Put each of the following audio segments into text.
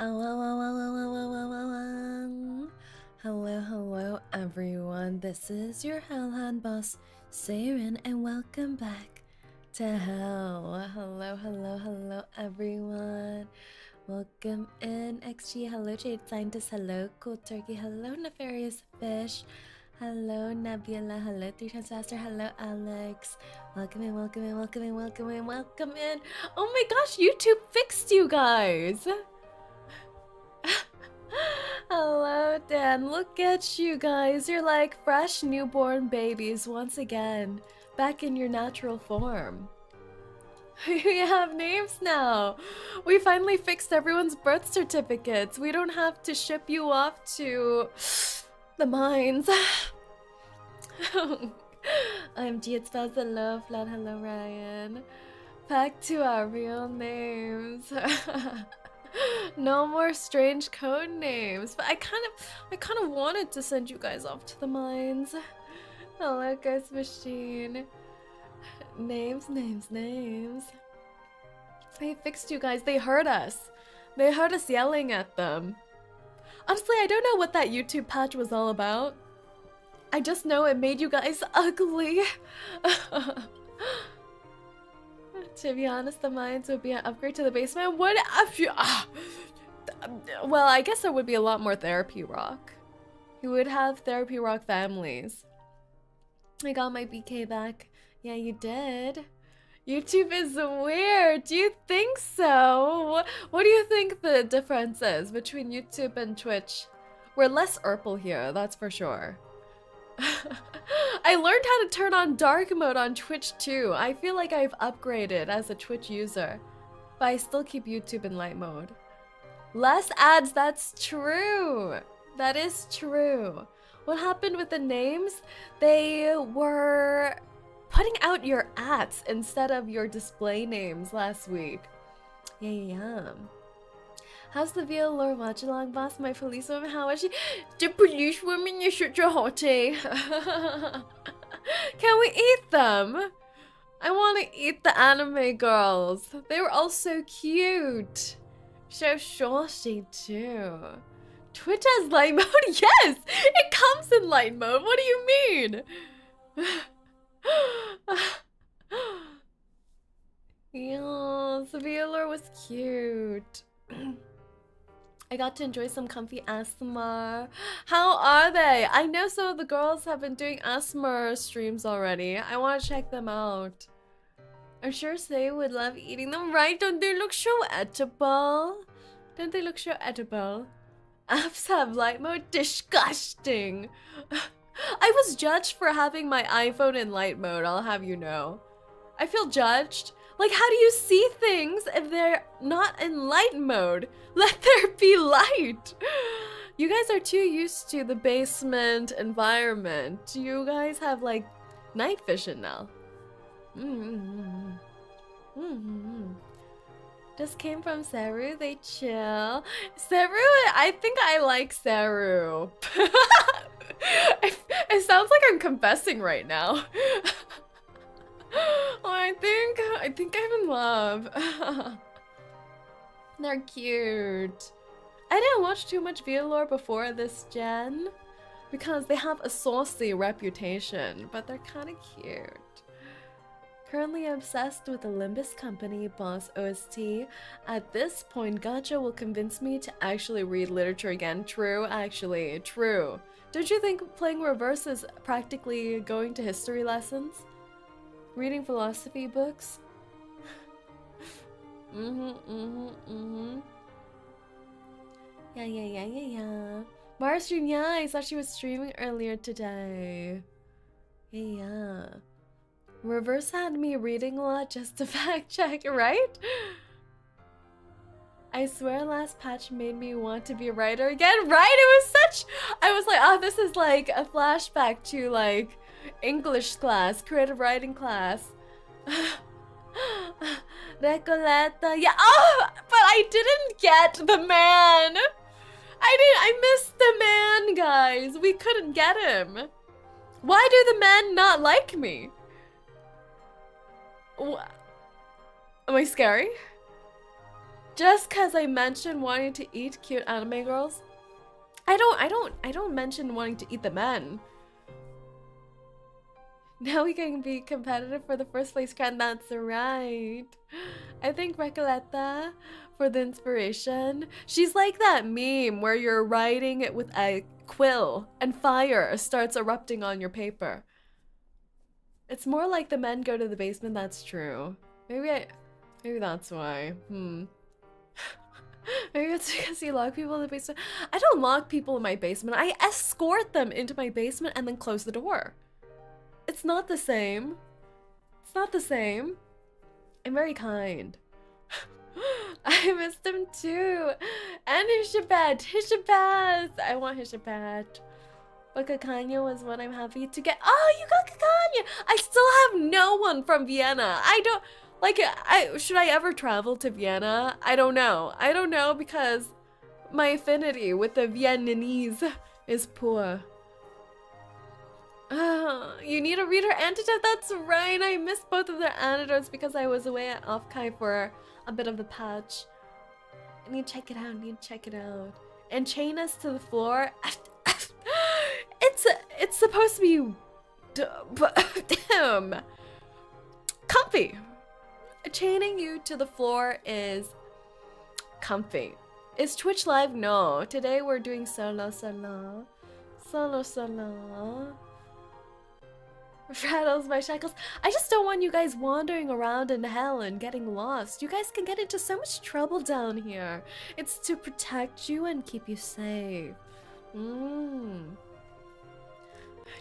Hello everyone, this is your Hellhound boss, Saerin, and welcome back to Hell. Hello everyone. Welcome in XG, hello Jade Scientist, hello Cool Turkey, hello Nefarious Fish, hello Nebula, hello 3x Faster, hello Alex. Welcome in. Oh my gosh, YouTube fixed you guys! Hello, Dan. Look at you guys. You're like fresh newborn babies once again. Back in your natural form. We have names now. We finally fixed everyone's birth certificates. We don't have to ship you off to the mines. I'm 𝐂𝐡𝐚𝐭 𝐑𝐮𝐥𝐬. Hello, Flat. Hello, Ryan. Back to our real names. No more strange code names, but I kind of wanted to send you guys off to the mines. Hello, Ghost Machine. Names. They fixed you guys. They heard us. They heard us yelling at them. Honestly, I don't know what that YouTube patch was all about. I just know it made you guys ugly. To be honest, the mines would be an upgrade to the basement. What if you... well, I guess there would be a lot more therapy rock. You would have therapy rock families. I got my BK back. Yeah, you did. YouTube is weird. Do you think so? What do you think the difference is between YouTube and Twitch? We're less Urple here, that's for sure. I learned how to turn on dark mode on Twitch too. I feel like I've upgraded as a Twitch user, but I still keep YouTube in light mode. Less ads, that's true. That is true. What happened with the names? They were putting out your ads instead of your display names last week. Yeah. How's the VL lore watch along, boss? My police woman, how is she? The police woman is such a hottie. Can we eat them? I want to eat the anime girls. They were all so cute. So saucy too. Twitch has light mode? Yes! It comes in light mode. What do you mean? Yes, the VL lore was cute. I got to enjoy some comfy ASMR. How are they? I know some of the girls have been doing ASMR streams already. I want to check them out. I'm sure they would love eating them, right? Don't they look so edible? Don't they look so edible? Apps have light mode? Disgusting. I was judged for having my iPhone in light mode, I'll have you know. I feel judged. Like, how do you see things if they're not in light mode? Let there be light! You guys are too used to the basement environment. You guys have, like, night vision now. Just came from Saru, they chill. Saru, I think I like Saru. It sounds like I'm confessing right now. Oh, I think I'm in love. They're cute. I didn't watch too much VL lore before this gen because they have a saucy reputation, but they're kind of cute. Currently obsessed with the Limbus Company boss OST. At this point, Gacha will convince me to actually read literature again. True, actually, true. Don't you think playing reverse is practically going to history lessons? Reading philosophy books? Yeah. Mara stream, yeah, I saw she was streaming earlier today. Yeah. Reverse had me reading a lot just to fact check, right? I swear last patch made me want to be a writer again, right? It was such... I was like, oh, this is like a flashback to like English class, creative writing class. Recoleta, yeah, oh, but I didn't get the man. I missed the man, guys. We couldn't get him. Why do the men not like me? Am I scary? Just cause I mentioned wanting to eat cute anime girls. I don't mention wanting to eat the men. Now we can be competitive for the first place crown. That's right. I think Recoleta for the inspiration. She's like that meme where you're writing it with a quill and fire starts erupting on your paper. It's more like the men go to the basement. That's true. Maybe that's why. Maybe it's because you lock people in the basement. I don't lock people in my basement. I escort them into my basement and then close the door. It's not the same. It's not the same. I'm very kind. I missed him too. And Hissabeth. Hissabeth. I want Hissabeth. But 𝐂𝐚𝐭 was what I'm happy to get. Oh, you got 𝐂𝐚𝐭. I still have no one from Vienna. I don't... Like, should I ever travel to Vienna? I don't know. I don't know because my affinity with the Viennese is poor. You need to read her antidote. That's right. I missed both of their antidotes because I was away at 𝐒𝐿𝐴 for a bit of the patch. I need to check it out. I need to check it out. And chain us to the floor. It's supposed to be comfy. Chaining you to the floor is comfy. Is Twitch live? No. Today we're doing solo. Rattles my shackles. I just don't want you guys wandering around in hell and getting lost. You guys can get into so much trouble down here. It's to protect you and keep you safe.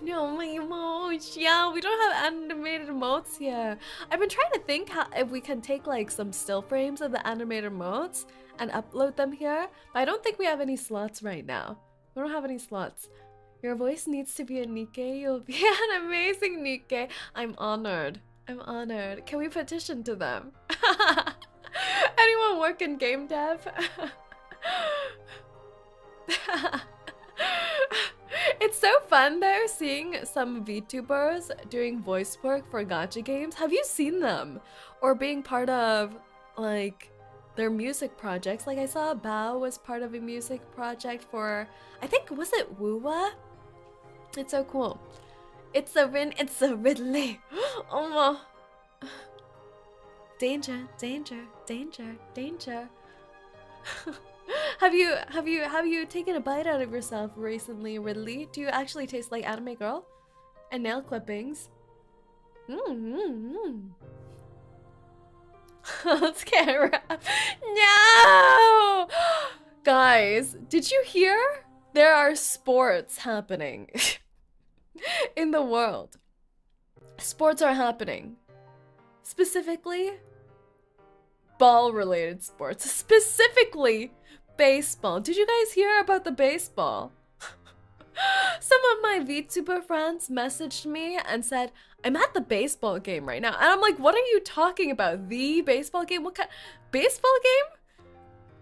No, my emotes. Yeah, we don't have animated emotes here. I've been trying to think if we can take like some still frames of the animated emotes and upload them here, but I don't think we have any slots right now. We don't have any slots. Your voice needs to be a 𝐒𝐿𝐴𝐚. You'll be an amazing 𝐒𝐿𝐴𝐚. I'm honored. I'm honored. Can we petition to them? Anyone work in game dev? It's so fun though seeing some VTubers doing voice work for gacha games. Have you seen them? Or being part of like their music projects? Like I saw Bao was part of a music project for, I think, was it Wuwa? It's so cool. It's a Ridley. Oh my. Danger, danger, danger, danger. Have you taken a bite out of yourself recently, Ridley? Do you actually taste like anime girl? And nail clippings? Let's get a wrap. No! Guys, did you hear? There are sports happening in the world. Sports are happening. Specifically, ball-related sports. Specifically, baseball. Did you guys hear about the baseball? Some of my VTuber friends messaged me and said, I'm at the baseball game right now. And I'm like, what are you talking about? The baseball game? What kind? Baseball game?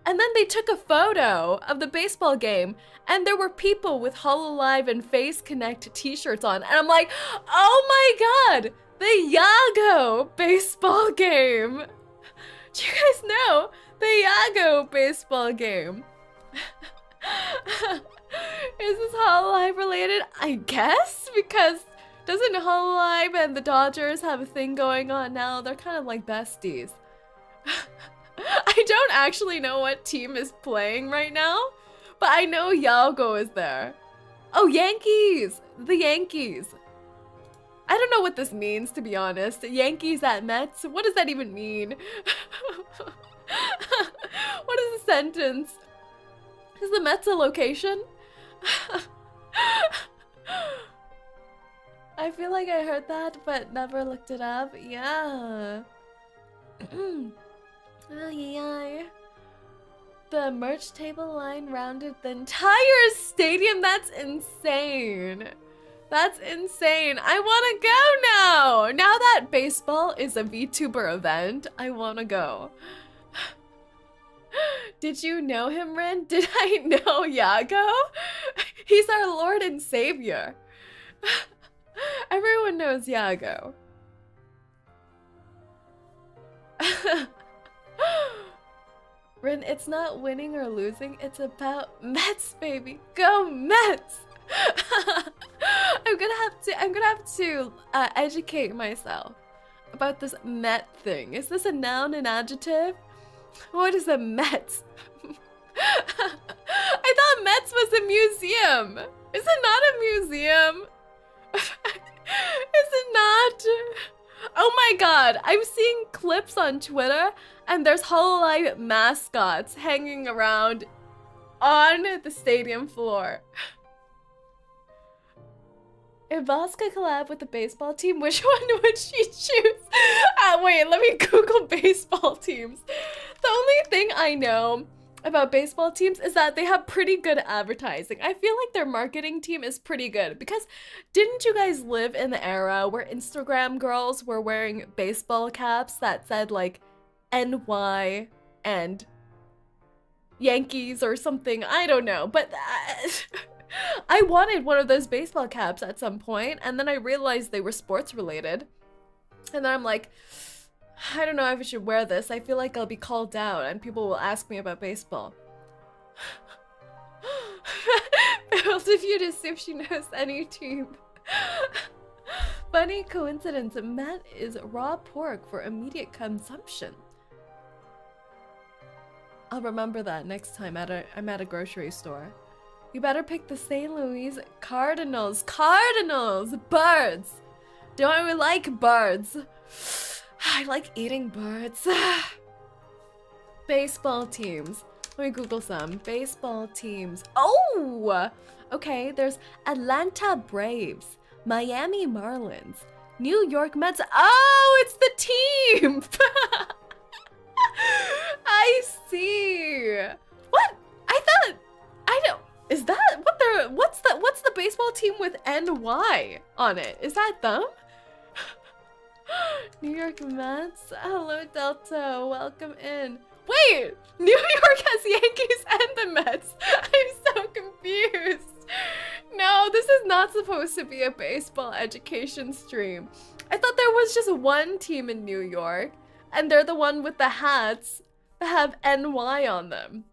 And then they took a photo of the baseball game and there were people with HoloLive and Face Connect t-shirts on. And I'm like, oh my god, the 𝐒𝐿𝐴𝐚 baseball game. Do you guys know the 𝐒𝐿𝐴𝐚 baseball game? Is this HoloLive related? I guess, because doesn't HoloLive and the Dodgers have a thing going on now? They're kind of like besties. I don't actually know what team is playing right now, but I know 𝐒𝐿𝐴𝐚 is there. Oh, Yankees! The Yankees. I don't know what this means, to be honest. Yankees at Mets? What does that even mean? What is the sentence? Is the Mets a location? I feel like I heard that, but never looked it up. Yeah. The merch table line rounded the entire stadium. That's insane. That's insane. I want to go now. Now that baseball is a VTuber event, I want to go. Did you know him, Ren? Did I know 𝐒𝐿𝐴𝐚? He's our Lord and Savior. Everyone knows 𝐒𝐿𝐴𝐚. Rin, it's not winning or losing, it's about Mets, baby. Go Mets! I'm gonna have to educate myself about this Met thing. Is this a noun and adjective? What is a Met? I thought Mets was a museum. Is it not a museum? Is it not? Oh my god, I'm seeing clips on Twitter and there's HoloLive mascots hanging around on the stadium floor. If Vasca collab with the baseball team, which one would she choose? Wait, let me Google baseball teams. The only thing I know about baseball teams is that they have pretty good advertising. I feel like their marketing team is pretty good because didn't you guys live in the era where Instagram girls were wearing baseball caps that said like NY and Yankees or something? I don't know, but I wanted one of those baseball caps at some point, and then I realized they were sports related. And then I'm like, I don't know if I should wear this. I feel like I'll be called out and people will ask me about baseball. Multitude to see if she knows any team. Funny coincidence, Matt is raw pork for immediate consumption. I'll remember that next time I'm at a grocery store. You better pick the St. Louis Cardinals. Cardinals! Birds! Don't we like birds? I like eating birds. Baseball teams. Let me Google some. Baseball teams. Oh! Okay, there's Atlanta Braves, Miami Marlins, New York Mets. Oh, it's the team! I see. What? I don't. Is that what they're? What's the baseball team with NY on it? Is that them? New York Mets. Hello Delta. Welcome in. Wait, New York has Yankees and the Mets. I'm so confused. No, this is not supposed to be a baseball education stream. I thought there was just one team in New York, and they're the one with the hats that have NY on them.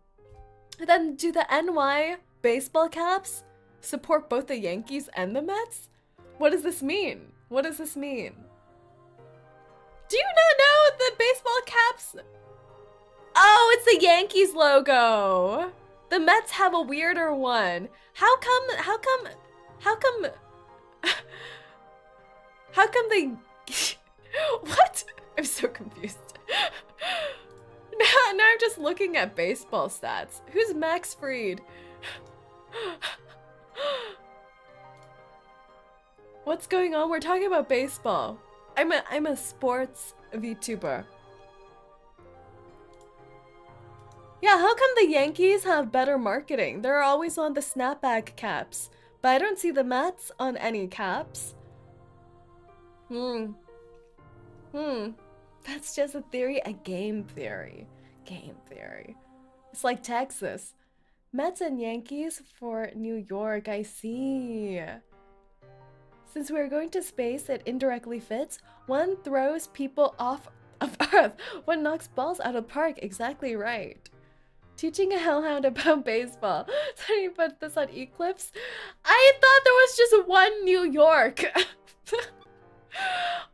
And then do the NY baseball caps support both the Yankees and the Mets? What does this mean? What does this mean? Do you not know the baseball caps? Oh, it's the Yankees logo. The Mets have a weirder one. How come they what? I'm so confused. Now I'm just looking at baseball stats. Who's Max Fried? What's going on? We're talking about baseball. I'm a sports VTuber. Yeah, how come the Yankees have better marketing? They're always on the snapback caps, but I don't see the Mets on any caps. That's just a theory, a game theory. Game theory. It's like Texas. Mets and Yankees for New York, I see. Since we're going to space, it indirectly fits. One throws people off of Earth. One knocks balls out of the park. Exactly right. Teaching a hellhound about baseball. So you put this on Eclipse? I thought there was just one New York.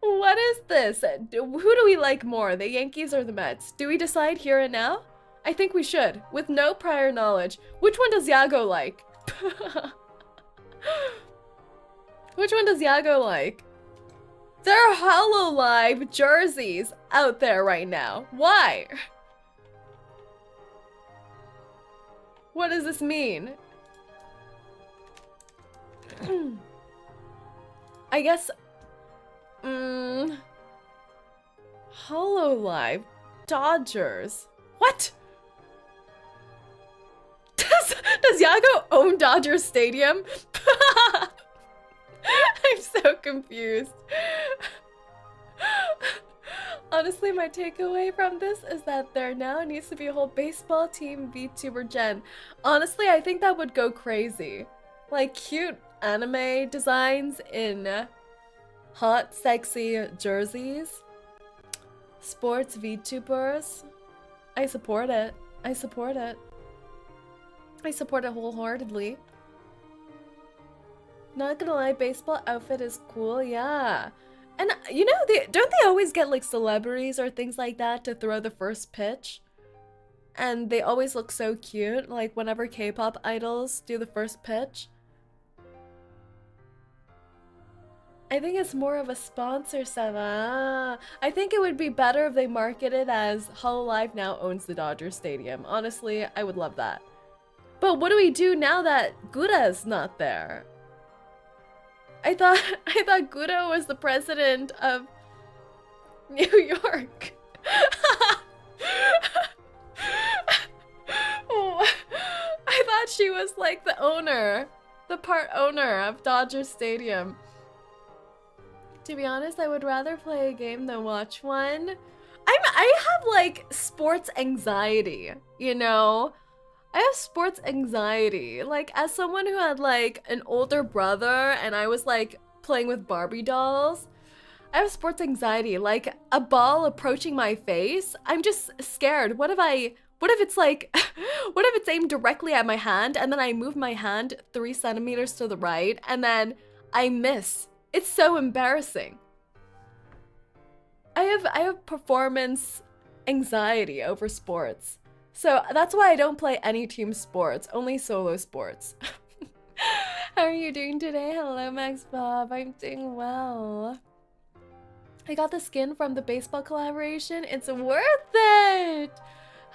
What is this? Who do we like more, the Yankees or the Mets? Do we decide here and now? I think we should, with no prior knowledge. Which one does Yago like? Which one does Yago like? There are HoloLive jerseys out there right now. Why? What does this mean? I guess... HoloLive Dodgers. What? Does Yago own Dodger Stadium? I'm so confused. Honestly, my takeaway from this is that there now needs to be a whole baseball team VTuber gen. Honestly, I think that would go crazy. Like cute anime designs in hot, sexy jerseys. Sports VTubers. I support it. I support it. I support it wholeheartedly. Not gonna lie, baseball outfit is cool, yeah. And you know, don't they always get like celebrities or things like that to throw the first pitch? And they always look so cute, like whenever K-pop idols do the first pitch. I think it's more of a sponsor, Seva. I think it would be better if they marketed as Hololive now owns the Dodger Stadium. Honestly, I would love that. But what do we do now that 𝐂𝐸𝐻 not there? I thought 𝐂𝐸𝐻 was the president of New York. I thought she was like the owner, the part owner of Dodger Stadium. To be honest, I would rather play a game than watch one. I have like sports anxiety, you know? I have sports anxiety. Like, as someone who had like an older brother and I was like playing with Barbie dolls, I have sports anxiety. Like a ball approaching my face, I'm just scared. What if it's like, what if it's aimed directly at my hand and then I move my hand 3 centimeters to the right and then I miss? It's so embarrassing. I have performance anxiety over sports. So that's why I don't play any team sports, only solo sports. How are you doing today? Hello, Max Bob. I'm doing well. I got the skin from the baseball collaboration. It's worth it.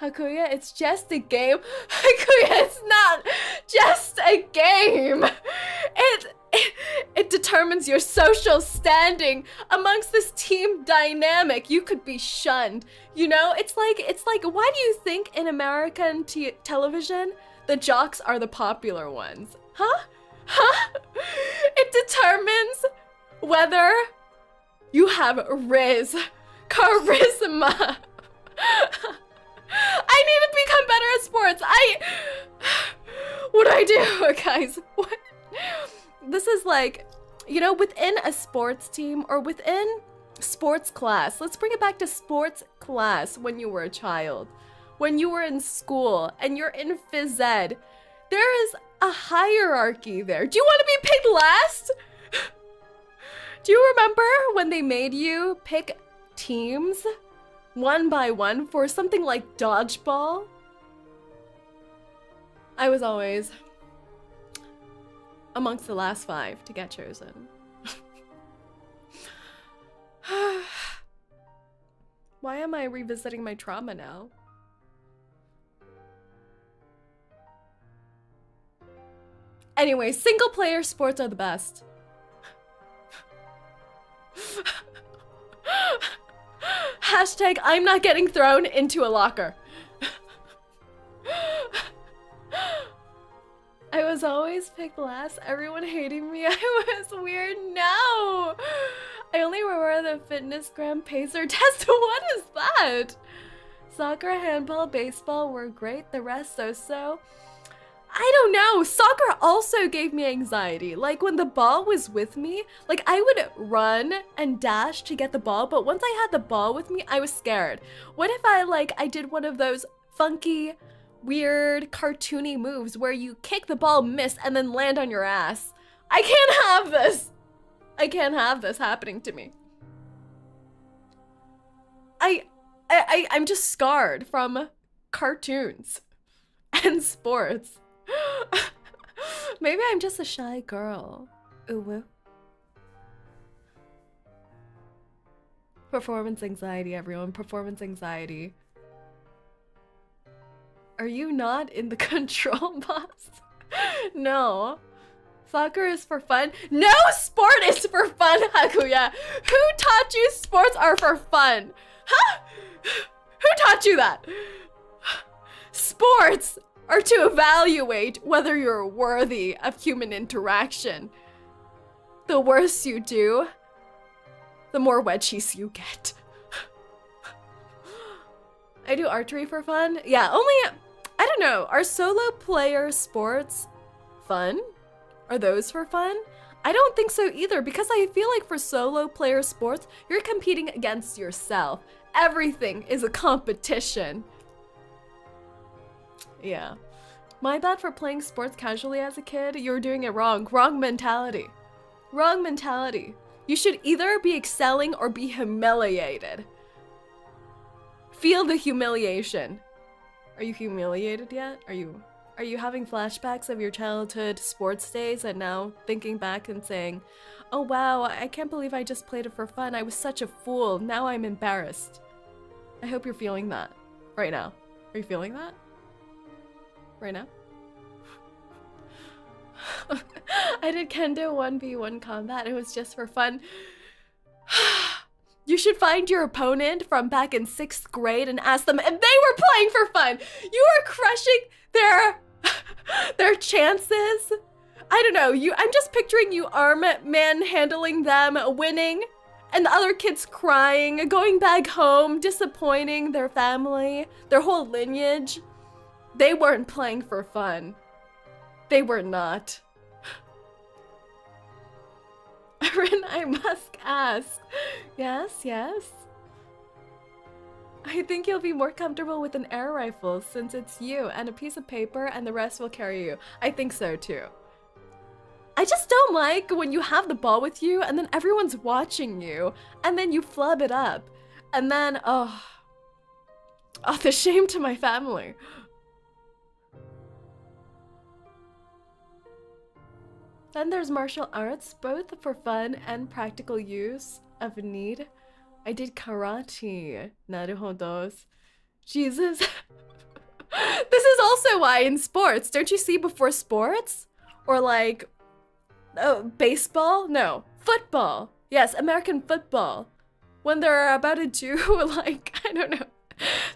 𝐒𝐿𝐢𝐚, it's just a game. 𝐒𝐿𝐢𝐚, it's not just a game. It determines your social standing amongst this team dynamic. You could be shunned. You know, it's like, why do you think in American television the jocks are the popular ones? Huh? Huh? It determines whether you have charisma. I need to become better at sports. What do I do, guys? What? This is like, you know, within a sports team or within sports class. Let's bring it back to sports class when you were a child. When you were in school and you're in phys ed, there is a hierarchy there. Do you want to be picked last? Do you remember when they made you pick teams one by one for something like dodgeball? I was always amongst the last 5 to get chosen. Why am I revisiting my trauma now? Anyway, single player sports are the best. Hashtag I'm not getting thrown into a locker. I was always picked last. Everyone hating me. I was weird. No! I only remember the fitness gram pacer test. What is that? Soccer, handball, baseball were great. The rest so-so. I don't know. Soccer also gave me anxiety. Like when the ball was with me, like I would run and dash to get the ball, but once I had the ball with me, I was scared. What if I did one of those funky, weird, cartoony moves where you kick the ball, miss, and then land on your ass? I can't have this. I can't have this happening to me. I'm just scarred from cartoons and sports. Maybe I'm just a shy girl. Ooh. Performance anxiety, everyone. Performance anxiety. Are you not in the control box? No. Soccer is for fun. No sport is for fun, 𝐒𝐿𝐢𝐚. Who taught you sports are for fun? Huh? Who taught you that? Sports are to evaluate whether you're worthy of human interaction. The worse you do, the more wedgies you get. I do archery for fun. Yeah, only, I don't know, are solo player sports fun? Are those for fun? I don't think so either, because I feel like for solo player sports, you're competing against yourself. Everything is a competition. Yeah. My bad for playing sports casually as a kid. You were doing it wrong. Wrong mentality. Wrong mentality. You should either be excelling or be humiliated. Feel the humiliation. Are you humiliated yet? Are you having flashbacks of your childhood sports days and now thinking back and saying, oh wow, I can't believe I just played it for fun. I was such a fool. Now I'm embarrassed. I hope you're feeling that right now. Are you feeling that? Right now? I did kendo 1v1 combat. It was just for fun. You should find your opponent from back in 6th grade and ask them if they were playing for fun. You are crushing their chances. I don't know. I'm just picturing you manhandling them, winning, and the other kids crying, going back home, disappointing their family, their whole lineage. They weren't playing for fun. They were not. Rin, I must ask. Yes, yes. I think you'll be more comfortable with an air rifle since it's you and a piece of paper and the rest will carry you. I think so too. I just don't like when you have the ball with you and then everyone's watching you and then you flub it up. And then, oh, the shame to my family. Then there's martial arts, both for fun and practical use of need. I did karate. Naruhodo. Jesus. This is also why in sports, don't you see before sports? Or like, baseball? No, football. Yes, American football. When they're about to do like, I don't know,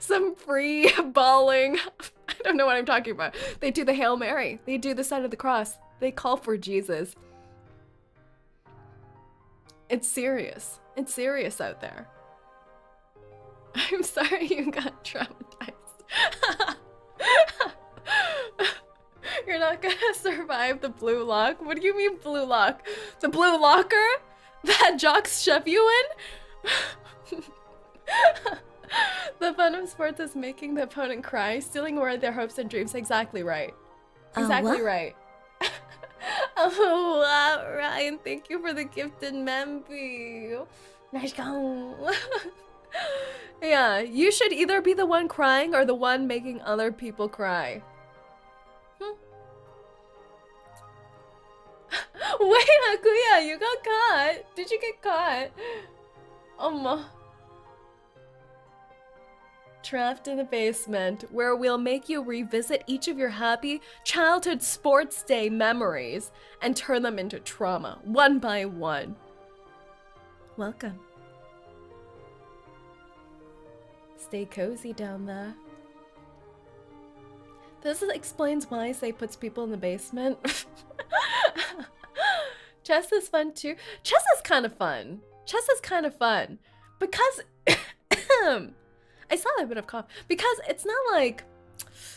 some free balling. I don't know what I'm talking about. They do the Hail Mary. They do the sign of the cross. They call for Jesus. It's serious. It's serious out there. I'm sorry you got traumatized. You're not gonna survive the blue lock? What do you mean blue lock? The blue locker? That jocks shove you in? The fun of sports is making the opponent cry, stealing away their hopes and dreams. Exactly right. Exactly right. Oh, wow, Ryan, thank you for the gifted memby. Nice go. Yeah, you should either be the one crying or the one making other people cry. Wait, Akuya, you got caught. Did you get caught? Trapped in the basement, where we'll make you revisit each of your happy childhood sports day memories and turn them into trauma, one by one. Welcome. Stay cozy down there. This explains why Say puts people in the basement. Chess is fun too. Chess is kind of fun. Chess is kind of fun. Because... I saw a bit of cough. Because it's not like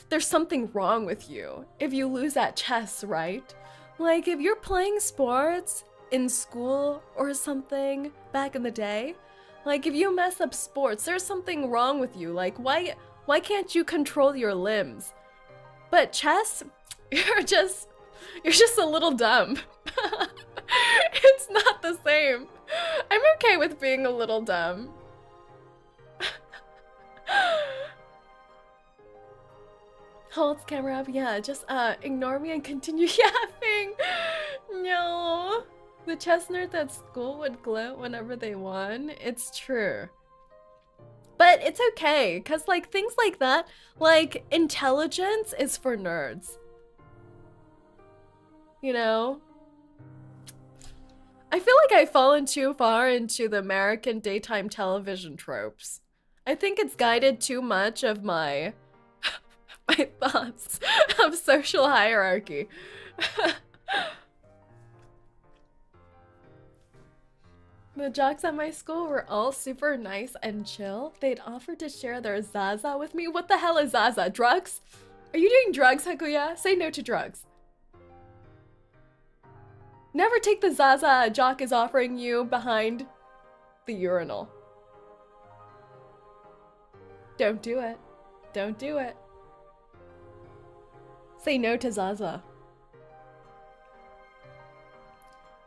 there's something wrong with you if you lose at chess, right? Like if you're playing sports in school or something back in the day, like if you mess up sports, there's something wrong with you. Like why can't you control your limbs? But chess, you're just a little dumb. It's not the same. I'm okay with being a little dumb. Holds camera up, yeah, just ignore me and continue yapping. No. The chess nerds at school would gloat whenever they won. It's true. But it's okay, cause like things like that, like intelligence is for nerds. You know? I feel like I've fallen too far into the American daytime television tropes. I think it's guided too much of my thoughts of social hierarchy. The jocks at my school were all super nice and chill. They'd offer to share their Zaza with me. What the hell is Zaza? Drugs? Are you doing drugs, Hakuya? Say no to drugs. Never take the Zaza a jock is offering you behind the urinal. Don't do it. Don't do it. Say no to Zaza.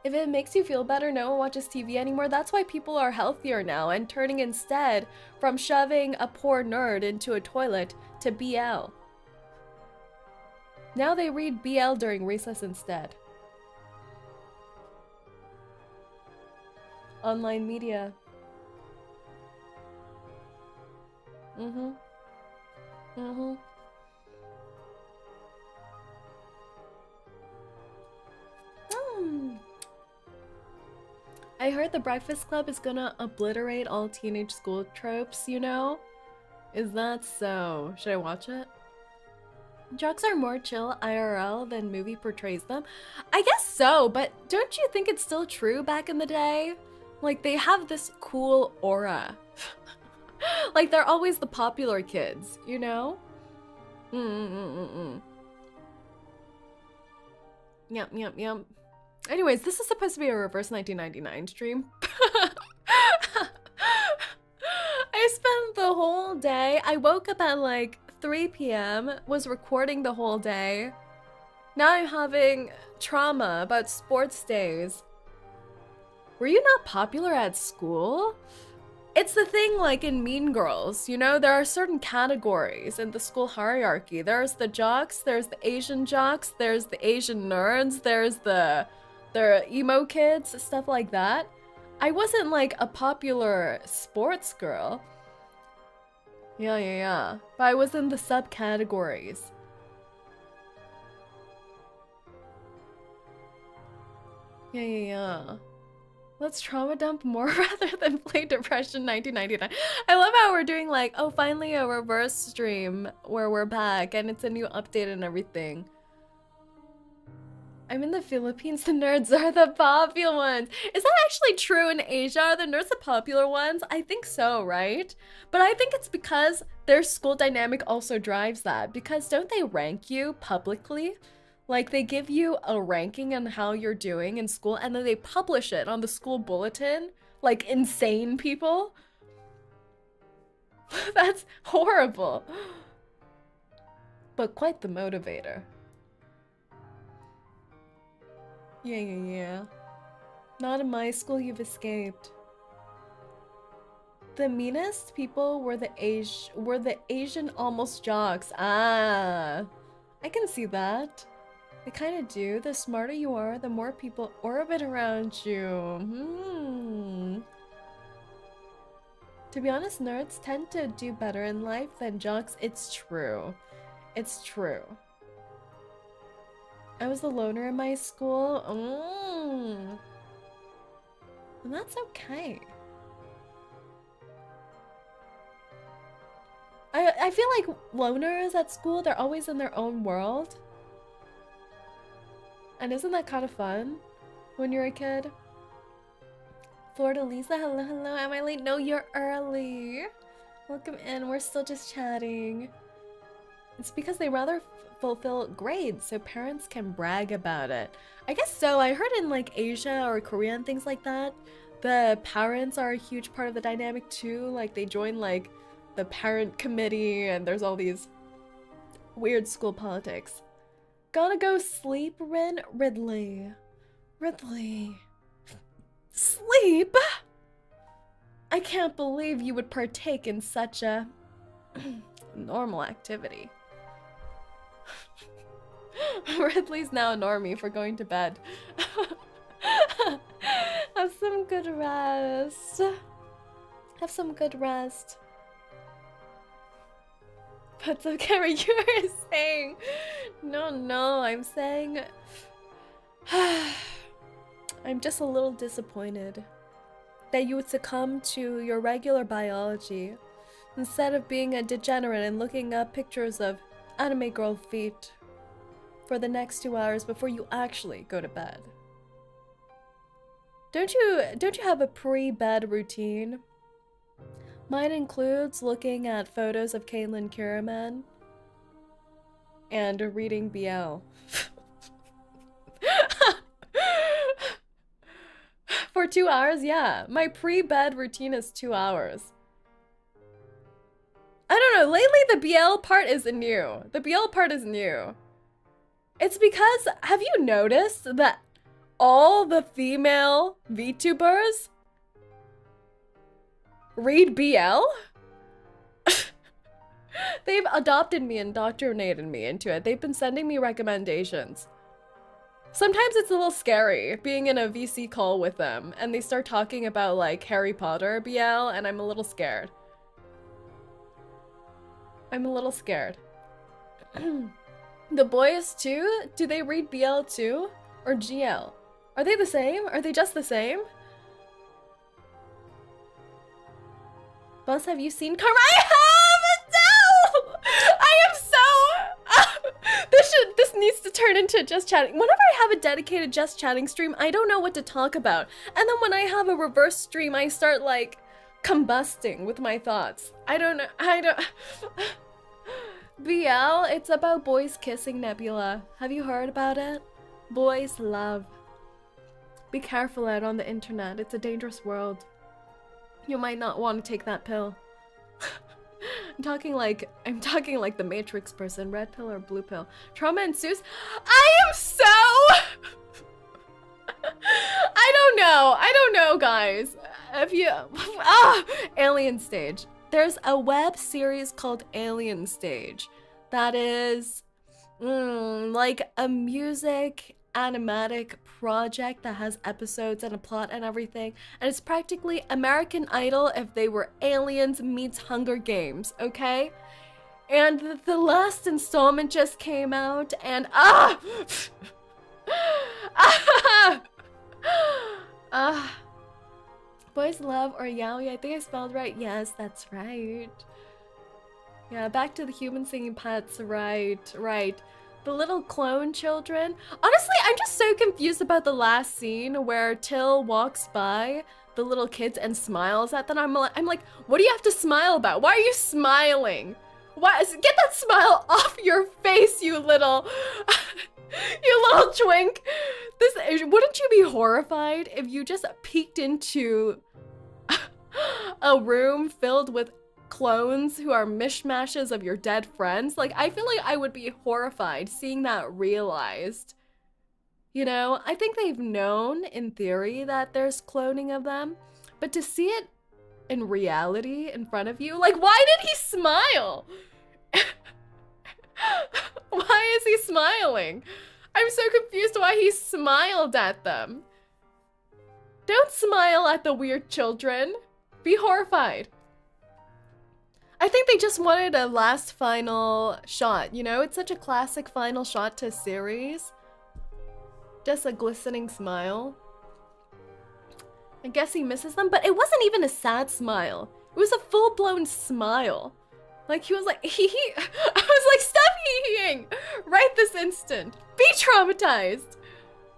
If it makes you feel better, no one watches TV anymore. That's why people are healthier now and turning instead from shoving a poor nerd into a toilet to BL. Now they read BL during recess instead. Online media. I heard the Breakfast Club is gonna obliterate all teenage school tropes, you know? Is that so? Should I watch it? Jocks are more chill IRL than movie portrays them. I guess so, but don't you think it's still true back in the day? Like, they have this cool aura. Like, they're always the popular kids, you know? Yep. Anyways, this is supposed to be a reverse 1999 stream. I spent the whole day, I woke up at like 3 p.m, was recording the whole day. Now I'm having trauma about sports days. Were you not popular at school? It's the thing like in Mean Girls, you know, there are certain categories in the school hierarchy. There's the jocks, there's the Asian jocks, there's the Asian nerds, there's the emo kids, stuff like that. I wasn't like a popular sports girl. Yeah. But I was in the subcategories. Yeah. Let's trauma dump more rather than play Depression 1999. I love how we're doing like, oh, finally a reverse stream where we're back and it's a new update and everything. I'm in the Philippines, the nerds are the popular ones. Is that actually true in Asia? Are the nerds the popular ones? I think so, right? But I think it's because their school dynamic also drives that. Because don't they rank you publicly? Like, they give you a ranking on how you're doing in school, and then they publish it on the school bulletin. Like, insane people. That's horrible. But quite the motivator. Yeah. Not in my school, you've escaped. The meanest people were the Asian almost jocks. Ah, I can see that. They kind of do. The smarter you are, the more people orbit around you. To be honest, nerds tend to do better in life than jocks. It's true. It's true. I was the loner in my school. And that's okay. I feel like loners at school, they're always in their own world. And isn't that kind of fun when you're a kid? Florida Lisa, hello. Am I late? No, you're early. Welcome in. We're still just chatting. It's because they rather fulfill grades so parents can brag about it. I guess so. I heard in like Asia or Korea and things like that, the parents are a huge part of the dynamic too. Like they join like the parent committee and there's all these weird school politics. Gotta go sleep, Ridley. Sleep? I can't believe you would partake in such a normal activity. Ridley's now a normie for going to bed. Have some good rest. But so, Kara, you were saying... No, I'm saying... I'm just a little disappointed that you would succumb to your regular biology instead of being a degenerate and looking up pictures of anime girl feet for the next 2 hours before you actually go to bed. Don't you have a pre-bed routine? Mine includes looking at photos of 𝐒𝐿𝐴 and reading BL. For 2 hours, yeah. My pre-bed routine is 2 hours. I don't know, lately the BL part is new. The BL part is new. It's because, have you noticed that all the female VTubers read BL? They've adopted me, indoctrinated me into it. They've been sending me recommendations. Sometimes it's a little scary being in a VC call with them and they start talking about like Harry Potter BL and I'm a little scared. I'm a little scared. The boys too? Do they read BL too? Or GL? Are they the same? Are they just the same? Boss, have you seen Karma? I have! No! I am so... This needs to turn into just chatting. Whenever I have a dedicated just chatting stream, I don't know what to talk about. And then when I have a reverse stream, I start like combusting with my thoughts. I don't know. BL, it's about boys kissing Nebula. Have you heard about it? Boys love. Be careful out on the internet. It's a dangerous world. You might not want to take that pill. I'm talking like the Matrix person. Red pill or blue pill? Trauma ensues. I am so... I don't know, guys. If you... Alien Stage. There's a web series called Alien Stage that is like a music animatic project that has episodes and a plot and everything, and it's practically American Idol if they were aliens meets Hunger Games, okay? And the last installment just came out and Boys love or yaoi. I think I spelled right. Yes, that's right. Yeah, back to the human singing pets. Right. The little clone children. Honestly, I'm just so confused about the last scene where Till walks by the little kids and smiles at them. I'm like, what do you have to smile about? Why are you smiling? Why? Get that smile off your face, you little... you little twink. Wouldn't you be horrified if you just peeked into a room filled with clones who are mishmashes of your dead friends? Like, I feel like I would be horrified seeing that realized. You know, I think they've known in theory that there's cloning of them, but to see it in reality in front of you, like, why did he smile? Why is he smiling? I'm so confused why he smiled at them. Don't smile at the weird children. Be horrified. I think they just wanted a last final shot, you know? It's such a classic final shot to a series. Just a glistening smile. I guess he misses them, but it wasn't even a sad smile. It was a full-blown smile. Like, he was like, hee hee. I was like, stop hee-heeing right this instant. Be traumatized.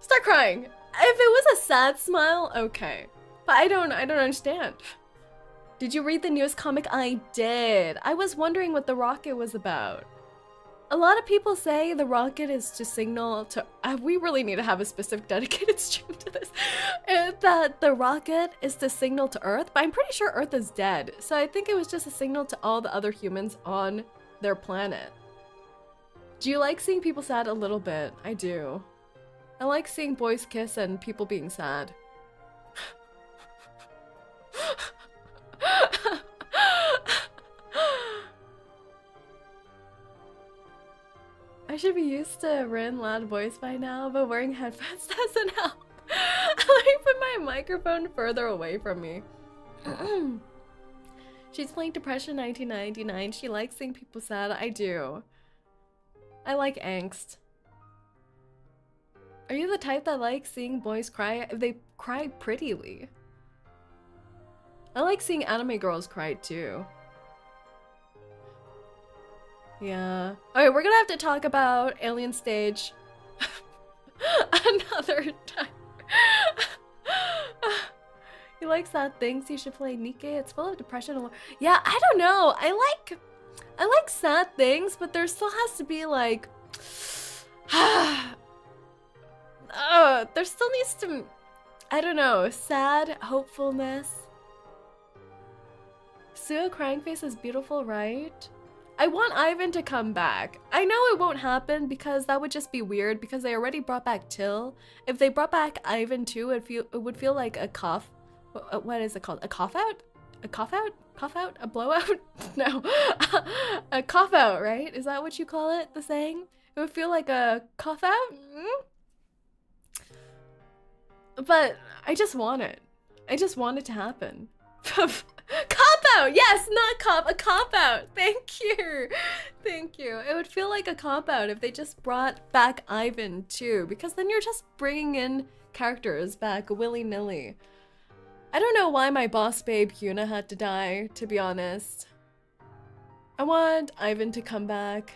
Start crying. If it was a sad smile, okay. But I don't understand. Did you read the newest comic? I did. I was wondering what the rocket was about. A lot of people say the rocket is to signal to... we really need to have a specific dedicated stream to this. That the rocket is to signal to Earth, but I'm pretty sure Earth is dead. So I think it was just a signal to all the other humans on their planet. Do you like seeing people sad? A little bit. I do. I like seeing boys kiss and people being sad. I should be used to Rin loud voice by now, but wearing headphones doesn't help. Let me put my microphone further away from me. She's playing Depression 1999. She likes seeing people sad. I do. I like angst. Are you the type that likes seeing boys cry if they cry prettily? I like seeing anime girls cry too. Yeah. Okay, we're gonna have to talk about Alien Stage another time. You like sad things? You should play 𝐒𝐚𝐭. It's full of depression. Yeah, I don't know. I like sad things, but there still has to be like there still needs to, I don't know, sad hopefulness. Sue crying face is beautiful, right? I want Ivan to come back. I know it won't happen because that would just be weird because they already brought back Till. If they brought back Ivan too, it would feel like a cough. What is it called? A cough out? A cough out? Cough out? A blowout? No. A cough out, right? Is that what you call it? The saying? It would feel like a cough out? But I just want it. I just want it to happen. Cop out! Yes, not cop, a cop out. Thank you. Thank you. It would feel like a cop out if they just brought back Ivan too, because then you're just bringing in characters back willy-nilly. I don't know why my boss babe Yuna had to die, to be honest. I want Ivan to come back.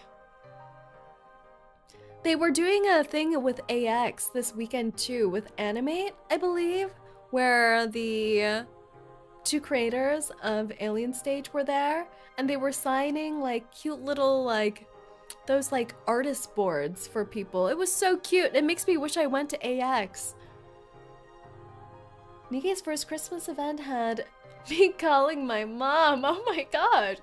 They were doing a thing with AX this weekend too, with Animate, I believe, where the 2 creators of Alien Stage were there, and they were signing like cute little like those like artist boards for people. It was so cute. It makes me wish I went to AX. 𝐒𝐿𝐴's first Christmas event had me calling my mom. Oh my god.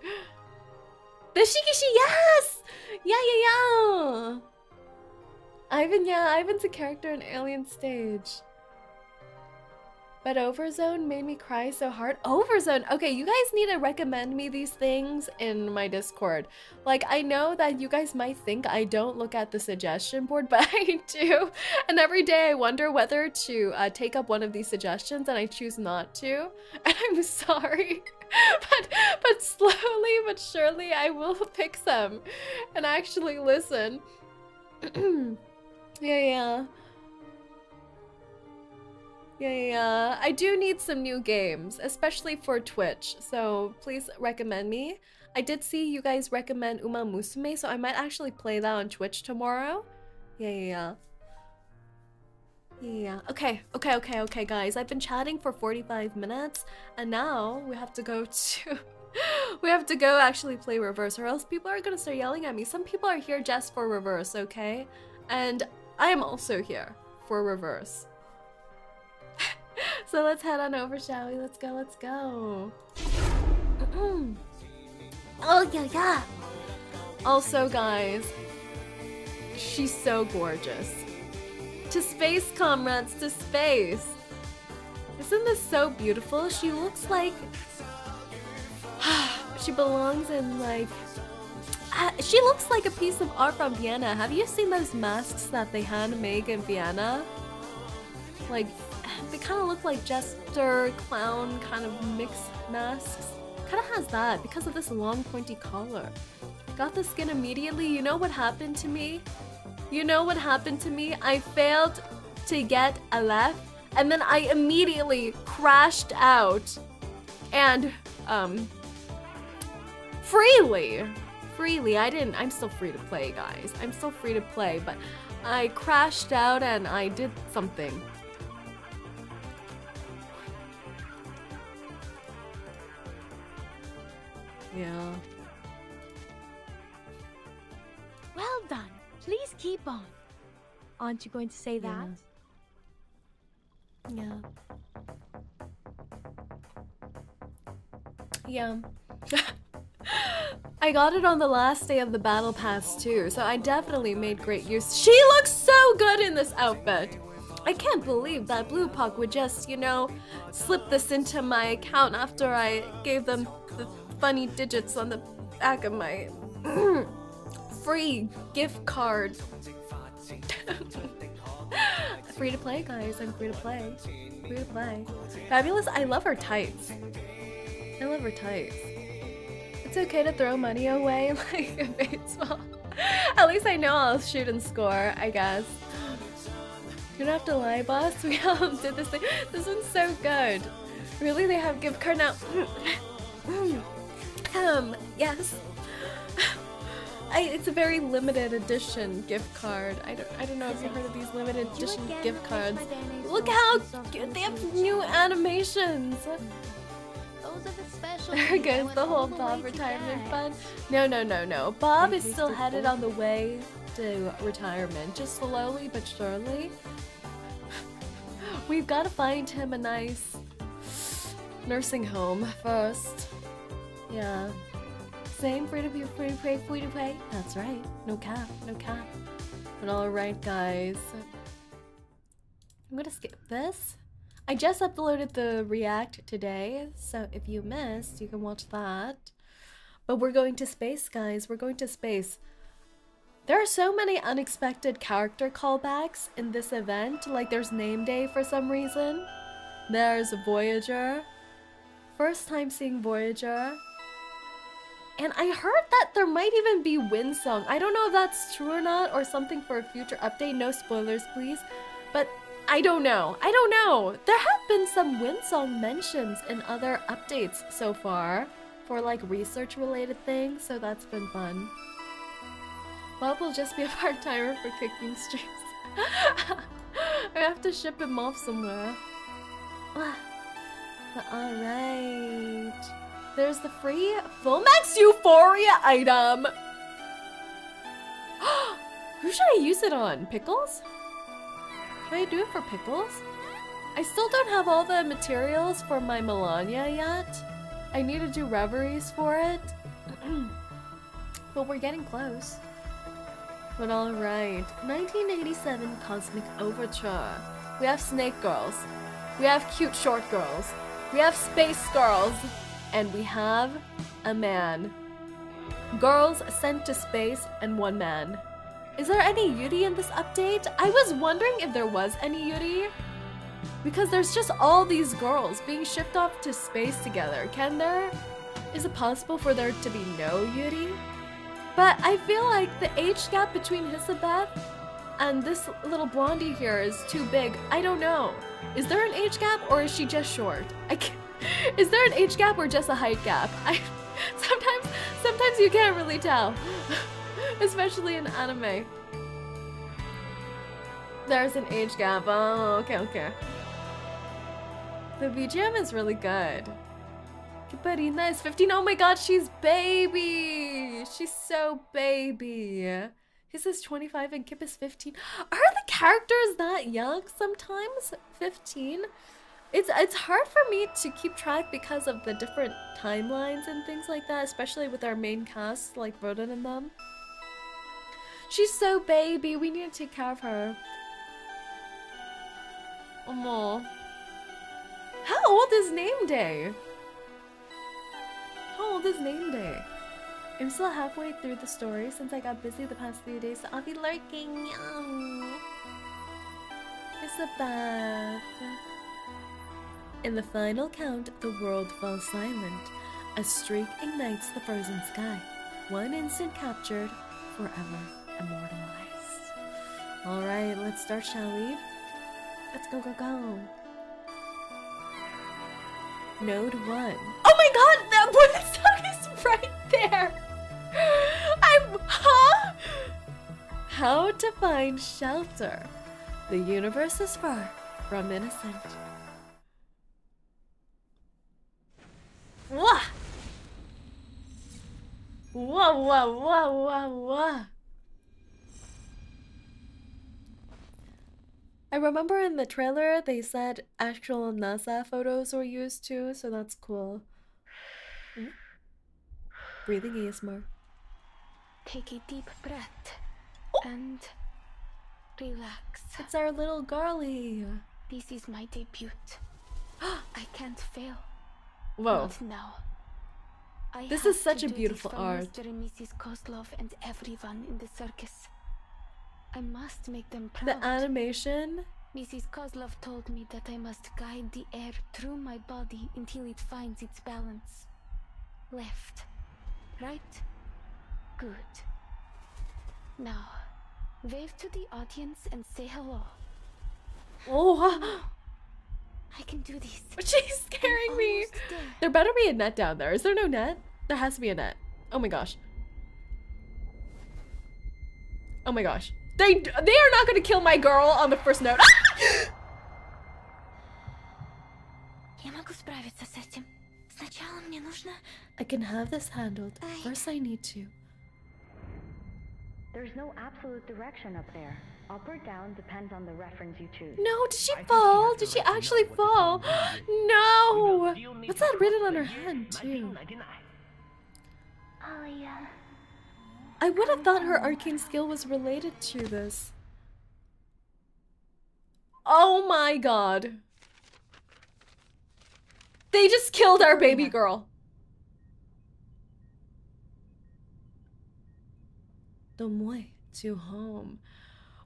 The Shikishi, yes! Yeah. Ivan, yeah, Ivan's a character in Alien Stage. But Overzone made me cry so hard. Overzone! Okay, you guys need to recommend me these things in my Discord. Like, I know that you guys might think I don't look at the suggestion board, but I do. And every day I wonder whether to take up one of these suggestions, and I choose not to. And I'm sorry. But slowly but surely I will pick some and actually listen. Yeah. I do need some new games, especially for Twitch, so please recommend me. I did see you guys recommend Uma Musume, so I might actually play that on Twitch tomorrow. Yeah. Okay, guys. I've been chatting for 45 minutes, and now we have to go to... we have to go actually play Reverse, or else people are gonna start yelling at me. Some people are here just for Reverse, okay? And I am also here for Reverse. So let's head on over, shall we? Let's go. Oh, yeah. Also, guys, she's so gorgeous. To space, comrades, to space. Isn't this so beautiful? She looks like... she belongs in, like... she looks like a piece of art from Vienna. Have you seen those masks that they hand make in Vienna? Like, they kind of look like jester, clown kind of mixed masks. Kind of has that because of this long pointy collar. Got the skin immediately. You know what happened to me? I failed to get a left, and then I immediately crashed out. And, freely, I'm still free to play, guys. I'm still free to play, but I crashed out and I did something. Yeah. Well done. Please keep on. Aren't you going to say that? Yeah. I got it on the last day of the battle pass too, so I definitely made great use. She looks so good in this outfit. I can't believe that Blue Puck would just, you know, slip this into my account after I gave them the funny digits on the back of my free gift card. Free to play, guys. I'm free to play. Fabulous. I love her tights. It's okay to throw money away like a baseball. At least I know I'll shoot and score, I guess. You don't have to lie, boss. We all did this thing. This one's so good. Really? They have gift card now? Yes. It's a very limited edition gift card. I don't know if you've heard of these limited edition gift cards. Look how good they have new animations. There goes the whole Bob retirement fund. No. Bob is still headed on the way to retirement, just slowly but surely. We've got to find him a nice nursing home first. Yeah. Same, free to be, free to play, free to play. That's right. No cap, no cap. But alright, guys. I'm gonna skip this. I just uploaded the React today, so if you missed, you can watch that. But we're going to space, guys. We're going to space. There are so many unexpected character callbacks in this event. Like, there's Nameday for some reason. There's Voyager. First time seeing Voyager. And I heard that there might even be Windsong. I don't know if that's true or not, or something for a future update. No spoilers, please. But I don't know. I don't know. There have been some Windsong mentions in other updates so far for like research related things, so that's been fun. Bob will just be a part-timer for cooking streams. I have to ship him off somewhere. But alright. There's the free full max euphoria item. Who should I use it on? Pickles? Should I do it for Pickles? I still don't have all the materials for my Melania yet. I need to do reveries for it. But we're getting close. But alright. 1987 Cosmic Overture. We have snake girls. We have cute short girls. We have space girls. And we have a man. Girls sent to space and one man. Is there any Yuri in this update? I was wondering if there was any Yuri. Because there's just all these girls being shipped off to space together. Can there? Is it possible for there to be no Yuri? But I feel like the age gap between Hissabeth and this little blondie here is too big. I don't know. Is there an age gap or is she just short? Is there an age gap or just a height gap? Sometimes you can't really tell. Especially in anime. There's an age gap. Oh, okay. The VGM is really good. Kiperina is 15. Oh my god, she's baby. She's so baby. He says 25 and Kip is 15. Are the characters that young sometimes? 15? It's hard for me to keep track because of the different timelines and things like that, especially with our main cast, like Rodan and them. She's so baby. We need to take care of her. Aww. How old is Nameday? How old is Nameday? I'm still halfway through the story since I got busy the past few days, so I'll be lurking. Hissabeth. In the final count, the world falls silent. A streak ignites the frozen sky. One instant captured, forever immortalized. Alright, let's start, shall we? Let's go, go, go. Node 1. Oh my god, that Windsong is right there! Huh? How to find shelter. The universe is far from innocent. Wah! Wah, wah, wah, wah, wah. I remember in the trailer they said actual NASA photos were used too, so that's cool. Breathing ASMR. Take a deep breath and relax. It's our little girlie. This is my debut. I can't fail. Whoa. Not now. This is such a beautiful art. Mr. and Mrs. 𝐒𝐿𝐢 and everyone in the circus. I must make them proud. The animation. Mrs. 𝐒𝐿𝐢 told me that I must guide the air through my body until it finds its balance. Left. Right. Good. Now, wave to the audience and say hello. Oh. I can do this. She's scaring me. There better be a net down there. Is there no net? There has to be a net. Oh my gosh. Oh my gosh. They are not gonna kill my girl on the first note. I can have this handled. First I need to. There's no absolute direction up there. Up or down depends on the reference you choose. No, did she fall? Did she actually fall? No! What's that written on her hand, too? I would have thought her arcane skill was related to this. Oh my god. They just killed our baby girl. 𝐂𝐚𝐭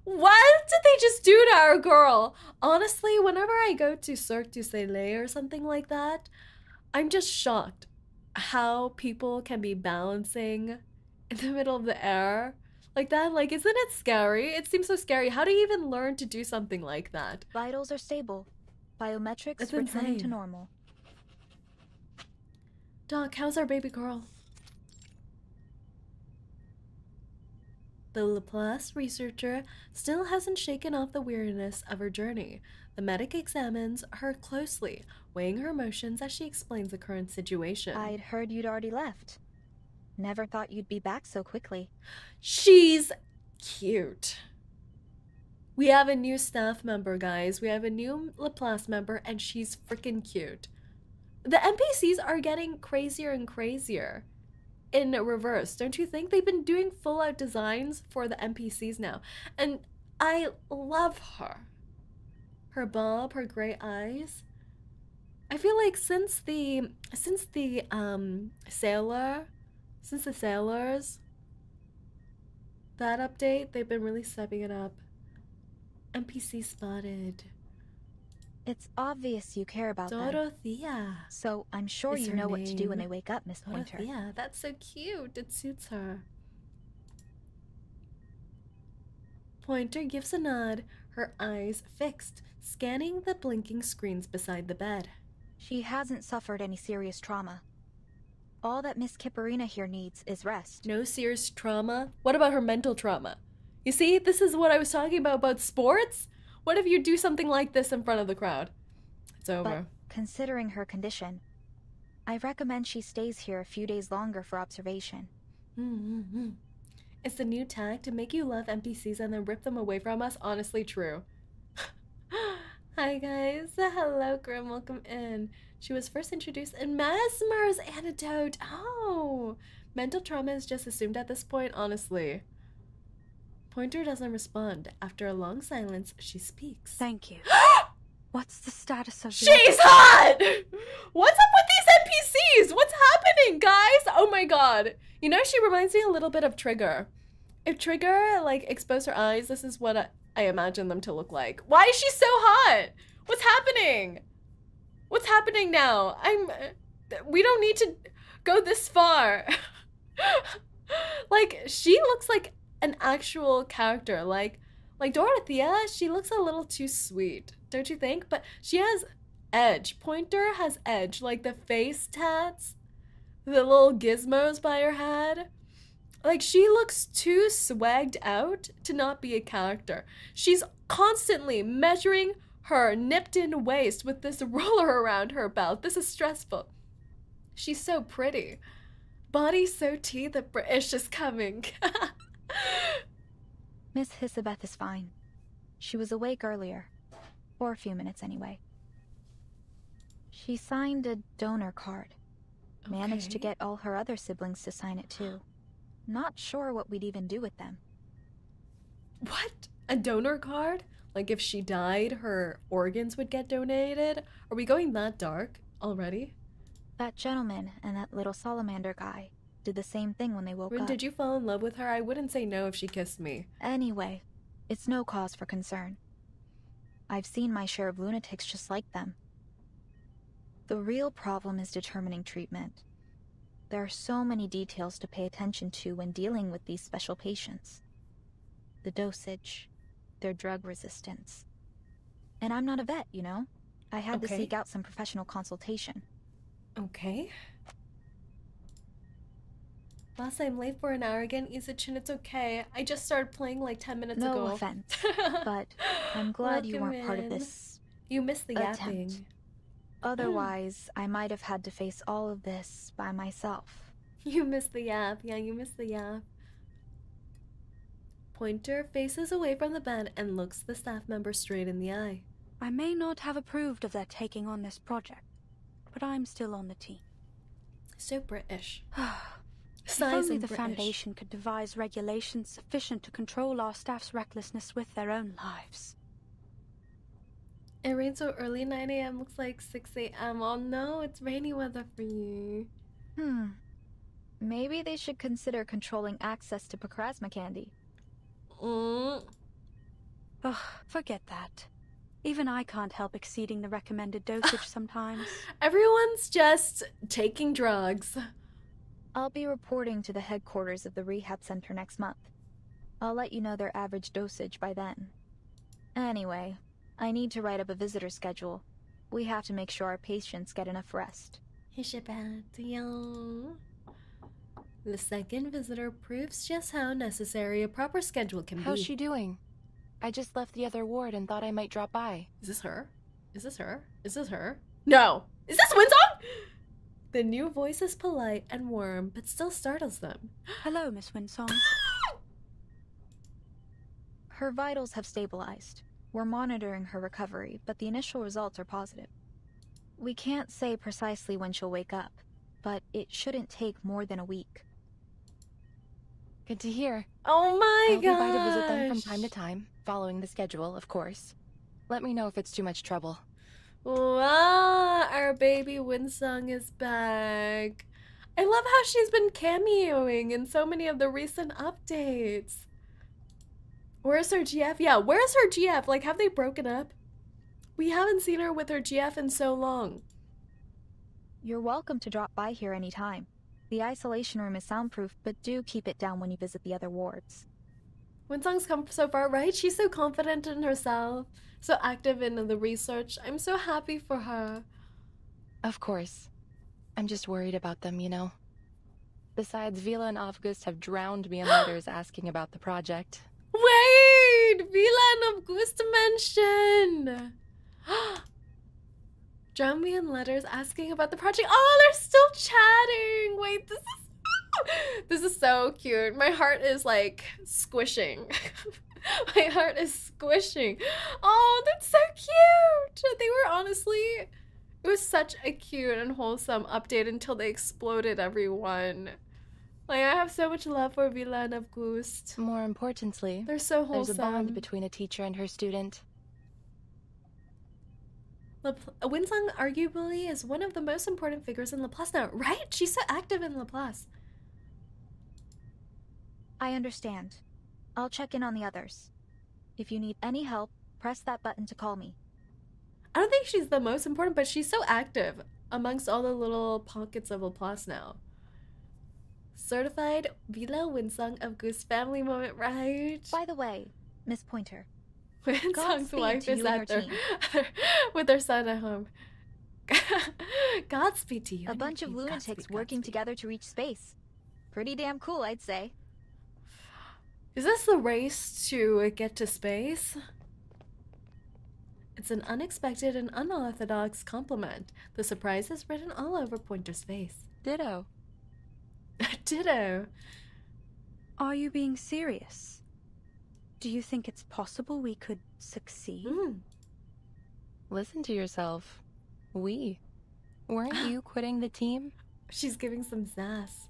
What did they just do to our girl? Honestly, whenever I go to Cirque du Soleil or something like that, I'm just shocked how people can be balancing in the middle of the air like that. Like, isn't it scary? It seems so scary. How do you even learn to do something like that? Vitals are stable. Biometrics It's returning insane. to normal. Doc, how's our baby girl? The Laplace researcher still hasn't shaken off the weariness of her journey. The medic examines her closely, weighing her emotions as she explains the current situation. I'd heard you'd already left. Never thought you'd be back so quickly. She's cute. We have a new staff member, guys. We have a new Laplace member, and she's freaking cute. The NPCs are getting crazier and crazier in reverse, don't you think? They've been doing full-out designs for the NPCs now, and I love her. Her bob, her gray eyes. I feel like since the sailors, that update, they've been really stepping it up. NPC spotted. It's obvious you care about them. Dorothea. So I'm sure Is you her know what to do when name they wake up, Miss Pointer. Dorothea, that's so cute. It suits her. Pointer gives a nod, her eyes fixed, scanning the blinking screens beside the bed. She hasn't suffered any serious trauma. All that Miss Kiperina here needs is rest. No serious trauma? What about her mental trauma? You see, this is what I was talking about sports? What if you do something like this in front of the crowd? It's over. But considering her condition, I recommend she stays here a few days longer for observation. It's the new tag to make you love NPCs and then rip them away from us. Honestly true. Hi guys. Hello Grim, welcome in. She was first introduced in Mesmer's antidote. Oh, mental trauma is just assumed at this point, honestly. Pointer doesn't respond. After a long silence, she speaks. Thank you. What's the status of the... She's hot! What's up with these NPCs? What's happening, guys? Oh my god. You know, she reminds me a little bit of Trigger. If Trigger, like, exposed her eyes, this is what I imagine them to look like. Why is she so hot? What's happening? What's happening now? We don't need to go this far. Like, she looks like an actual character. Like Dorothea, she looks a little too sweet, don't you think? But she has edge. Pointer has edge. Like the face tats, the little gizmos by her head. Like, she looks too swagged out to not be a character. She's constantly measuring her nipped-in waist with this roller around her belt. This is stressful. She's so pretty. Body so tea, the British is coming. Miss Hissabeth is fine. She was awake earlier. For a few minutes, anyway. She signed a donor card. Managed to get all her other siblings to sign it, too. Not sure what we'd even do with them. What? A donor card? Like if she died, her organs would get donated? Are we going that dark already? That gentleman and that little salamander guy did the same thing when they woke up. Did you fall in love with her? I wouldn't say no if she kissed me. Anyway, it's no cause for concern. I've seen my share of lunatics just like them. The real problem is determining treatment. There are so many details to pay attention to when dealing with these special patients. The dosage, their drug resistance. And I'm not a vet, you know? I had to seek out some professional consultation. Okay. Boss, I'm late for an hour again. 𝐒𝐡𝐚𝐭, it's okay. I just started playing like 10 minutes ago. No offense, but I'm glad you weren't part of this. You missed the yapping. Otherwise, I might have had to face all of this by myself. You missed the yap. Yeah, you missed the yap. Pointer faces away from the bed and looks the staff member straight in the eye. I may not have approved of their taking on this project, but I'm still on the team. So British. If Size only and the British. Foundation could devise regulations sufficient to control our staff's recklessness with their own lives. It rained so early, 9 a.m. looks like 6 a.m. Oh no, it's rainy weather for you. Maybe they should consider controlling access to plasma candy. Mm. Ugh, forget that. Even I can't help exceeding the recommended dosage sometimes. Everyone's just taking drugs. I'll be reporting to the headquarters of the rehab center next month. I'll let you know their average dosage by then. Anyway, I need to write up a visitor schedule. We have to make sure our patients get enough rest. Hissabeth, yeah. The second visitor proves just how necessary a proper schedule can be. How's she doing? I just left the other ward and thought I might drop by. Is this her? Is this her? Is this her? No! Is this Windsong? The new voice is polite and warm, but still startles them. Hello, Miss Windsong. Her vitals have stabilized. We're monitoring her recovery, but the initial results are positive. We can't say precisely when she'll wake up, but it shouldn't take more than a week. Good to hear. Oh my I'll be by to gosh! visit them from time to time, following the schedule, of course. Let me know if it's too much trouble. Wow, our baby Windsong is back. I love how she's been cameoing in so many of the recent updates. Where's her GF? Yeah, where's her GF? Like, have they broken up? We haven't seen her with her GF in so long. You're welcome to drop by here anytime. The isolation room is soundproof, but do keep it down when you visit the other wards. Windsong's come so far, right? She's so confident in herself, so active in the research. I'm so happy for her. Of course. I'm just worried about them, you know. Besides, Vila and August have drowned me in letters asking about the project. Wait! Vila and 𝐒𝐴𝐚𝐿 mention! Drown me in letters asking about the project. Oh, they're still chatting! Wait, this is so cute. My heart is like squishing. My heart is squishing. Oh, that's so cute! They were honestly... It was such a cute and wholesome update until they exploded everyone. Like, I have so much love for Vila and 𝐒𝐴𝐚𝐿. More importantly, They're so wholesome. there's a bond between a teacher and her student. Windsong arguably is one of the most important figures in Laplace now, right? She's so active in Laplace. I understand. I'll check in on the others. If you need any help, press that button to call me. I don't think she's the most important, but she's so active amongst all the little pockets of Laplace now. Certified Vila Windsong of Goose family moment, right? By the way, Miss Pointer, Windsong's Godspeed wife to is you and at your their, with their son at home. Godspeed to you. a and your bunch of team. lunatics Godspeed, working Godspeed. together to reach space. Pretty damn cool, I'd say. Is this the race to get to space? It's an unexpected and unorthodox compliment. The surprise is written all over Pointer's face. Ditto. Ditto. Are you being serious? Do you think it's possible we could succeed? Listen to yourself. Weren't you quitting the team? She's giving some sass.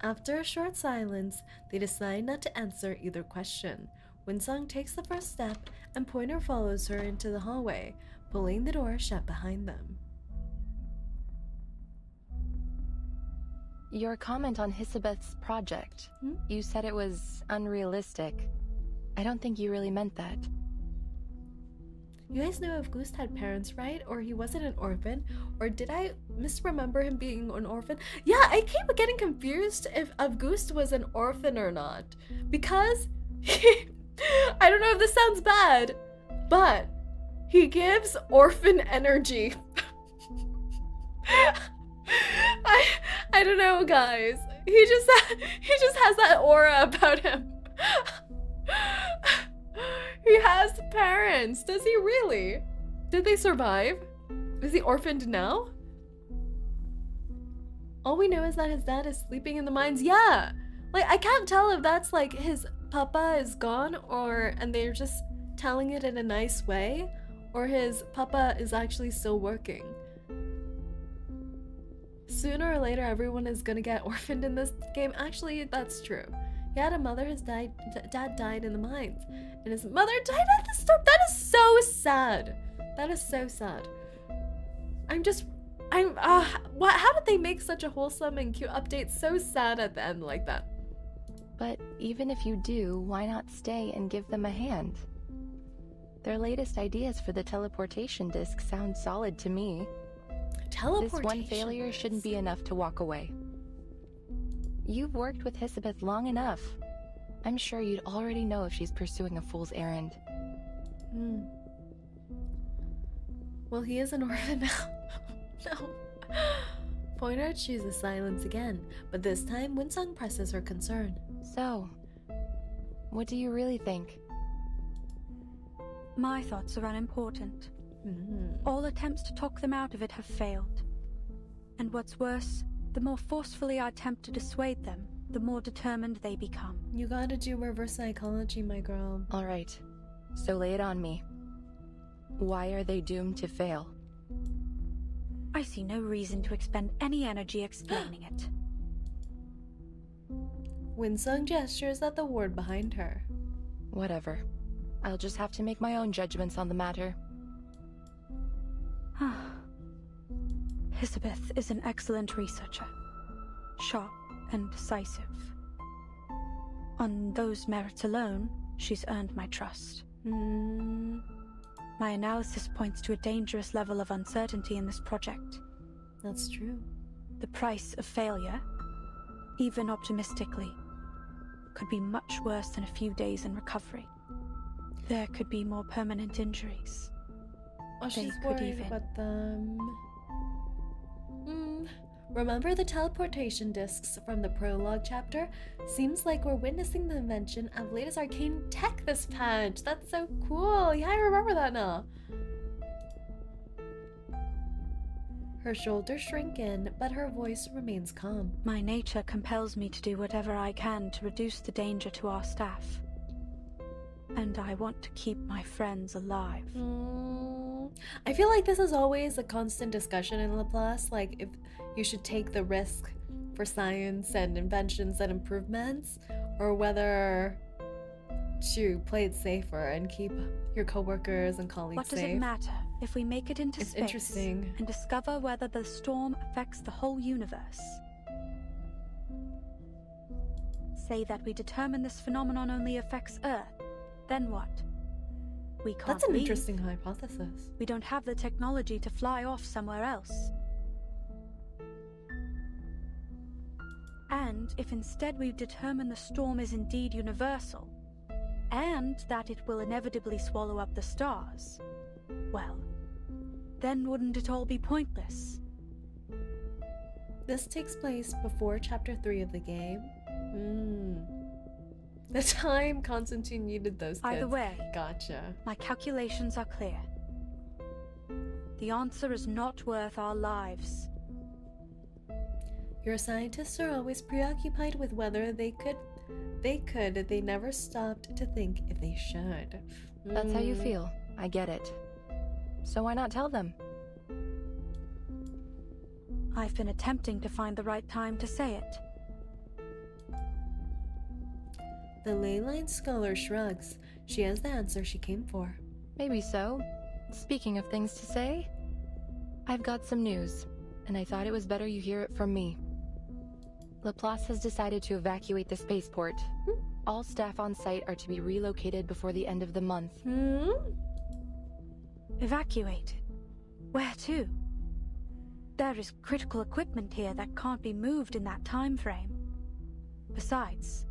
After a short silence, they decide not to answer either question. Windsong takes the first step, and Pointer follows her into the hallway, pulling the door shut behind them. Your comment on Hissabeth's project. You said it was unrealistic. I don't think you really meant that. You guys know if 𝐒𝐴𝐚 had parents, right? Or he wasn't an orphan? Or did I misremember him being an orphan? Yeah, I keep getting confused if 𝐒𝐴𝐚 was an orphan or not. Because I don't know if this sounds bad, but he gives orphan energy. I don't know, guys. He just has that aura about him. He has parents. Does he really? Did they survive? Is he orphaned now? All we know is that his dad is sleeping in the mines. Yeah. Like, I can't tell if that's like his papa is gone and they're just telling it in a nice way, or his papa is actually still working. Sooner or later, everyone is gonna get orphaned in this game. Actually, that's true. He had a mother, his dad died in the mines, and his mother died at the storm. That is so sad. That is so sad. How did they make such a wholesome and cute update so sad at the end like that? But even if you do, why not stay and give them a hand? Their latest ideas for the teleportation disc sound solid to me. This one failure shouldn't be enough to walk away. You've worked with Hissabeth long enough. I'm sure you'd already know if she's pursuing a fool's errand. Well, he is an orphan now. No. Pointer chooses silence again, but this time Windsong presses her concern. So, what do you really think? My thoughts are unimportant. All attempts to talk them out of it have failed. And what's worse, the more forcefully I attempt to dissuade them, the more determined they become. You gotta do reverse psychology, my girl. Alright, so lay it on me. Why are they doomed to fail? I see no reason to expend any energy explaining it. Windsong gestures at the ward behind her. Whatever. I'll just have to make my own judgments on the matter. Hissabeth is an excellent researcher. Sharp and decisive. On those merits alone, she's earned my trust. My analysis points to a dangerous level of uncertainty in this project. That's true. The price of failure, even optimistically, could be much worse than a few days in recovery. There could be more permanent injuries. Oh, she's They could worried even about them. Remember the teleportation discs from the prologue chapter? Seems like we're witnessing the invention of latest arcane tech this patch. That's so cool. Yeah, I remember that now. Her shoulders shrink in, but her voice remains calm. My nature compels me to do whatever I can to reduce the danger to our staff. And I want to keep my friends alive. I feel like this is always a constant discussion in Laplace, like if you should take the risk for science and inventions and improvements, or whether to play it safer and keep your coworkers and colleagues What does safe. it matter if we make it into It's space interesting. and discover whether the storm affects the whole universe? Say that we determine this phenomenon only affects Earth. Then what? We can't That's an leave. interesting hypothesis. We don't have the technology to fly off somewhere else. And if instead we determine the storm is indeed universal, and that it will inevitably swallow up the stars, well, then wouldn't it all be pointless? This takes place before chapter 3 of the game. The time Constantine needed those kids. Either way, Gotcha. my calculations are clear. The answer is not worth our lives. Your scientists are always preoccupied with whether they could. They never stopped to think if they should. That's how you feel. I get it. So why not tell them? I've been attempting to find the right time to say it. The leyline scholar shrugs. She has the answer she came for. Maybe so. Speaking of things to say, I've got some news, and I thought it was better you hear it from me. Laplace has decided to evacuate the spaceport. All staff on site are to be relocated before the end of the month. Evacuated? Where to? There is critical equipment here that can't be moved in that time frame. Besides,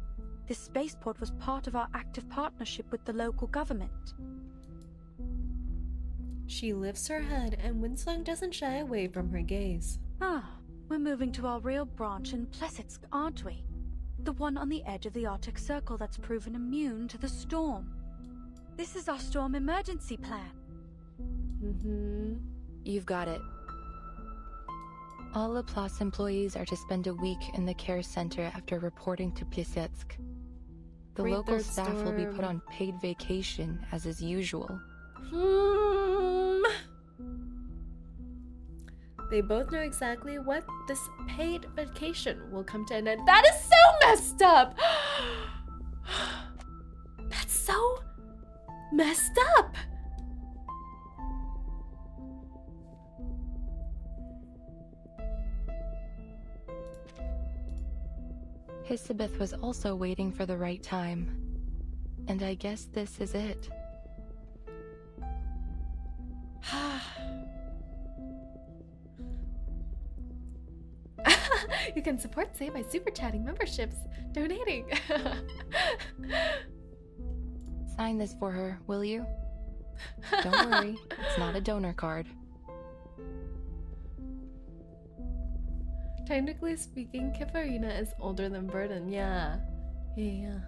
this spaceport was part of our active partnership with the local government. She lifts her head, and Windsong doesn't shy away from her gaze. We're moving to our real branch in Plesetsk, aren't we? The one on the edge of the Arctic Circle that's proven immune to the storm. This is our storm emergency plan. You've got it. All Laplace employees are to spend a week in the care center after reporting to Plesetsk. The Great local third staff will be storm. put on paid vacation, as is usual. They both know exactly what this paid vacation will come to an end. That is so messed up! That's so messed up! Hissabeth was also waiting for the right time. And I guess this is it. You can support Say by super chatting memberships, donating. Sign this for her, will you? Don't worry, it's not a donor card. Technically speaking, Kiperina is older than Burden. Yeah. Yeah.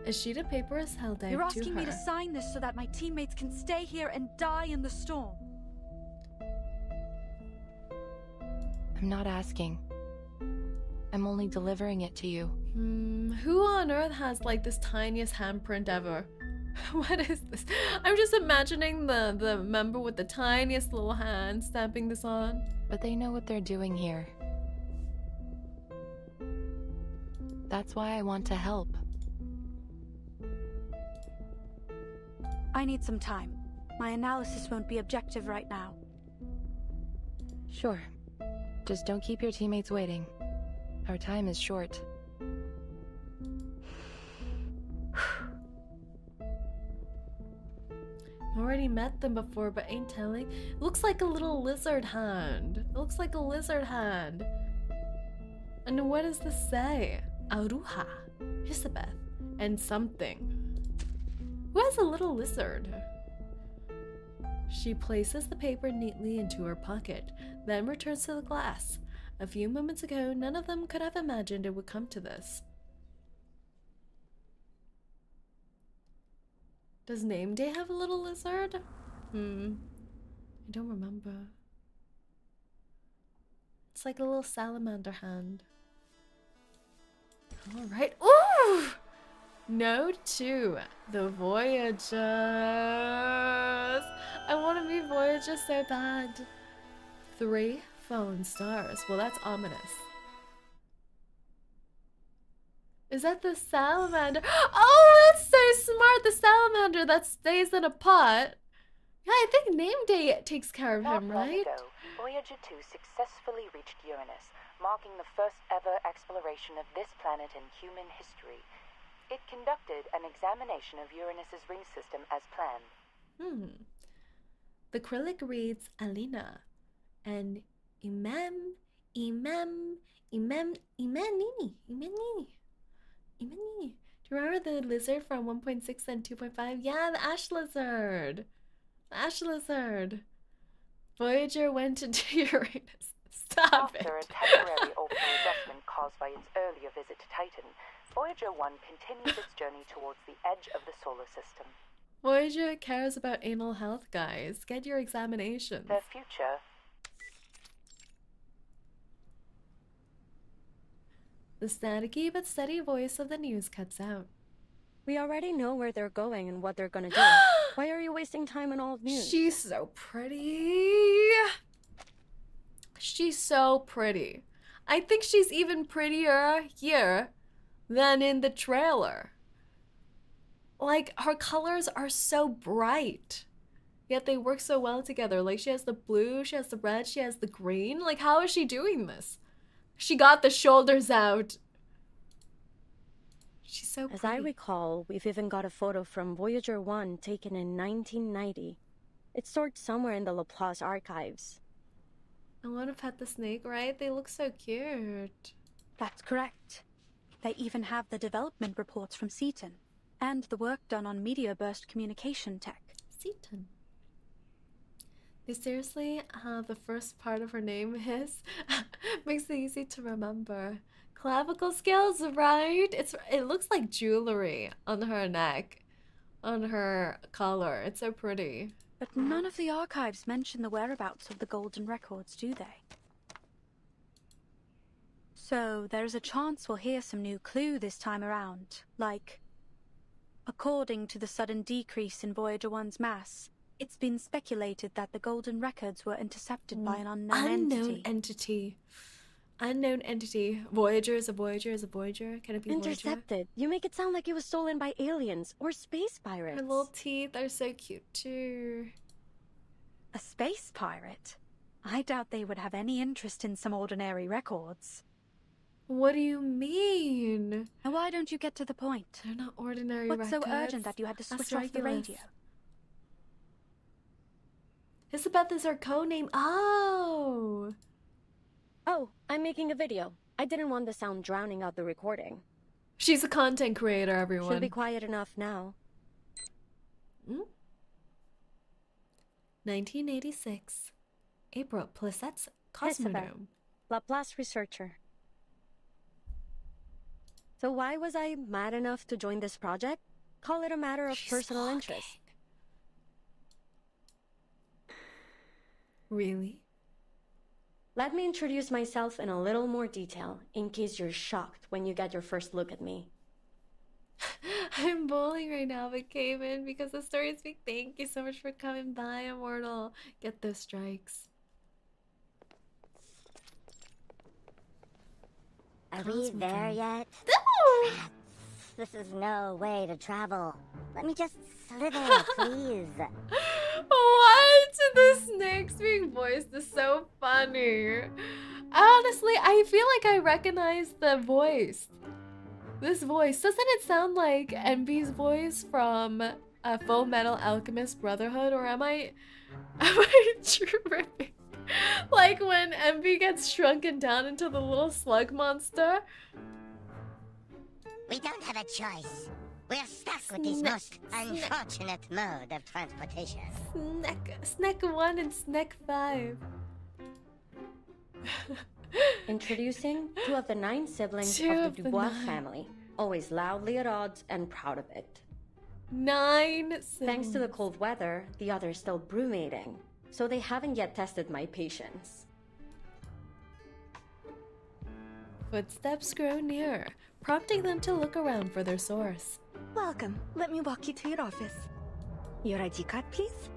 A sheet of paper is held out to her. You're asking me to sign this so that my teammates can stay here and die in the storm. I'm not asking. I'm only delivering it to you. Who on earth has like this tiniest handprint ever? What is this? I'm just imagining the member with the tiniest little hand stamping this on. But they know what they're doing here. That's why I want to help. I need some time. My analysis won't be objective right now. Sure. Just don't keep your teammates waiting. Our time is short. Already met them before, but ain't telling. Looks like a little lizard hand. It looks like a lizard hand. And what does this say? Aruha, Hissabeth, and something. Who has a little lizard? She places the paper neatly into her pocket, then returns to the glass. A few moments ago, none of them could have imagined it would come to this. Does Nameday have a little lizard? I don't remember. It's like a little salamander hand. Alright. Ooh! Node 2. The Voyagers. I want to be Voyager so bad. 3 fallen stars. Well, that's ominous. Is that the salamander? Oh, that's so smart! The salamander that stays in a pot. Yeah, I think Nameday takes care of him, right? Not long ago, Voyager 2 successfully reached Uranus, marking the first ever exploration of this planet in human history. It conducted an examination of Uranus's ring system as planned. The Krillic reads Alina and Imenini. Do you remember the lizard from 1.6 and 2.5? Yeah, the ash lizard. The ash lizard. Voyager went into Uranus. Stop it. After a temporary orbital adjustment caused by its earlier visit to Titan, Voyager 1 continues its journey towards the edge of the solar system. Voyager cares about anal health, guys. Get your examinations. Their future. The staticky but steady voice of the news cuts out. We already know where they're going and what they're gonna do. Why are you wasting time on old news? She's so pretty. She's so pretty. I think she's even prettier here than in the trailer. Like, her colors are so bright. Yet they work so well together. Like, she has the blue, she has the red, she has the green. Like, how is she doing this? She got the shoulders out. She's so pretty. As I recall, we've even got a photo from Voyager 1 taken in 1990. It's stored somewhere in the Laplace archives. I want to pet the snake, right? They look so cute. That's correct. They even have the development reports from 𝐂𝐡𝐚 and the work done on media burst communication tech. 𝐂𝐡𝐚. They seriously how the first part of her name is makes it easy to remember. Clavicle scales, right? It looks like jewelry on her neck, on her collar. It's so pretty. But none of the archives mention the whereabouts of the golden records, do they? So there's a chance we'll hear some new clue this time around, like According to the sudden decrease in Voyager 1's mass, it's been speculated that the golden records were intercepted by an unknown entity. Unknown entity. Voyager is a Voyager is a Voyager. Can it be Voyager? Intercepted. You make it sound like it was stolen by aliens or space pirates. Her little teeth are so cute too. A space pirate? I doubt they would have any interest in some ordinary records. What do you mean? And why don't you get to the point? They're not ordinary What's records. so urgent that you had to switch off the radio? Hissabeth is her codename. Oh! Oh, I'm making a video. I didn't want the sound drowning out the recording. She's a content creator, everyone. Should be quiet enough now. 1986. April Plissette's Cosmodome. Laplace researcher. So why was I mad enough to join this project? Call it a matter of personal interest. Really? Let me introduce myself in a little more detail, in case you're shocked when you get your first look at me. I'm bowling right now, but came in because the story speak. Thank you so much for coming by, Immortal. Get those strikes. Are we there yet? No! This is no way to travel. Let me just slither, please. What? The snakes being voiced is so funny. Honestly, I feel like I recognize the voice. This voice. Doesn't it sound like Envy's voice from Full Metal Alchemist Brotherhood? Or am I tripping? Like when Envy gets shrunken down into the little slug monster? We don't have a choice. We're stuck with this most unfortunate mode of transportation. Snack 1 and Snack 5. Introducing 2 of the 9 siblings of the Dubois family. Always loudly at odds and proud of it. 9 siblings. Thanks to the cold weather, the others still brewmating. So they haven't yet tested my patience. Footsteps grow nearer, prompting them to look around for their source. Welcome. Let me walk you to your office. Your ID card, please.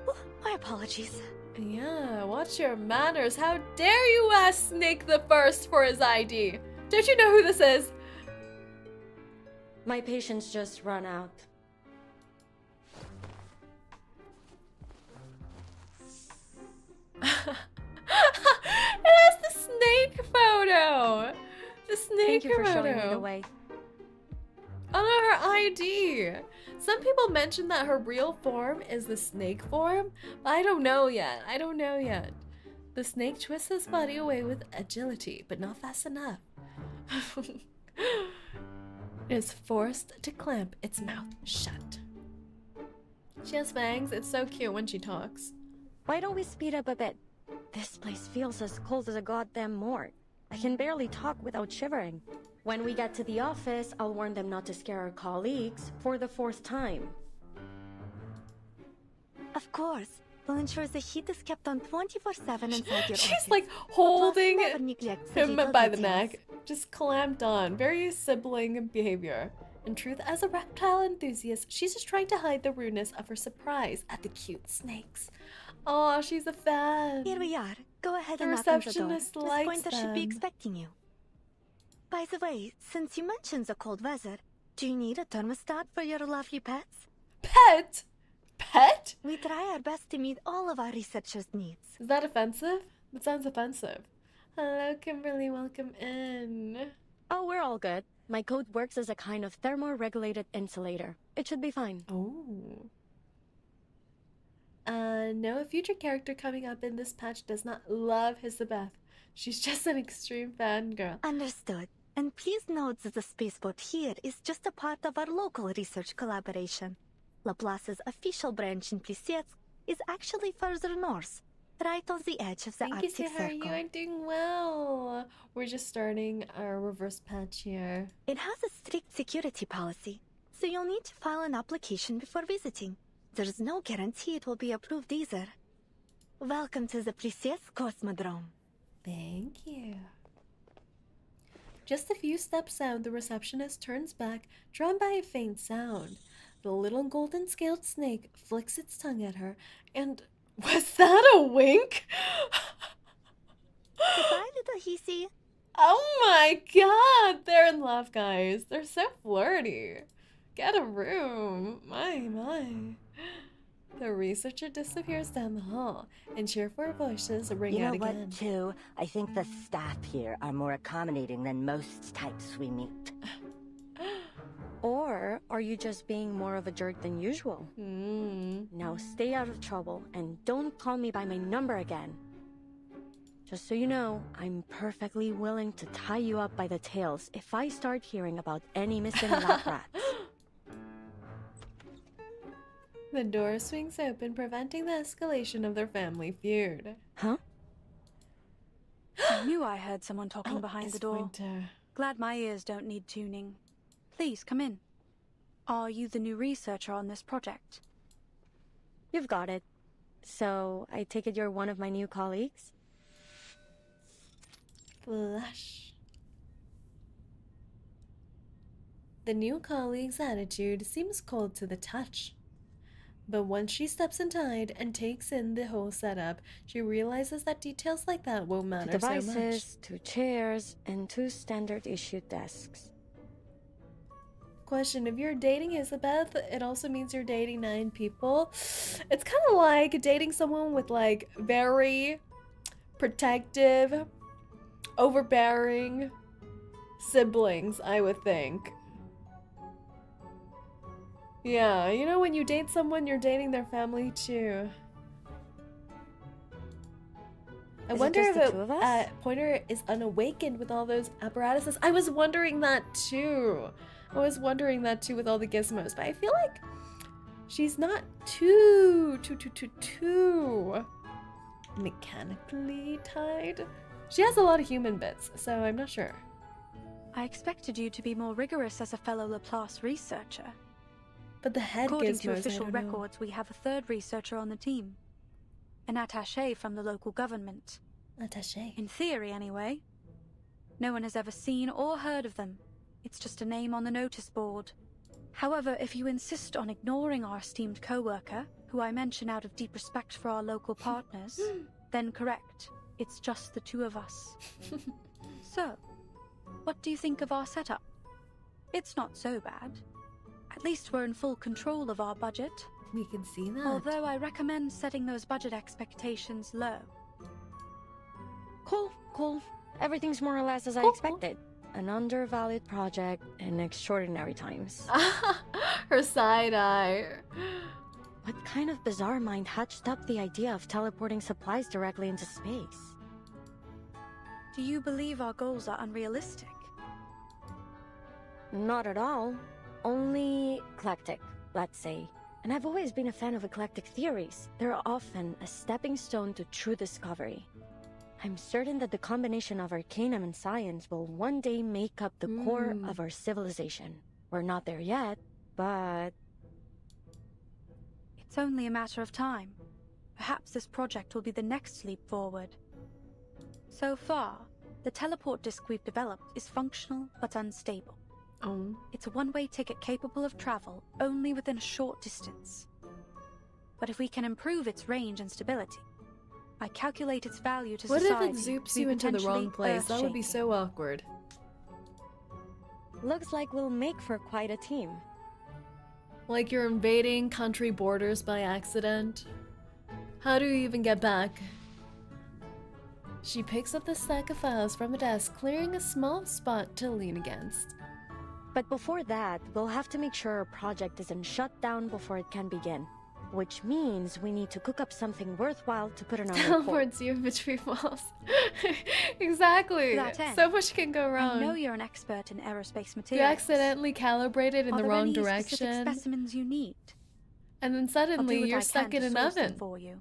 Oh, my apologies. Yeah, watch your manners. How dare you ask Snake the First for his ID? Don't you know who this is? My patience just run out. It has the snake photo. The snake Thank you for photo. showing me the way. Oh no, her ID. Some people mention that her real form is the snake form, but I don't know yet. The snake twists his body away with agility, but not fast enough. It is forced to clamp its mouth shut. She has fangs. It's so cute when she talks. Why don't we speed up a bit? This place feels as cold as a goddamn morgue. I can barely talk without shivering. When we get to the office, I'll warn them not to scare our colleagues for the 4th time. Of course. We'll ensure the heat is kept on 24/7 inside your office. She's like holding him by the neck, just clamped on. Very sibling behavior. In truth, as a reptile enthusiast, she's just trying to hide the rudeness of her surprise at the cute snakes. Oh, she's a fan. Here we are. Go ahead The and knock on the door. receptionist Miss likes Pointer should be them. expecting you. By the way, since you mentioned the cold weather, do you need a thermostat for your lovely pets? Pet? Pet? We try our best to meet all of our researchers' needs. Is that offensive? That sounds offensive. Hello, Kimberly. Welcome in. Oh, we're all good. My code works as a kind of thermoregulated insulator. It should be fine. Oh. No, a future character coming up in this patch does not love Hissabeth. She's just an extreme fangirl. Understood. And please note that the spaceport here is just a part of our local research collaboration. Laplace's official branch in Plissette's is actually further north, right on the edge of the Thank you, Arctic sweetheart. You Circle. are doing well. We're just starting our reverse patch here. It has a strict security policy, so you'll need to file an application before visiting. There's no guarantee it will be approved either. Welcome to the Plissette's Cosmodrome. Thank you. Just a few steps down, the receptionist turns back, drawn by a faint sound. The little golden-scaled snake flicks its tongue at her, and... Was that a wink? Goodbye, little Hissy. Oh my god! They're in love, guys. They're so flirty. Get a room. My. The researcher disappears down the hall, and cheerful voices ring out again. You know what, too? I think the staff here are more accommodating than most types we meet. Or are you just being more of a jerk than usual? Now stay out of trouble and don't call me by my number again. Just so you know, I'm perfectly willing to tie you up by the tails if I start hearing about any missing lab rats. The door swings open, preventing the escalation of their family feud. Huh? I knew I heard someone talking behind the door. Winter. Glad my ears don't need tuning. Please, come in. Are you the new researcher on this project? You've got it. So, I take it you're one of my new colleagues? Flush. The new colleague's attitude seems cold to the touch. But once she steps inside and takes in the whole setup, she realizes that details like that won't matter 2 so much. devices, 2 chairs, and 2 standard issue desks. Question, if you're dating Hissabeth, it also means you're dating 9 people. It's kind of like dating someone with like very protective, overbearing siblings, I would think. Yeah, you know when you date someone, you're dating their family too. I wonder if Pointer is unawakened with all those apparatuses. I was wondering that too. with all the gizmos, but I feel like she's not too mechanically tied. She has a lot of human bits, so I'm not sure. I expected you to be more rigorous as a fellow Laplace researcher. But the head According gizmos, to official I don't know. records, we have a 3rd researcher on the team. An attaché from the local government. Attaché. In theory, anyway. No one has ever seen or heard of them. It's just a name on the notice board. However, if you insist on ignoring our esteemed co-worker, who I mention out of deep respect for our local partners, then correct. It's just the 2 of us. So, what do you think of our setup? It's not so bad. At least we're in full control of our budget. We can see that. Although I recommend setting those budget expectations low. Cool. Everything's more or less as I expected. An undervalued project in extraordinary times. Her side eye. What kind of bizarre mind hatched up the idea of teleporting supplies directly into space? Do you believe our goals are unrealistic? Not at all. Only eclectic, let's say. And I've always been a fan of eclectic theories. They're often a stepping stone to true discovery. I'm certain that the combination of arcanum and science will one day make up the core of our civilization. We're not there yet, but... It's only a matter of time. Perhaps this project will be the next leap forward. So far, the teleport disk we've developed is functional but unstable. It's a one-way ticket capable of travel only within a short distance. But if we can improve its range and stability, I calculate its value to what society. What if it zoops you into the wrong place? That would be so awkward. Looks like we'll make for quite a team. Like you're invading country borders by accident. How do you even get back? She picks up the stack of files from the desk, clearing a small spot to lean against. But before that, we'll have to make sure our project isn't shut down before it can begin. Which means we need to cook up something worthwhile to put in our report. Teleports you between walls. Exactly. So much can go wrong. I know you're an expert in aerospace materials. You accidentally calibrated in the wrong direction. Are there any specific specimens you need? And then suddenly you're stuck in an oven. For you.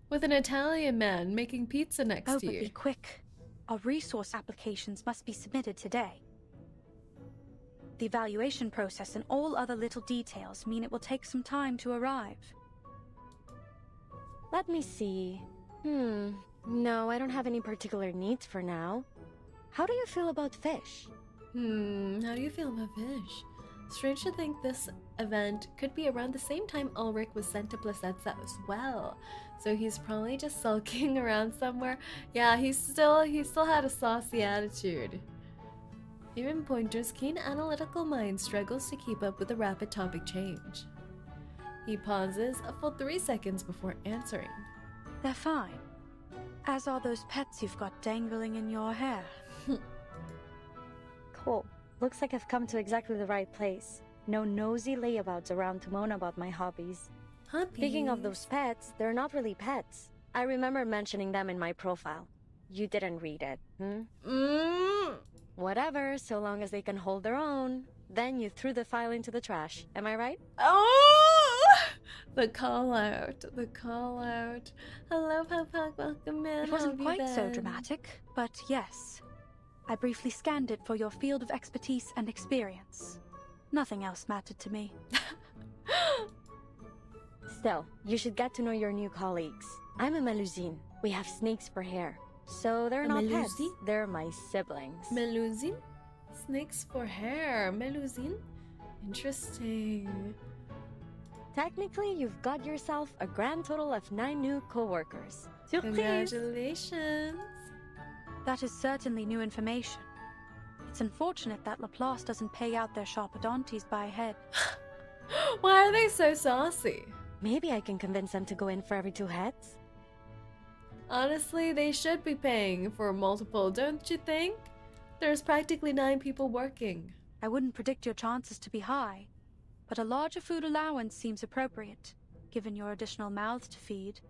With an Italian man making pizza next to But you. be quick. Our resource applications must be submitted today. The evaluation process and all other little details mean it will take some time to arrive. Let me see. No, I don't have any particular needs for now. How do you feel about fish? How do you feel about fish? Strange to think this event could be around the same time Ulrich was sent to Plasetza as well. So he's probably just sulking around somewhere. Yeah, he still had a saucy attitude. Even Pointer's keen analytical mind struggles to keep up with the rapid topic change. He pauses a full 3 seconds before answering. They're fine. As are those pets you've got dangling in your hair. Cool. Looks like I've come to exactly the right place. No nosy layabouts around to moan about my hobbies. Speaking of those pets, they're not really pets. I remember mentioning them in my profile. You didn't read it, Whatever, so long as they can hold their own. Then you threw the file into the trash. Am I right? Oh! The call out. The call out. Hello, Pop-Pop. Welcome in. It wasn't quite so dramatic, but yes. I briefly scanned it for your field of expertise and experience. Nothing else mattered to me. Still, you should get to know your new colleagues. I'm a Melusine. We have snakes for hair. So they're not pets. They're my siblings. Melusine? Snakes for hair. Melusine? Interesting. Technically, you've got yourself a grand total of 9 new co-workers. Congratulations. That is certainly new information. It's unfortunate that Laplace doesn't pay out their sharpodontes by head. Why are they so saucy? Maybe I can convince them to go in for every 2 heads. Honestly, they should be paying for multiple, don't you think? There's practically 9 people working. I wouldn't predict your chances to be high, but a larger food allowance seems appropriate, given your additional mouths to feed.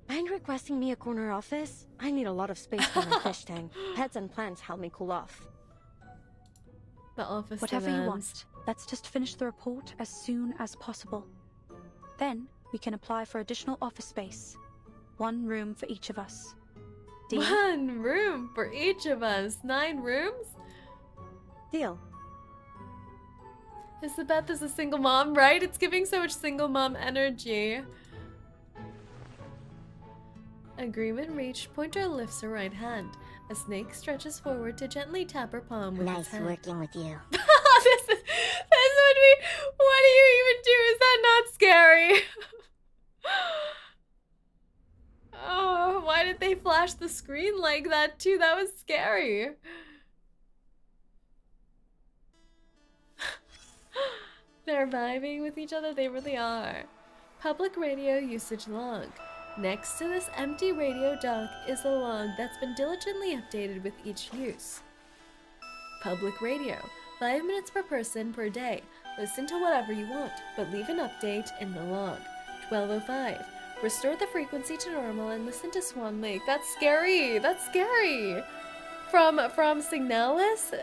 Mind requesting me a corner office? I need a lot of space for my fish tank. Pets and plants help me cool off. The office Whatever you demands. want. Let's just finish the report as soon as possible. Then we can apply for additional office space. 1 room for each of us. Deal? 1 room for each of us. 9 rooms? Deal. Hissabeth is a single mom, right? It's giving so much single mom energy. Agreement reached. Pointer lifts her right hand. A snake stretches forward to gently tap her palm with his hand. Nice working with you. This would be... What do you even do? Is that not scary? Oh, why did they flash the screen like that too? That was scary. They're vibing with each other. They really are. Public radio usage log. Next to this empty radio dock is a log that's been diligently updated with each use. Public radio. 5 minutes per person per day. Listen to whatever you want, but leave an update in the log. 12:05. Restore the frequency to normal and listen to Swan Lake. That's scary. That's scary. From Signalis,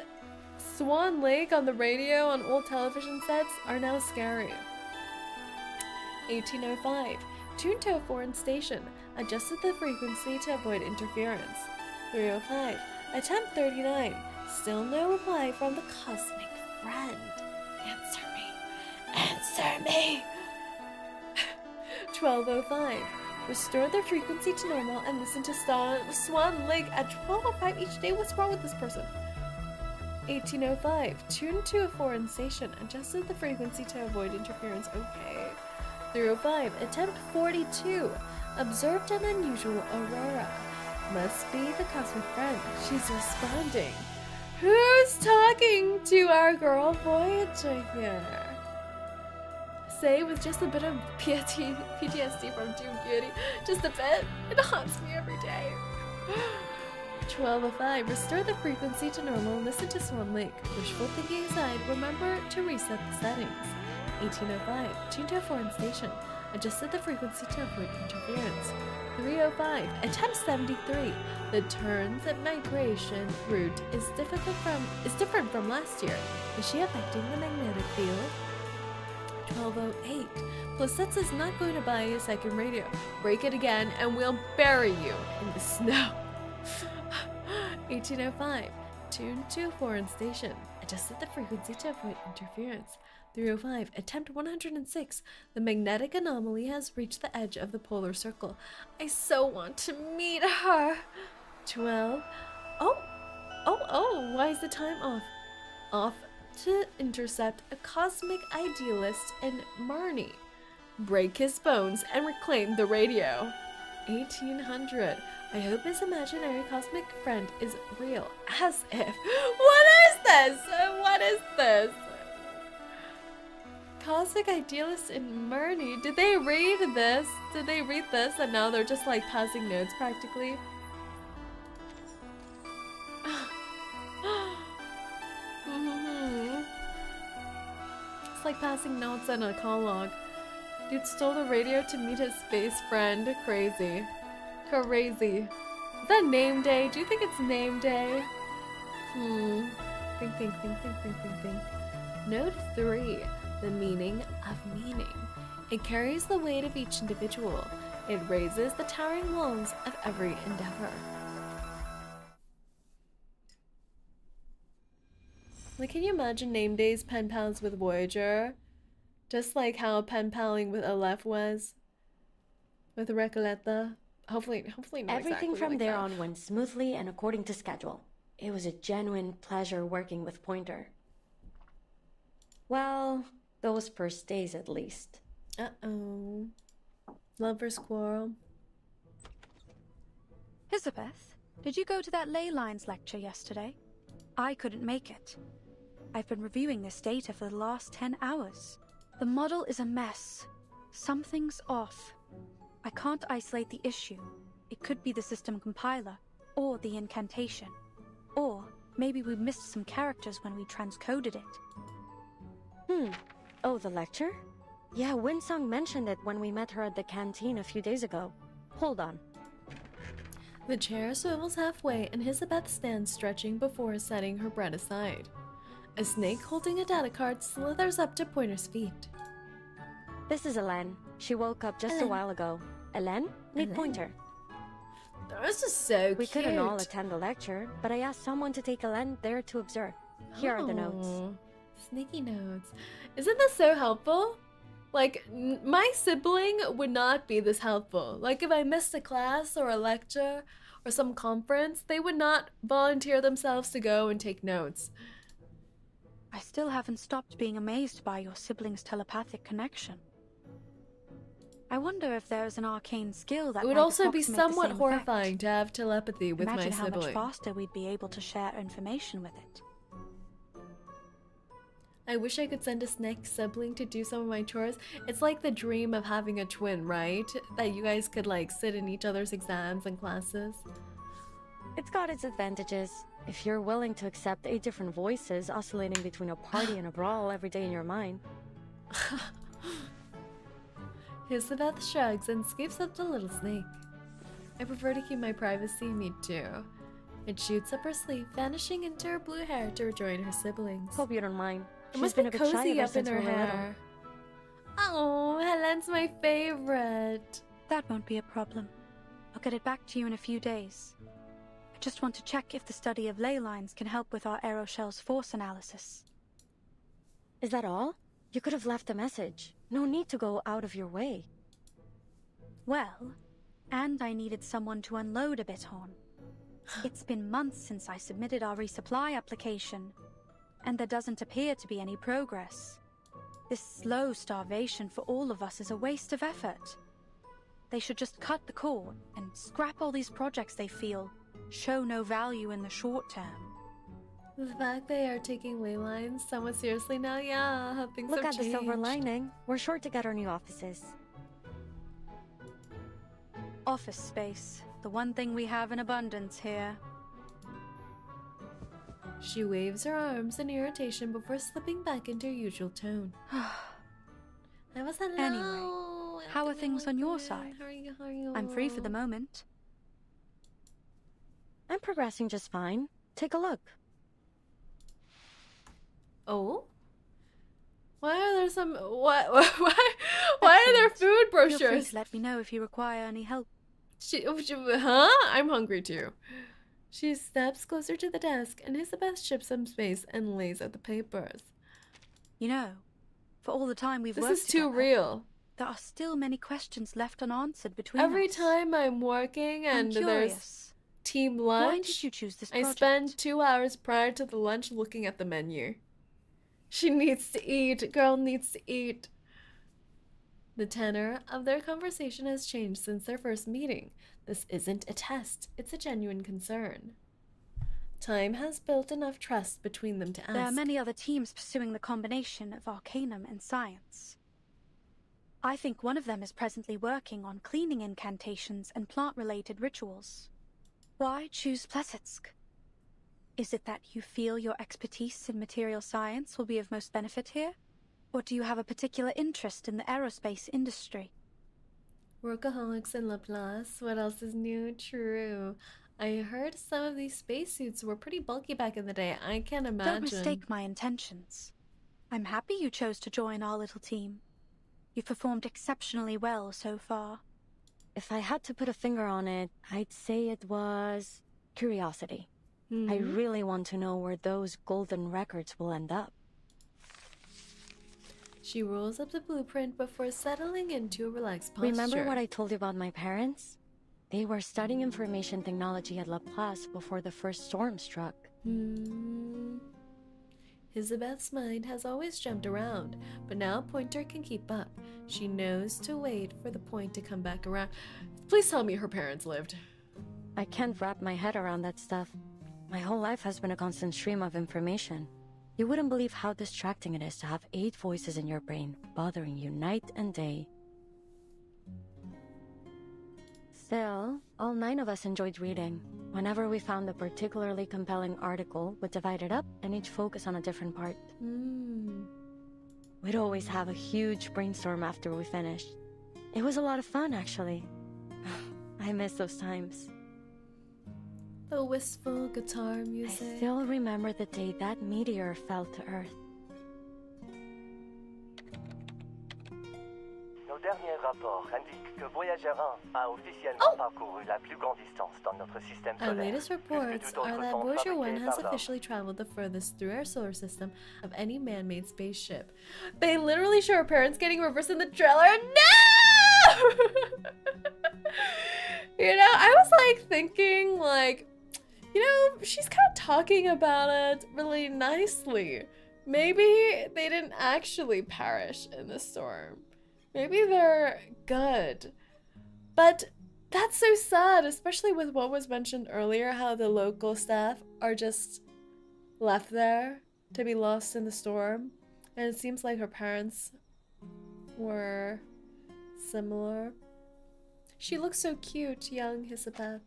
Swan Lake on the radio on old television sets are now scary. 18:05. Tune to a foreign station. Adjusted the frequency to avoid interference. 3:05. Attempt 39. Still no reply from the cosmic friend. Answer me. Answer me. 12:05. Restore the frequency to normal and listen to Swan Lake at 12:05 each day. What's wrong with this person? 18:05. Tune to a foreign station. Adjusted the frequency to avoid interference. Okay. 3:05. Attempt 42. Observed an unusual aurora. Must be the cosmic friend. She's responding. Who's talking to our girl Voyager here? Say with just a bit of PTSD from Doom Beauty. Just a bit. It haunts me every day. 12:05. Restore the frequency to normal and listen to Swan Lake. Wishful thinking aside, remember to reset the settings. 18:05. Tune to a foreign station. Adjusted the frequency to avoid interference. 3:05. Attempt 73. The turns at migration route is different from last year. Is she affecting the magnetic field? 12:08. Plasetza is not going to buy a second radio. Break it again and we'll bury you in the snow. 18:05. Tune to a foreign station. Adjusted the frequency to avoid interference. 3:05. Attempt 106. The magnetic anomaly has reached the edge of the polar circle. I so want to meet her. 12. Oh, why is the time off? Off to intercept a cosmic idealist in Marnie, break his bones, and reclaim the radio. 1800. I hope his imaginary cosmic friend is real. As if. What is this? What is this? Cosmic idealist in Marnie. Did they read this? Did they read this and now they're just like passing notes practically? It's like passing notes on a collogue. Dude stole the radio to meet his space friend. Crazy. Crazy. Is that Nameday? Do you think it's Nameday? Think. Note 3. The meaning of meaning. It carries the weight of each individual. It raises the towering walls of every endeavor. Like, can you imagine Nameday's pen pals with Voyager? Just like how pen paling with Aleph was with Recoleta. Hopefully not Everything exactly from like there that. on went smoothly and according to schedule. It was a genuine pleasure working with Pointer. Well, those first days at least. Uh-oh. Lover's quarrel. Hissabeth, did you go to that ley lines lecture yesterday? I couldn't make it. I've been reviewing this data for the last 10 hours. The model is a mess. Something's off. I can't isolate the issue. It could be the system compiler, or the incantation. Or maybe we missed some characters when we transcoded it. Oh, the lecture? Yeah, Windsong mentioned it when we met her at the canteen a few days ago. Hold on. The chair swivels halfway and Hissabeth stands stretching before setting her bread aside. A snake holding a data card slithers up to Pointer's feet. This is Elen. She woke up just a while ago. Elen, meet Pointer. This is so We cute. couldn't all attend the lecture, but I asked someone to take Elen there to observe. Here are the notes. Oh, sneaky notes. Isn't this so helpful? Like, my sibling would not be this helpful. Like, if I missed a class or a lecture or some conference, they would not volunteer themselves to go and take notes. I still haven't stopped being amazed by your siblings' telepathic connection. I wonder if there is an arcane skill that It would might also be approximate the somewhat same horrifying effect. to have telepathy with Imagine my how sibling. much faster we'd be able to share information with it. I wish I could send a snake sibling to do some of my chores. It's like the dream of having a twin, right? That you guys could like sit in each other's exams and classes. It's got its advantages. If you're willing to accept 8 different voices oscillating between a party and a brawl every day in your mind. Hissabeth shrugs and scoops up the little snake. I prefer to keep my privacy, me too. It shoots up her sleeve, vanishing into her blue hair to rejoin her siblings. Hope you don't mind. It She's must been be a bit shy cozy ever up in since her we were little. hair. Oh, Helen's my favorite. That won't be a problem. I'll get it back to you in a few days. I just want to check if the study of ley lines can help with our aeroshell's force analysis. Is that all? You could have left a message. No need to go out of your way. Well, and I needed someone to unload a bit on. It's been months since I submitted our resupply application, and there doesn't appear to be any progress. This slow starvation for all of us is a waste of effort. They should just cut the cord and scrap all these projects they feel show no value in the short term. The fact they are taking ley lines somewhat seriously now, yeah, how things Look have at the silver changed. lining. We're sure to get our new offices. Office space, the one thing we have in abundance here. She waves her arms in irritation before slipping back into her usual tone. That was hello. Anyway, how are things on your side? How are you? I'm free for the moment. I'm progressing just fine. Take a look. Oh? Why are there some why are there food Feel free brochures? to let me know if you require any help. Huh? I'm hungry too. She steps closer to the desk and Hissabeth ships some space and lays out the papers. You know, for all the time we've This worked is too together, real. there are still many questions left unanswered between Every us. time I'm working and I'm there's curious. team lunch. Why did you choose this project? I spend 2 hours prior to the lunch looking at the menu. She needs to eat. Girl needs to eat. The tenor of their conversation has changed since their first meeting. This isn't a test. It's a genuine concern. Time has built enough trust between them to ask. There are many other teams pursuing the combination of Arcanum and science. I think one of them is presently working on cleaning incantations and plant-related rituals. Why choose Plesetsk? Is it that you feel your expertise in material science will be of most benefit here? Or do you have a particular interest in the aerospace industry? Workaholics in Laplace. What else is new? True. I heard some of these spacesuits were pretty bulky back in the day. I can't imagine. Don't mistake my intentions. I'm happy you chose to join our little team. You've performed exceptionally well so far. If I had to put a finger on it, I'd say it was curiosity. I really want to know where those golden records will end up. She rolls up the blueprint before settling into a relaxed posture. Remember what I told you about my parents? They were studying information technology at Laplace before the first storm struck. Hissabeth's mind has always jumped around, but now Pointer can keep up. She knows to wait for the point to come back around. Please tell me her parents lived. I can't wrap my head around that stuff. My whole life has been a constant stream of information. You wouldn't believe how distracting it is to have 8 voices in your brain, bothering you night and day. Still, all 9 of us enjoyed reading. Whenever we found a particularly compelling article, we'd divide it up and each focus on a different part. We'd always have a huge brainstorm after we finished. It was a lot of fun, actually. I miss those times. The wistful guitar music. I still remember the day that meteor fell to Earth. Nos derniers rapports indiquent que Voyager 1 a officiellement parcouru la plus grande distance dans notre système solaire. Our latest reports are that Voyager 1 has officially traveled the furthest through our solar system of any man-made spaceship. They literally show her parents getting reversed in the trailer. No! You know, I was like thinking like, you know, she's kind of talking about it really nicely. Maybe they didn't actually perish in the storm. Maybe they're good. But that's so sad, especially with what was mentioned earlier, how the local staff are just left there to be lost in the storm. And it seems like her parents were similar. She looks so cute, young Hissabeth.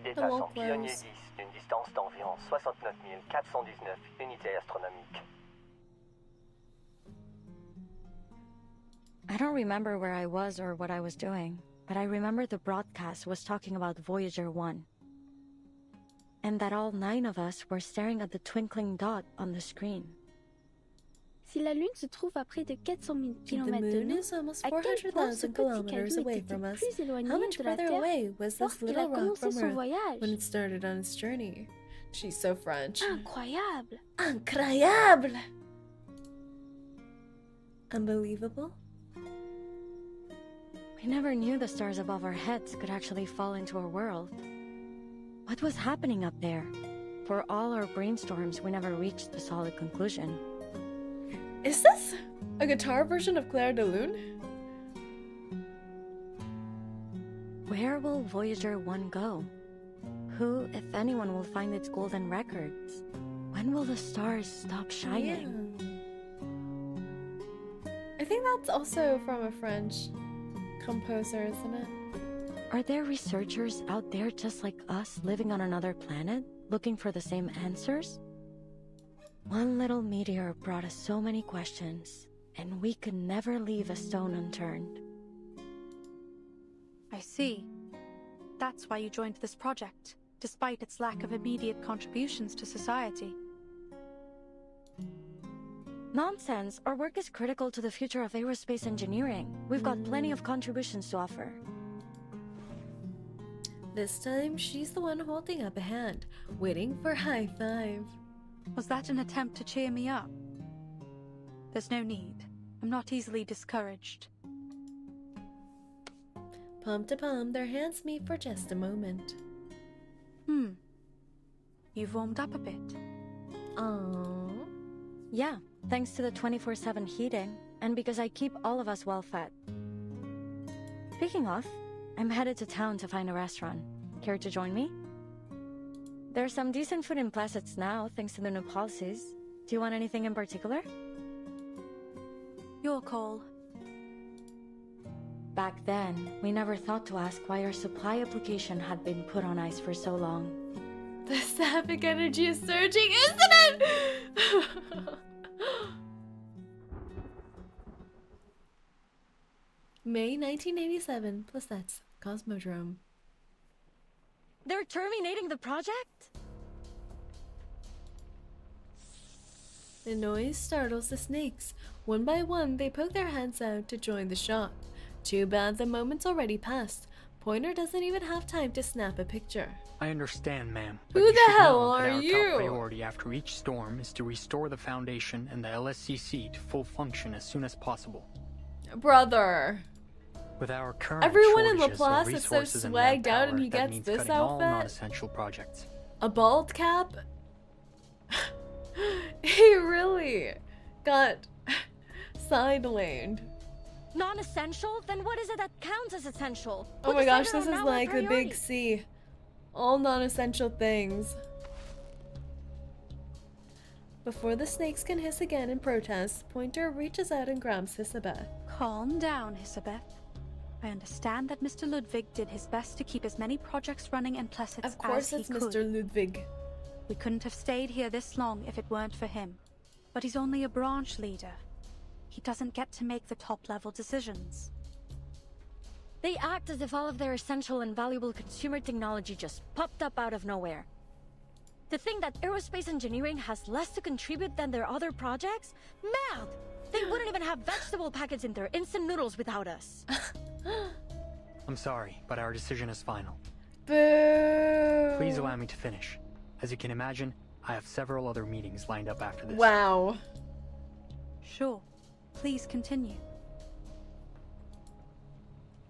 Dépassant Pionnier 10 d'une distance d'environ 69 419 unités astronomiques. I don't remember where I was or what I was doing, but I remember the broadcast was talking about Voyager 1. And that all 9 of us were staring at the twinkling dot on the screen. Si la Lune se trouve à près de 400 000 The km de moon nous, is almost à quel point ce 400,000 petit kilometers caillou away était from us. plus éloigné How much de la further Terre away was this lorsqu'il a little rock commencé from son Earth voyage? when it started on its journey? She's so French. Incroyable! Incroyable! Unbelievable? We never knew the stars above our heads could actually fall into our world. What was happening up there? For all our brainstorms, we never reached a solid conclusion. Is this a guitar version of Claire de Lune? Where will Voyager 1 go? Who, if anyone, will find its golden records? When will the stars stop shining? Yeah. I think that's also from a French composer, isn't it? Are there researchers out there just like us living on another planet, looking for the same answers? One little meteor brought us so many questions, and we could never leave a stone unturned. I see. That's why you joined this project, despite its lack of immediate contributions to society. Nonsense! Our work is critical to the future of aerospace engineering. We've got plenty of contributions to offer. This time, she's the one holding up a hand, waiting for high five. Was that an attempt to cheer me up? There's no need. I'm not easily discouraged. Palm to palm, their hands meet for just a moment. You've warmed up a bit. Aww. Yeah, thanks to the 24/7 heating, and because I keep all of us well fed. Speaking of, I'm headed to town to find a restaurant. Care to join me? There's some decent food in Plassets now, thanks to the new policies. Do you want anything in particular? Your call. Back then, we never thought to ask why our supply application had been put on ice for so long. The sapphic energy is surging, isn't it? May 1987, Plassets, Cosmodrome. They're terminating the project? The noise startles the snakes. One by one, they poke their heads out to join the shot. Too bad the moment's already passed. Pointer doesn't even have time to snap a picture. I understand, ma'am. Who but the should hell know that are our you? top priority after each storm is to restore the Foundation and the LSCC to full function as soon as possible. Brother. With our current Everyone in shortages of Laplace is so resources and swagged out manpower, and he that gets means this cutting all outfit? non-essential projects. A bald cap? He really got sidelined. Non-essential? Then what is it that counts as essential? Oh my gosh, this is now like the priority. big C. All non-essential things. Before the snakes can hiss again in protest, Pointer reaches out and grabs Hissabeth. Calm down, Hissabeth. I understand that Mr. Ludwig did his best to keep as many projects running in Plassets Of course as it's he could. Mr. Ludwig. We couldn't have stayed here this long if it weren't for him. But he's only a branch leader. He doesn't get to make the top-level decisions. They act as if all of their essential and valuable consumer technology just popped up out of nowhere. To think that aerospace engineering has less to contribute than their other projects? Mad! They wouldn't even have vegetable packets in their instant noodles without us. I'm sorry, but our decision is final. Boo! Please allow me to finish. As you can imagine, I have several other meetings lined up after this. Wow. Sure. Please continue.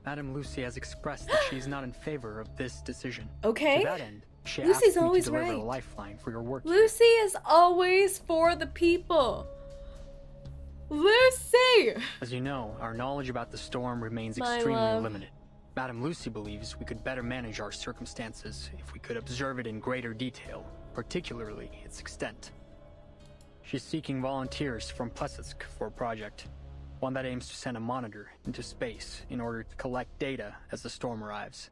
Madam Lucy has expressed that she's not in favor of this decision. Okay. To that end, she Lucy's asked me always to deliver right. a lifeline for your work. Lucy is always for the people. Lucy! As you know, our knowledge about the storm remains My extremely love. limited. Madam Lucy believes we could better manage our circumstances if we could observe it in greater detail, particularly its extent. She's seeking volunteers from Plesetsk for a project, one that aims to send a monitor into space in order to collect data as the storm arrives.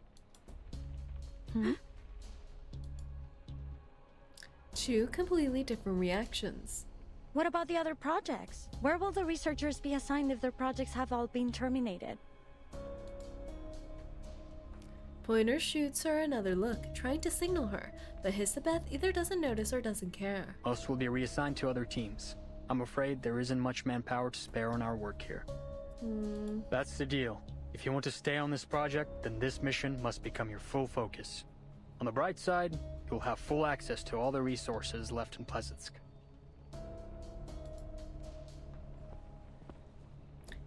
Two completely different reactions. What about the other projects? Where will the researchers be assigned if their projects have all been terminated? Pointer shoots her another look, trying to signal her, but Hissabeth either doesn't notice or doesn't care. Most will be reassigned to other teams. I'm afraid there isn't much manpower to spare on our work here. That's the deal. If you want to stay on this project, then this mission must become your full focus. On the bright side, you'll have full access to all the resources left in Plesetsk.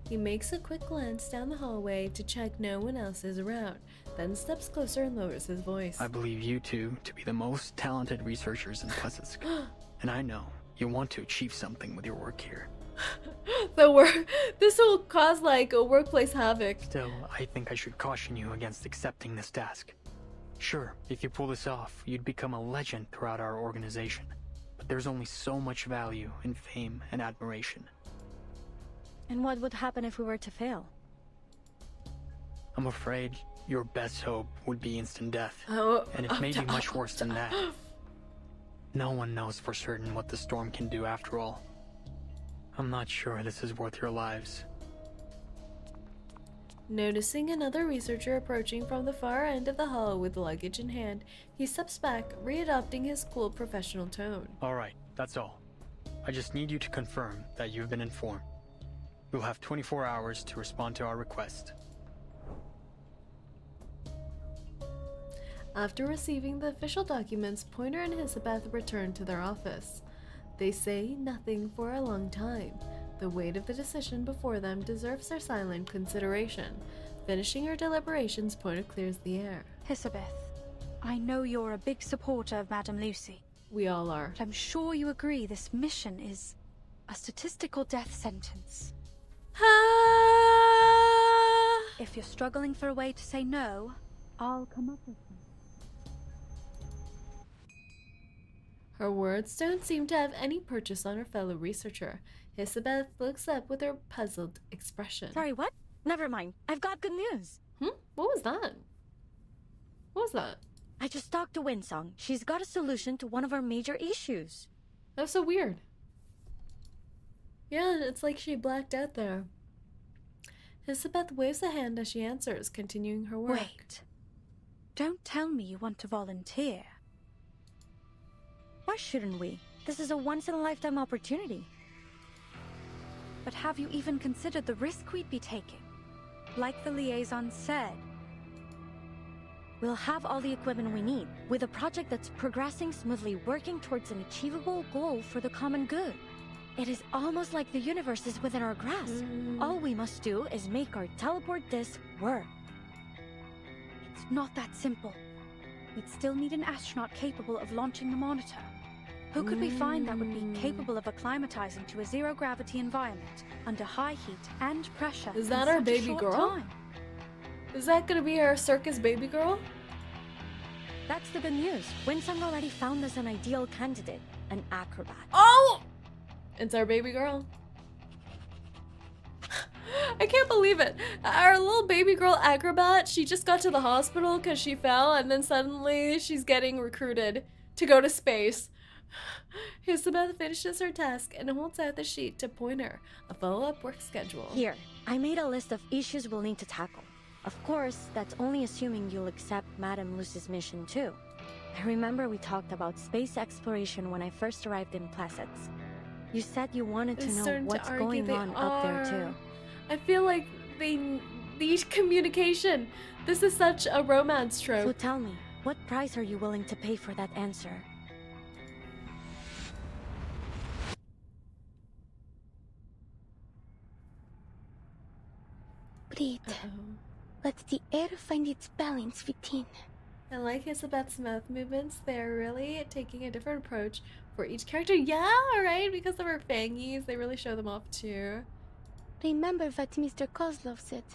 He makes a quick glance down the hallway to check no one else is around, then steps closer and lowers his voice. I believe you two to be the most talented researchers in Plesetsk. And I know you want to achieve something with your work here. This will cause like a workplace havoc. Still, I think I should caution you against accepting this task. Sure, if you pull this off, you'd become a legend throughout our organization. But there's only so much value in fame and admiration. And what would happen if we were to fail? I'm afraid your best hope would be instant death. And it may be much worse than that. No one knows for certain what the storm can do after all. I'm not sure this is worth your lives. Noticing another researcher approaching from the far end of the hall with luggage in hand, he steps back, readopting his cool professional tone. Alright, that's all. I just need you to confirm that you've been informed. You'll have 24 hours to respond to our request. After receiving the official documents, Pointer and Hissabeth return to their office. They say nothing for a long time. The weight of the decision before them deserves their silent consideration. Finishing her deliberations, Pointer clears the air. Hissabeth, I know you're a big supporter of Madame Lucy. We all are. But I'm sure you agree this mission is a statistical death sentence. If you're struggling for a way to say no, I'll come up with one. Her words don't seem to have any purchase on her fellow researcher. Hissabeth looks up with her puzzled expression. Sorry, what? Never mind. I've got good news. What was that? What was that? I just talked to Windsong. She's got a solution to one of our major issues. That's so weird. Yeah, it's like she blacked out there. Hissabeth waves a hand as she answers, continuing her work. Wait. Don't tell me you want to volunteer. Why shouldn't we? This is a once-in-a-lifetime opportunity. But have you even considered the risk we'd be taking? Like the liaison said. We'll have all the equipment we need, with a project that's progressing smoothly, working towards an achievable goal for the common good. It is almost like the universe is within our grasp. All we must do is make our teleport disc work. It's not that simple. We'd still need an astronaut capable of launching the monitor. Who could we find that would be capable of acclimatizing to a zero-gravity environment under high heat and pressure? Is that our baby girl? Time? Is that gonna be our circus baby girl? That's the good news. Windsong already found us an ideal candidate, an acrobat. Oh! It's our baby girl. I can't believe it. Our little baby girl acrobat, she just got to the hospital because she fell, and then suddenly she's getting recruited to go to space. Hissabeth finishes her task and holds out the sheet to Pointer, a follow-up work schedule. Here, I made a list of issues we'll need to tackle. Of course, that's only assuming you'll accept Madame Lucy's mission too. I remember we talked about space exploration when I first arrived in Plassets. You said you wanted to know what's going on up there too. I feel like they need communication. This is such a romance trope. So tell me, what price are you willing to pay for that answer? Breathe. Let the air find its balance within. I like Hissabeth's mouth movements. They're really taking a different approach for each character. Yeah, right? Because of her fangies, they really show them off too. Remember what Mr. Kozlov said.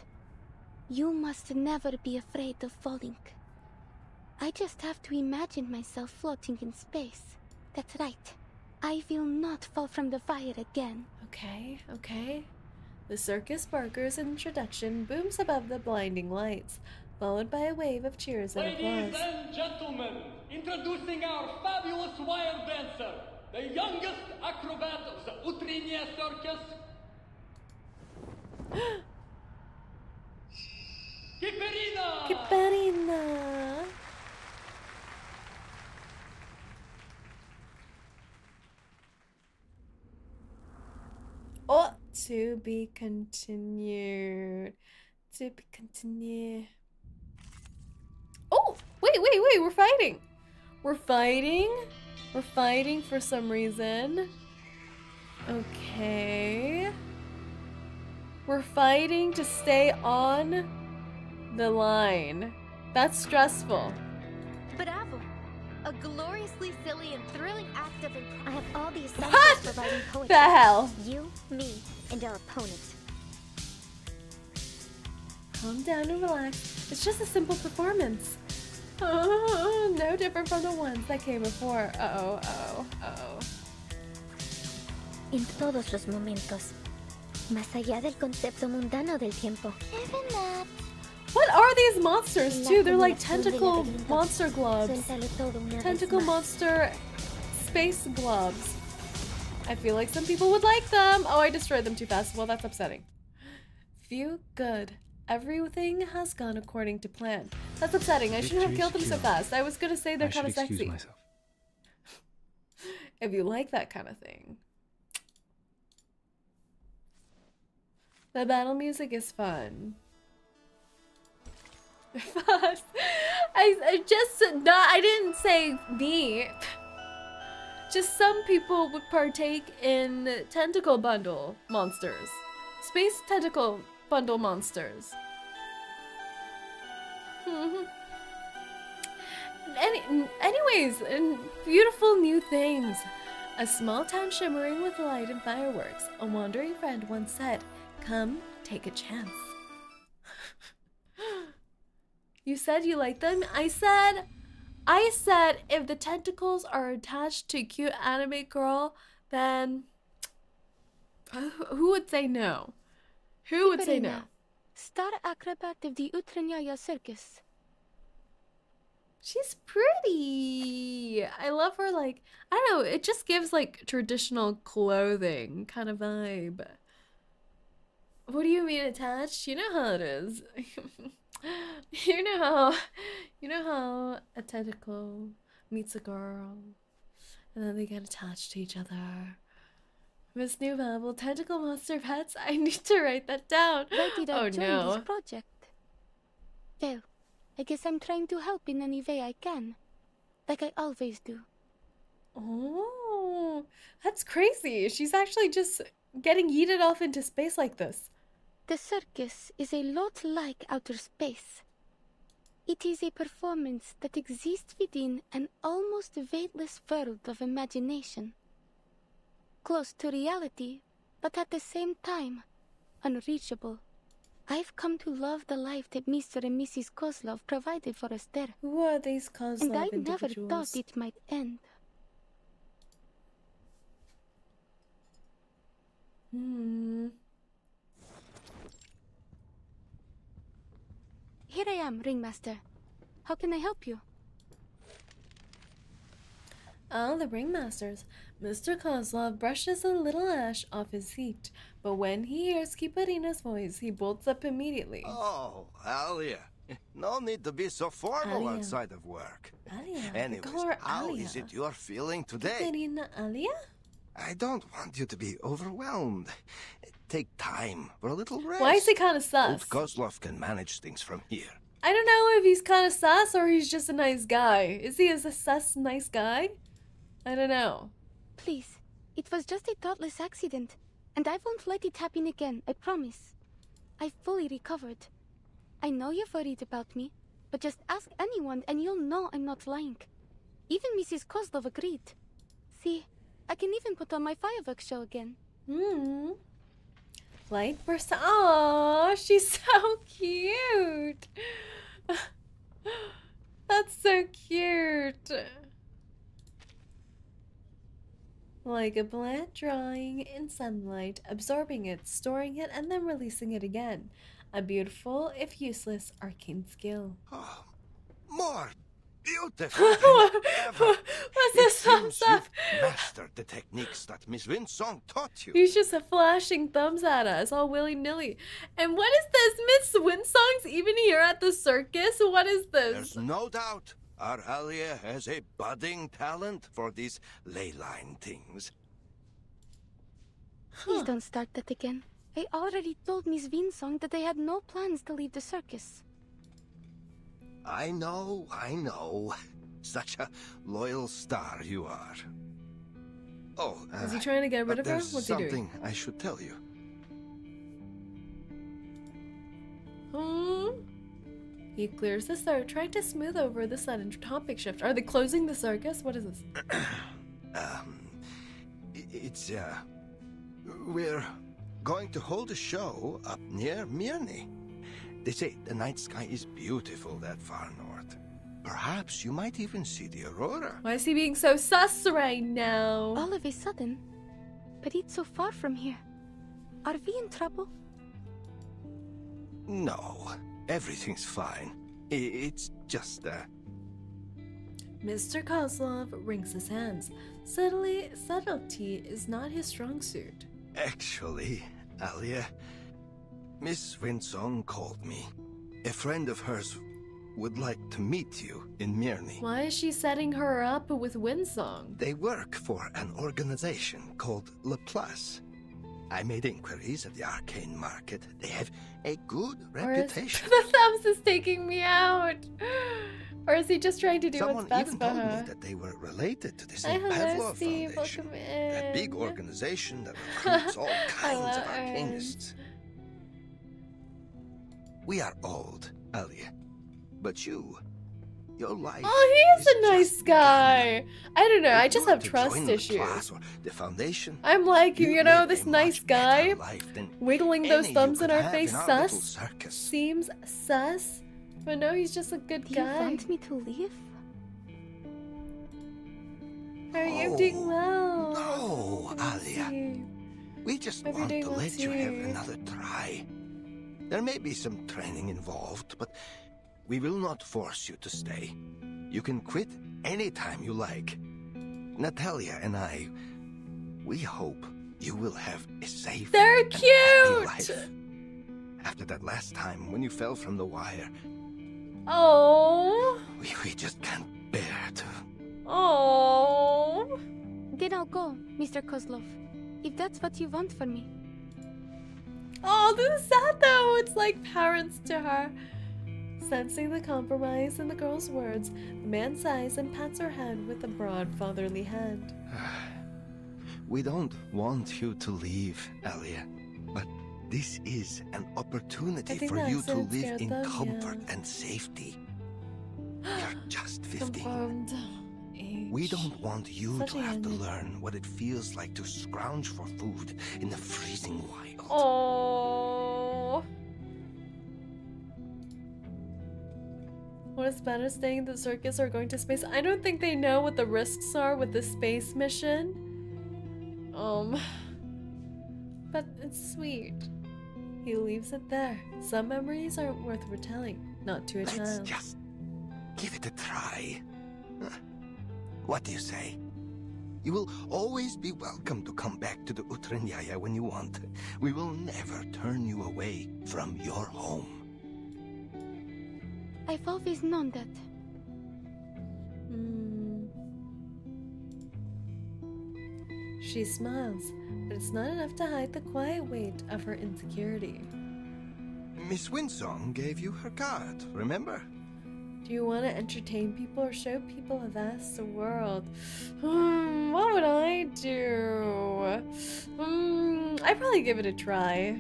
You must never be afraid of falling. I just have to imagine myself floating in space. That's right. I will not fall from the fire again. Okay, okay. The circus barker's introduction booms above the blinding lights, followed by a wave of cheers and applause. Ladies and gentlemen, introducing our fabulous wire dancer, the youngest acrobat of the 𝐒𝐡𝐚𝐭 circus, Kiperina! Kiperina! Oh, to be continued. To be continued. Oh, wait, we're fighting. We're fighting? We're fighting for some reason. Okay. We're fighting to stay on the line. That's stressful. Bravo! A gloriously silly and thrilling act of I have all the essentials What for writing poetry. the hell? You, me, and our opponent. Calm down and relax. It's just a simple performance. Oh, no different from the ones that came before. Uh-oh. En todos los momentos. Más allá del concepto mundano del tiempo. Even that. What are these monsters too? They're like tentacle monster globs. Tentacle monster space globs. I feel like some people would like them. Oh, I destroyed them too fast. Well, that's upsetting. Phew, good. Everything has gone according to plan. That's upsetting. I shouldn't have killed them so fast. I was gonna say they're kind of sexy. If you like that kind of thing. The battle music is fun. I didn't say me. Just some people would partake in tentacle bundle monsters. Space tentacle bundle monsters. Anyways, beautiful new things. A small town shimmering with light and fireworks. A wandering friend once said, "Come, take a chance." You said you like them? I said if the tentacles are attached to cute anime girl, then who would say no? Who would say no? Kiperina, star acrobat of the 𝐒𝐡𝐚𝐭 circus. She's pretty. I love her, like, I don't know, it just gives like traditional clothing kind of vibe. What do you mean attached? You know how it is. You know how a tentacle meets a girl and then they get attached to each other. Miss New Babel, tentacle monster pets. I need to write that down. Why did I join no. this project? Well, I guess I'm trying to help in any way I can. Like I always do. Oh, that's crazy. She's actually just getting yeeted off into space like this. The circus is a lot like outer space. It is a performance that exists within an almost weightless world of imagination. Close to reality, but at the same time, unreachable. I've come to love the life that Mr. and Mrs. 𝐒𝐴𝐚𝐿 provided for us there. Who are these 𝐒𝐴𝐿 And I individuals? never thought it might end. Here I am, Ringmaster. How can I help you? Ah, the ringmasters. Mr. Kozlov brushes a little ash off his seat, but when he hears Kiperina's voice, he bolts up immediately. Oh, Alia. No need to be so formal Alia. outside of work. Alia. Anyways, Call her how Alia. is it you're feeling today? Kiperina Alia? I don't want you to be overwhelmed. Take time for a little rest. Why is he kind of sus? Old Kozlov can manage things from here. I don't know if he's kind of sus or he's just a nice guy. Is he a sus nice guy? I don't know. Please, it was just a thoughtless accident, and I won't let it happen again, I promise. I've fully recovered. I know you're worried about me, but just ask anyone and you'll know I'm not lying. Even Mrs. 𝐒𝐴𝐿 agreed. See, I can even put on my fireworks show again. Light burst. Aww, she's so cute. That's so cute. Like a plant drawing in sunlight, absorbing it, storing it, and then releasing it again. A beautiful, if useless, arcane skill. Oh, more beautiful than ever. What's this thumbs up? You've mastered the techniques that Miss Windsong taught you. He's just flashing thumbs at us, all willy-nilly. And what is this? Miss Windsong's even here at the circus? What is this? There's no doubt our Alia has a budding talent for these ley line things. Please don't start that again. I already told Miss Windsong that I had no plans to leave the circus. I know. Such a loyal star you are. Oh, is he trying to get rid of her? There's What's he doing? something I should tell you. He clears the throat, trying to smooth over the sudden topic shift. Are they closing the circus? What is this? We're going to hold a show up near Mirny. They say the night sky is beautiful that far north. Perhaps you might even see the aurora. Why is he being so sus right now? All of a sudden? But it's so far from here. Are we in trouble? No, everything's fine. It's just Mr. Kozlov wrings his hands. Subtlety is not his strong suit. Actually, Alia, Miss Windsong called me. A friend of hers would like to meet you in Mirny. Why is she setting her up with Windsong? They work for an organization called Laplace. I made inquiries at the Arcane market. They have a good reputation. The thumbs is taking me out. Or is he just trying to do Someone what's best even for told her? me that they were related to the Hi, St. hello, Pavlov Steve. Foundation. Welcome in. That big organization that recruits all kinds of arcanists. We are old, Alia. But you your life. Oh, he is a nice guy. I don't know. I just have trust issues. Class or the foundation. I'm like, you know, this nice guy wiggling those thumbs in our face. Sus. Seems sus. But no, he's just a good guy. Do you want me to leave? Are you doing well? No, Alia. We just want to let you have another try. There may be some training involved, but we will not force you to stay. You can quit anytime you like. Natalia and I, we hope you will have a safe and happy life. After that last time when you fell from the wire. Oh. We just can't bear to. Oh. Then I'll go, Mr. Kozlov, if that's what you want for me. Oh, this is sad though. It's like parents to her. Sensing the compromise in the girl's words, the man sighs and pats her head with a broad fatherly hand. We don't want you to leave, Alia, but this is an opportunity for you to live in comfort and safety. You're just 15. We don't want you to have to learn what it feels like to scrounge for food in the freezing wild. Oh. What is better, staying in the circus or going to space? I don't think they know what the risks are with the space mission. But it's sweet. He leaves it there. Some memories aren't worth retelling, not to a child. Let's just give it a try. What do you say? You will always be welcome to come back to the 𝐒𝐚𝐿 when you want. We will never turn you away from your home. I've always known that. She smiles, but it's not enough to hide the quiet weight of her insecurity. Miss Windsong gave you her card, remember? Do you want to entertain people or show people a vast world? What would I do? I'd probably give it a try.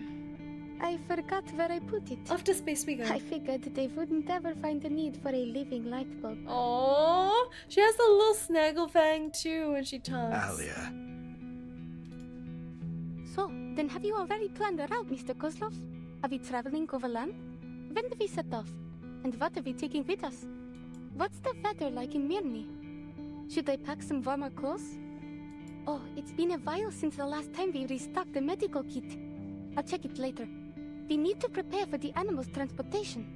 I forgot where I put it. Off to space we go. I figured they wouldn't ever find the need for a living light bulb. Oh, she has a little snaggle fang too when she talks. Alia. So, then have you already planned a route, Mr. Kozlov? Are we traveling overland? When do we set off? And what are we taking with us? What's the weather like in Mirny? Should I pack some warmer clothes? Oh, it's been a while since the last time we restocked the medical kit. I'll check it later. We need to prepare for the animals' transportation.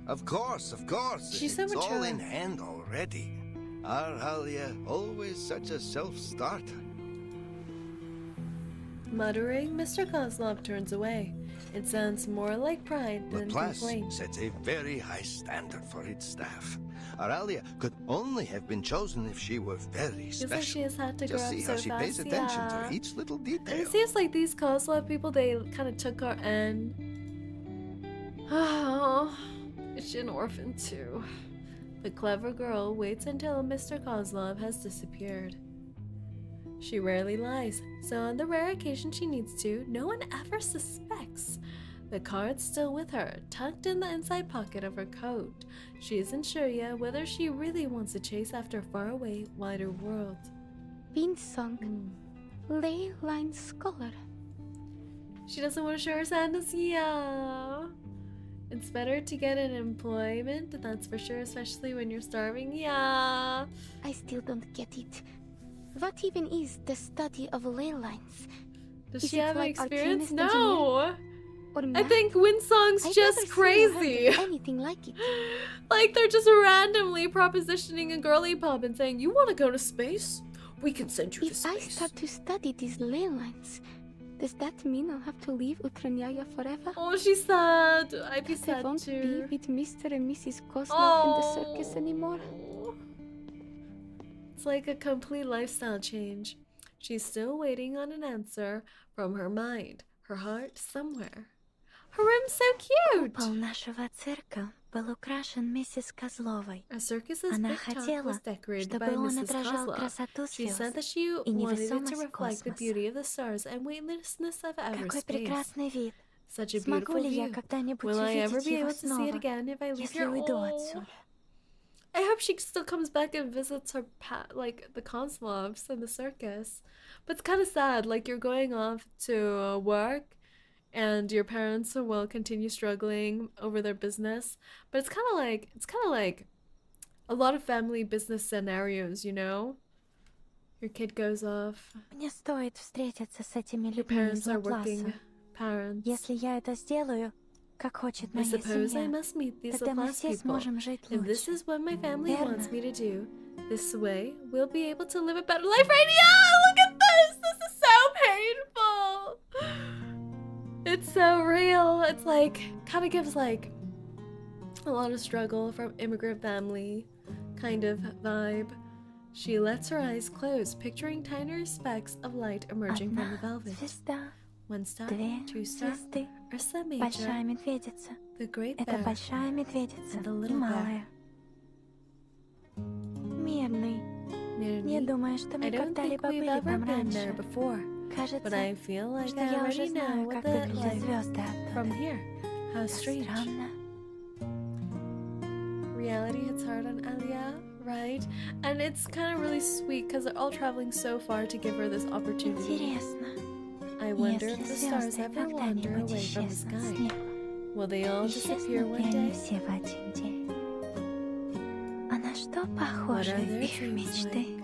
Of course. She's so it's mature. all in hand already. Our Alia, always such a self-starter. Muttering, Mr. Kozlov turns away. It sounds more like pride than complaint. Sets a very high standard for its staff. Our Alia could only have been chosen if she were very Feels special. like she has had to grow Just up see so how she fast. pays attention to each little detail. And it seems like these Kozlov people, they kind of took her in. Oh, is she an orphan too? The clever girl waits until Mr. Kozlov has disappeared. She rarely lies, so on the rare occasion she needs to, no one ever suspects. The card's still with her, tucked in the inside pocket of her coat. She isn't sure yet whether she really wants to chase after a faraway, wider world. Windsong, ley line scholar. She doesn't want to show her sadness. Yeah. It's better to get an employment, that's for sure, especially when you're starving. Yeah. I still don't get it. What even is the study of ley lines? Does is she have like experience? Arcane No. Or I think Windsong's just crazy. Anything like it. Like they're just randomly propositioning a girly pub and saying, "You want to go to space? We can send you to space." If I start to study these ley lines, does that mean I'll have to leave 𝐒𝐚𝐿 forever? Oh, she's sad. I'd be sad I won't too. be with Mr. and Mrs. Kozlov in the circus anymore. It's like a complete lifestyle change. She's still waiting on an answer from her mind, her heart somewhere. Her room's so cute! Купол нашего цирка был украшен миссис Козловой. A circus's Она big top хотела, was decorated by чтобы он Mrs. отражал Kozlov. красоту She звезд said that she и wanted it to невесомость reflect the космоса. beauty of the stars and weightlessness of outer Какой space. прекрасный вид. Such a Смогу beautiful ли я view. когда-нибудь Will I ever увидеть be его able to see it снова, again if I leave если here? уйду Oh. отсюда? I hope she still comes back and visits her like the Kozlovs and the circus. But it's kind of sad, like you're going off to work and your parents will continue struggling over their business. But it's kind of like a lot of family business scenarios, you know? Your kid goes off. Мне стоит встретиться с этими Your людьми parents из are Лапласа. working parents. Если я это сделаю, как хочет I моя suppose I семья, must meet these тогда мы Laplace все people. сможем жить And this лучше. is what my family Верно? wants me to do. This way, we'll be able to live a better life right now! Look at this! This is so painful! It's so real. It's like, kind of gives like a lot of struggle from immigrant family kind of vibe. She lets her eyes close, picturing tinier specks of light emerging from the velvet. Звезда, 1 star, две 2 star, звезды, Ursa большая Major, медведица. the Great Это Bear, большая медведица and the и Little Bear. малая. Мирный. Не Myrni, думаю, что I мы don't think когда-либо we've были ever там been there раньше. before, but Кажется, I feel like что I я already уже know знаю, what как that выглядят like звезды from оттуда. here. How strange. Странно. Reality hits hard on Alia, right? And it's kind of really sweet because they're all traveling so far to give her this opportunity. Интересно. I wonder if Если the stars звезды ever wander когда-нибудь away from the исчезнут с sky. неба, Will they all disappear исчезнут ли one они day? все в один день? А на что What похожи are their их dreams мечты? like?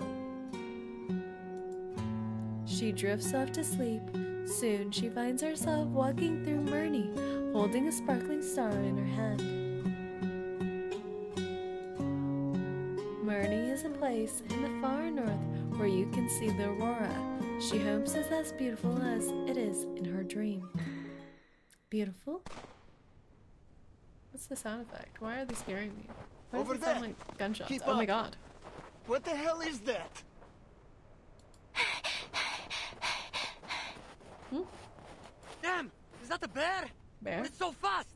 She drifts off to sleep. Soon she finds herself walking through Myrni, holding a sparkling star in her hand. Myrni is a place in the far north where you can see the aurora. She hopes it's as beautiful as it is in her dream. Beautiful? What's the sound effect? Why are they scaring me? Why Over does it sound there. like gunshots? Keep Oh my up. god. What the hell is that? Damn! Is that a bear? Bear? It's so fast!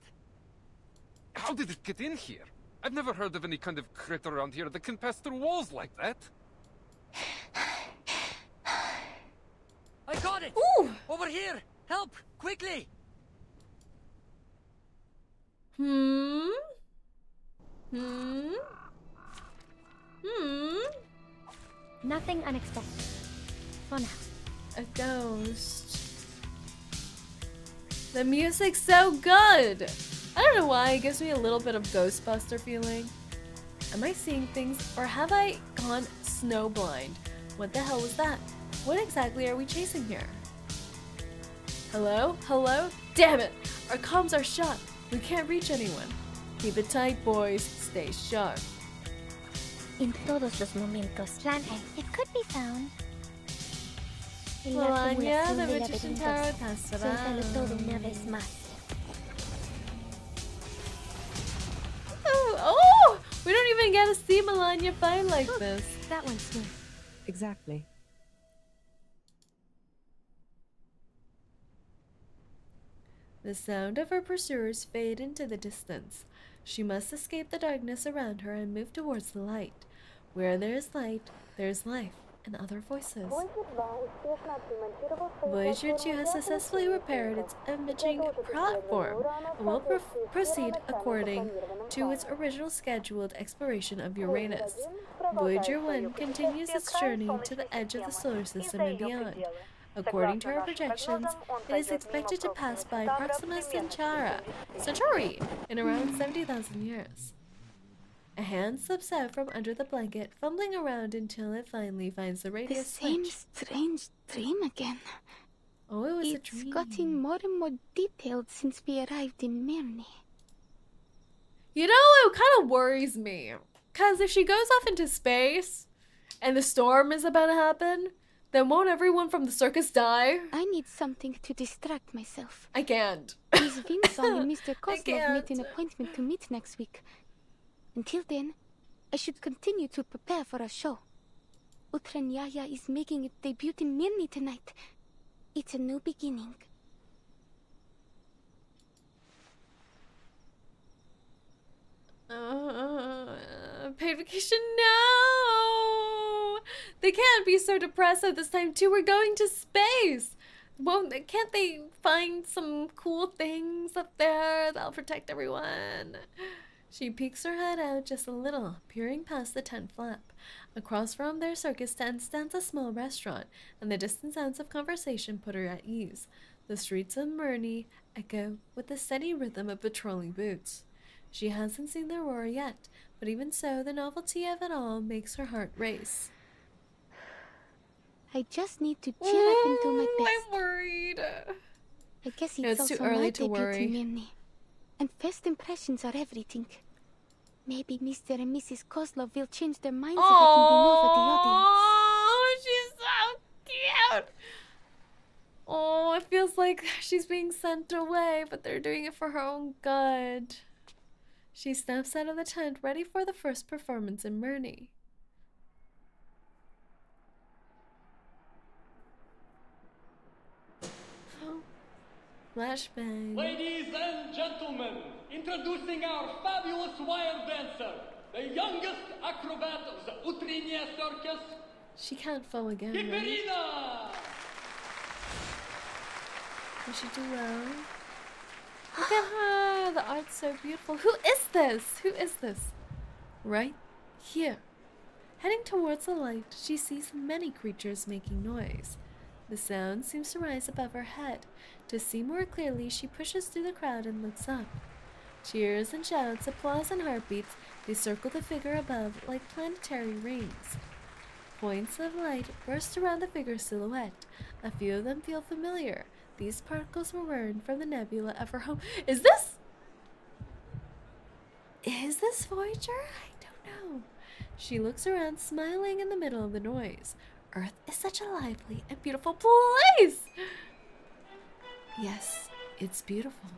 How did it get in here? I've never heard of any kind of critter around here that can pass through walls like that. I got it! Ooh! Over here! Help! Quickly! Hmm? Nothing unexpected. For now. A ghost. The music's so good! I don't know why, it gives me a little bit of Ghostbuster feeling. Am I seeing things, or have I gone snowblind? What the hell was that? What exactly are we chasing here? Hello? Hello? Damn it! Our comms are shut. We can't reach anyone. Keep it tight, boys. Stay sharp. En todos los momentos. Plan A. It could be found. En la Melania, acumulación the de Magician laberintos. Tarot has Suéltalo todo una vez más. Oh! We don't even get to see Melania fight like this. That one's smooth. Exactly. The sound of her pursuers fade into the distance. She must escape the darkness around her and move towards the light. Where there is light, there is life and other voices. Voyager 2 has successfully repaired its imaging platform and will proceed according to its original scheduled exploration of Uranus. Voyager 1 continues its journey to the edge of the solar system and beyond. According to our projections, it is expected to pass by Proxima Centauri in around 70,000 years. A hand slips out from under the blanket, fumbling around until it finally finds the The radius same switch. strange dream again. Oh, it was a It's dream. gotten more and more detailed since we arrived in Myrni. You know, it kind of worries me. Because if she goes off into space and the storm is about to happen, then won't everyone from the circus die? I need something to distract myself. I can't. Miss Windsong and Mr. I Kozlov can't. made an appointment to meet next week. Until then, I should continue to prepare for a show. 𝐒𝐡𝐚𝐭 is making its debut in Myrni tonight. It's a new beginning. Paid vacation? No! They can't be so depressed at this time too. We're going to space. Can't they find some cool things up there that'll protect everyone? She peeks her head out just a little, peering past the tent flap. Across from their circus tent stands a small restaurant, and the distant sounds of conversation put her at ease. The streets of Murney echo with the steady rhythm of patrolling boots. She hasn't seen the Aurora yet, but even so, the novelty of it all makes her heart race. I just need to cheer up and do my best. I'm worried. I guess No, it's it's too also early my to debut worry. to Mimney. And first impressions are everything. Maybe Mr. and Mrs. Kozlov will change their minds if I can win over the audience. Oh, she's so cute. Oh, it feels like she's being sent away, but they're doing it for her own good. She steps out of the tent, ready for the first performance in Murney. Oh, flashback. Ladies and gentlemen, introducing our fabulous wire dancer, the youngest acrobat of the 𝐒𝐡𝐚𝐭 circus, She can't fall again, right? Kiperina! Does she do well? Look at her! The art's so beautiful. Who is this? Who is this? Right here. Heading towards the light, she sees many creatures making noise. The sound seems to rise above her head. To see more clearly, she pushes through the crowd and looks up. Cheers and shouts, applause and heartbeats, they circle the figure above like planetary rings. Points of light burst around the figure's silhouette. A few of them feel familiar. These particles were earned from the nebula of her home. Is this Voyager? I don't know. She looks around, smiling in the middle of the noise. Earth is such a lively and beautiful place! Yes, it's beautiful.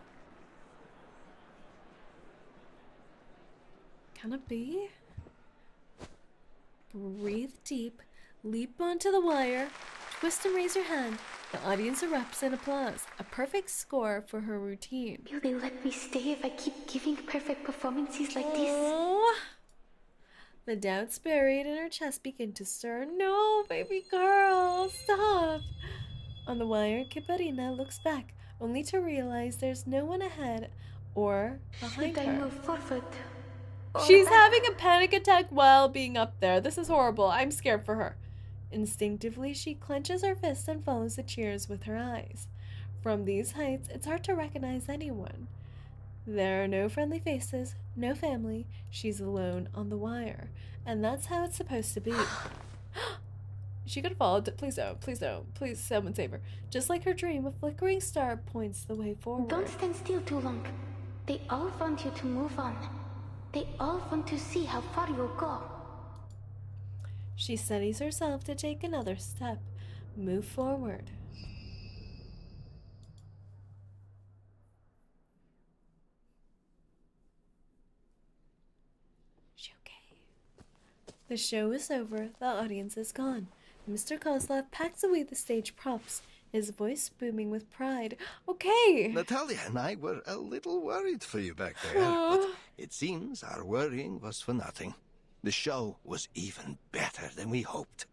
Can it be? Breathe deep, leap onto the wire, twist and raise your hand. The audience erupts in applause, a perfect score for her routine. Will they let me stay if I keep giving perfect performances like this? Oh. The doubts buried in her chest begin to stir. No, baby girl, stop! On the wire, Kiperina looks back, only to realize there's no one ahead or behind Should I her. move forward? She's having a panic attack while being up there. This is horrible. I'm scared for her. Instinctively, she clenches her fist and follows the cheers with her eyes. From these heights, it's hard to recognize anyone. There are no friendly faces, no family. She's alone on the wire. And that's how it's supposed to be. She could have followed. Please don't. Please don't. Please, someone save her. Just like her dream, a flickering star points the way forward. Don't stand still too long. They all want you to move on. They all want to see how far you'll go. She steadies herself to take another step. Move forward. She okay? The show is over. The audience is gone. Mr. Kozlov packs away the stage props, his voice booming with pride. Okay! Natalia and I were a little worried for you back there, but it seems our worrying was for nothing. The show was even better than we hoped.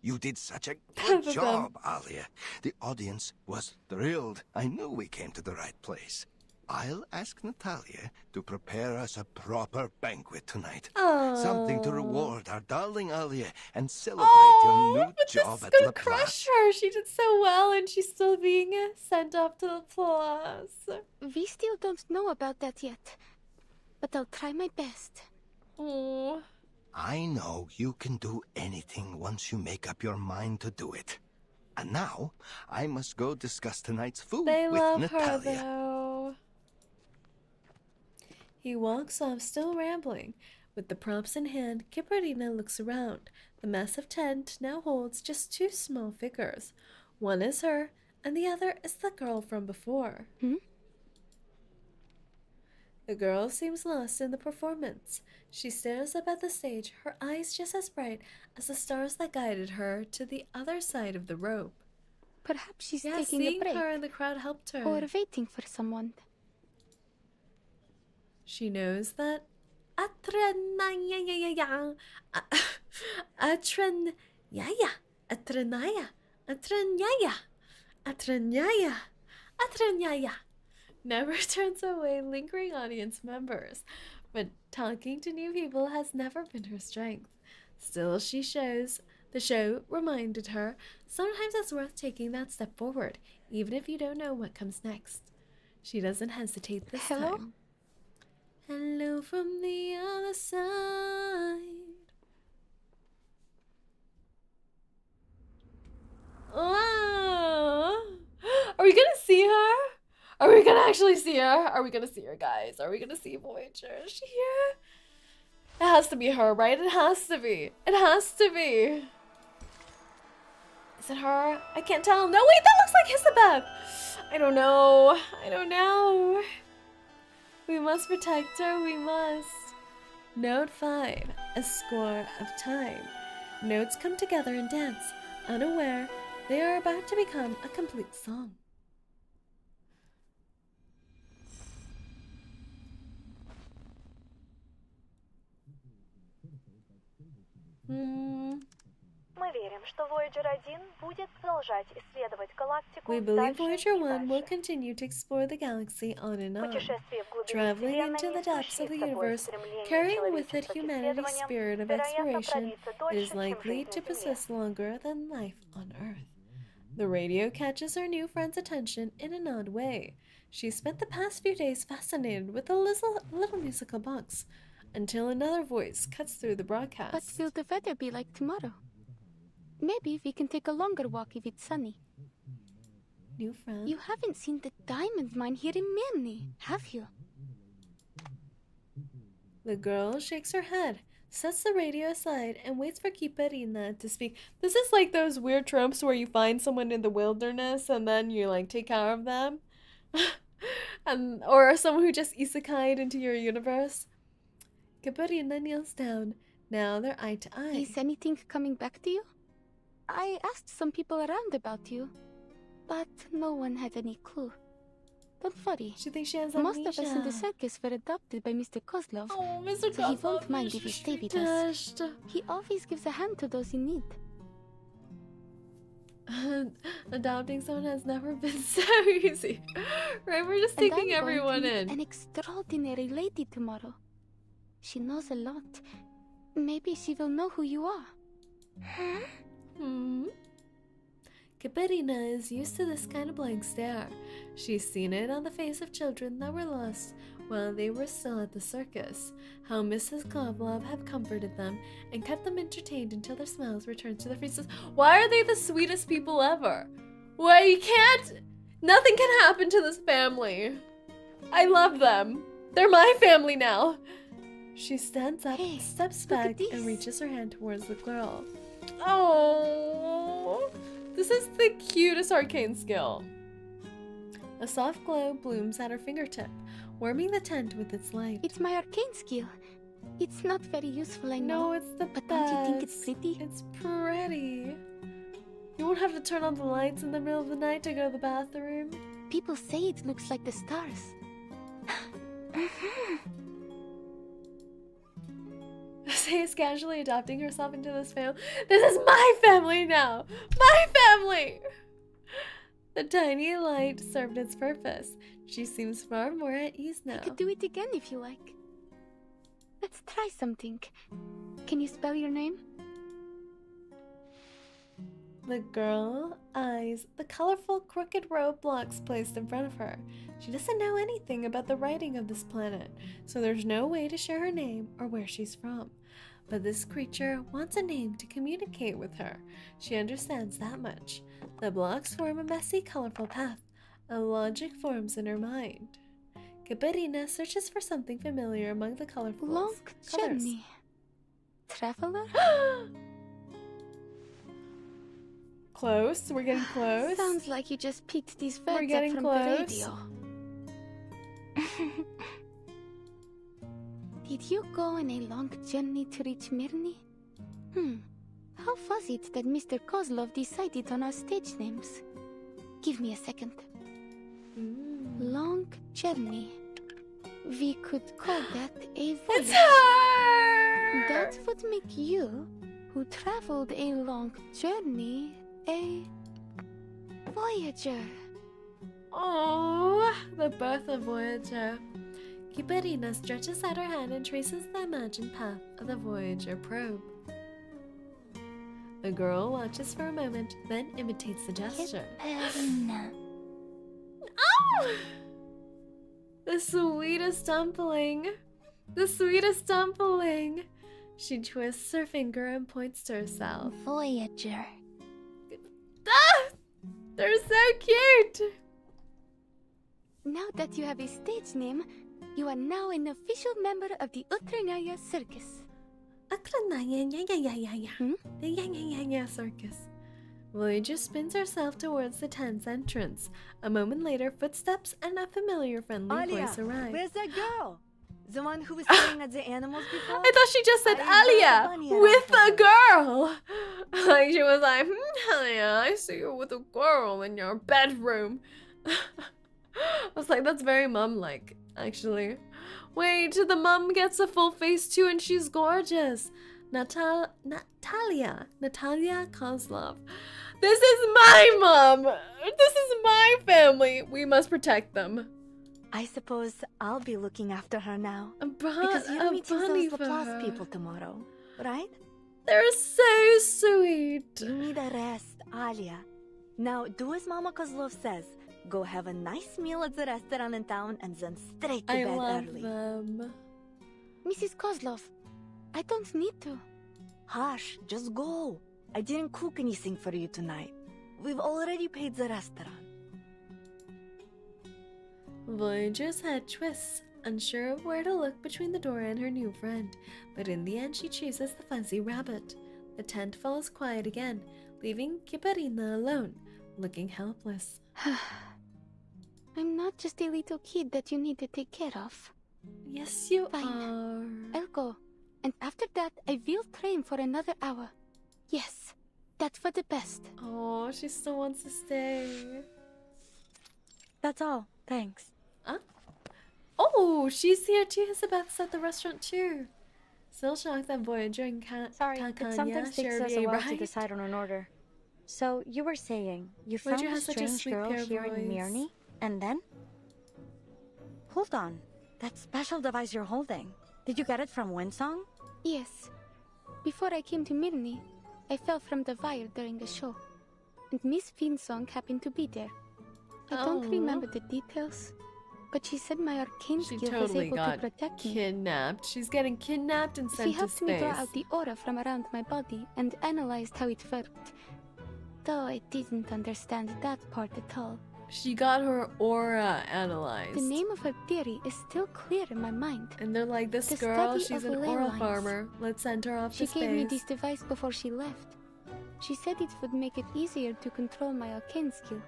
You did such a good job, Alia. The audience was thrilled. I knew we came to the right place. I'll ask Natalia to prepare us a proper banquet tonight. Something to reward our darling Alia and celebrate your new job at Gonna La crush Place. her. She did so well, and she's still being sent off to the place. We still don't know about that yet, but I'll try my best. Oh. I know you can do anything once you make up your mind to do it. And now, I must go discuss tonight's food They with love Natalia. her, though. He walks off, still rambling. With the props in hand, Kiperina looks around. The massive tent now holds just two small figures. One is her, and the other is the girl from before. The girl seems lost in the performance. She stares up at the stage, her eyes just as bright as the stars that guided her to the other side of the rope. Perhaps she's taking a seeing break. her in the crowd helped her. Or waiting for someone. She knows that never turns away lingering audience members, but talking to new people has never been her strength. Still, the show reminded her sometimes it's worth taking that step forward, even if you don't know what comes next. She doesn't hesitate this time. Hello from the other side. Oh. Are we gonna see her? Are we gonna actually see her? Are we gonna see her, guys? Are we gonna see Voyager? Is she here? It has to be her, right? It has to be. It has to be. Is it her? I can't tell. No, wait, that looks like Hissabeth. I don't know. I don't know. We must protect her. We must. Note 5. A score of time. Notes come together and dance. Unaware, they are about to become a complete song. We believe Voyager 1 will continue to explore the galaxy on and on, traveling into the depths of the universe, carrying with it humanity's spirit of exploration. It is likely to persist longer than life on Earth. The radio catches her new friend's attention in an odd way. She spent the past few days fascinated with the little musical box, until another voice cuts through the broadcast. What will the weather be like tomorrow? Maybe we can take a longer walk if it's sunny. New friend? You haven't seen the diamond mine here in Mirny, have you? The girl shakes her head, sets the radio aside, and waits for Kiperina to speak. This is like those weird tropes where you find someone in the wilderness and then you like take care of them. Or someone who just isekai'd into your universe. Kiperina kneels down. Now they're eye to eye. Is anything coming back to you? I asked some people around about you, but no one had any clue. Don't worry. She thinks she has Most amnesia. of us in the circus were adopted by Mr. Kozlov. Oh, Mr. So he won't mind if you stay with us. He always gives a hand to those in need. Adopting someone has never been so easy. Right? We're just taking everyone in. An extraordinary lady tomorrow. She knows a lot. Maybe she will know who you are. Huh? Kiperina is used to this kind of blank stare. She's seen it on the face of children that were lost while they were still at the circus. How Mrs. Kovlov have comforted them and kept them entertained until their smiles returned to their faces. Why are they the sweetest people ever? Why you can't... Nothing can happen to this family. I love them. They're my family now. She stands up, steps back, and reaches her hand towards the girl. Oh, this is the cutest arcane skill. A soft glow blooms at her fingertip, warming the tent with its light. It's my arcane skill. It's not very useful, I know. No, it's the but best. Don't you think it's pretty? It's pretty. You won't have to turn on the lights in the middle of the night to go to the bathroom. People say it looks like the stars. Say is casually adopting herself into this family. This is my family now! My family! The tiny light served its purpose. She seems far more at ease now. I could do it again if you like. Let's try something. Can you spell your name? The girl eyes the colorful crooked row of blocks placed in front of her. She doesn't know anything about the writing of this planet, so there's no way to share her name or where she's from. But this creature wants a name to communicate with her. She understands that much. The blocks form a messy, colorful path. A logic forms in her mind. Kiperina searches for something familiar among the colorful Long journey. Traveler? Close. We're getting close. Sounds like you just picked these words We're getting up from close. the radio. Did you go on a long journey to reach Mirny? How was it that Mr. Kozlov decided on our stage names? Give me a second. Long journey. We could call that a voyage. It's her! That would make you, who traveled a long journey, a Voyager. Oh, the birth of Voyager. Kiperina stretches out her hand and traces the imagined path of the Voyager probe. The girl watches for a moment, then imitates the gesture. Kiperina. Oh! The sweetest dumpling. The sweetest dumpling. She twists her finger and points to herself. Voyager. Ah! They're so cute! Now that you have a stage name, you are now an official member of the 𝐒𝐡𝐚𝐭 circus. The circus. Voyager spins herself towards the tent's entrance. A moment later, footsteps and a familiar friendly voice arrive. Where's that girl? The one who was staring at the animals before? I thought she just said Alia with a girl. Like she was like, Alia, I see you with a girl in your bedroom. I was like, that's very mom-like, actually. Wait, the mom gets a full face too, and she's gorgeous. Natalia Kozlov. This is my mom. This is my family. We must protect them. I suppose I'll be looking after her now. Because you're meeting those LaPlace people tomorrow, right? They're so sweet. You need a rest, Alia. Now do as Mama Kozlov says. Go have a nice meal at the restaurant in town and then straight to bed early. Them. Mrs. Kozlov, I don't need to. Hush, just go. I didn't cook anything for you tonight. We've already paid the restaurant. Voyager's head twists, unsure of where to look between the door and her new friend, but in the end she chooses the fuzzy rabbit. The tent falls quiet again, leaving Kiperina alone, looking helpless. I'm not just a little kid that you need to take care of. Yes, you Fine. are. I'll go, and after that I will train for another hour. Yes, that's for the best. Oh, she still wants to stay. That's all. Thanks. Huh? Oh, she's here too. Hissabeth's at the restaurant too. Still shocked that Voyager and Sorry, it sometimes takes us a while to decide on an order. So, you were saying, you found Voyager a has such a strange sweet girl pure here in voice. Mirny, and then? Hold on. That special device you're holding, did you get it from Windsong? Yes. Before I came to Mirny, I fell from the wire during a show, and Miss Windsong happened to be there. I don't remember the details, but she said my arcane She skill totally was able to got protect me. kidnapped. She's getting kidnapped and sent She to helped space. me draw out the aura from around my body and analyzed how it worked. Though I didn't understand that part at all. She got her aura analyzed. The name of her theory is still clear in my mind. And they're like, this The girl, study she's of an ley aura lines. farmer. Let's send her off She to space. gave me this device before she left. She said it would make it easier to control my arcane skill.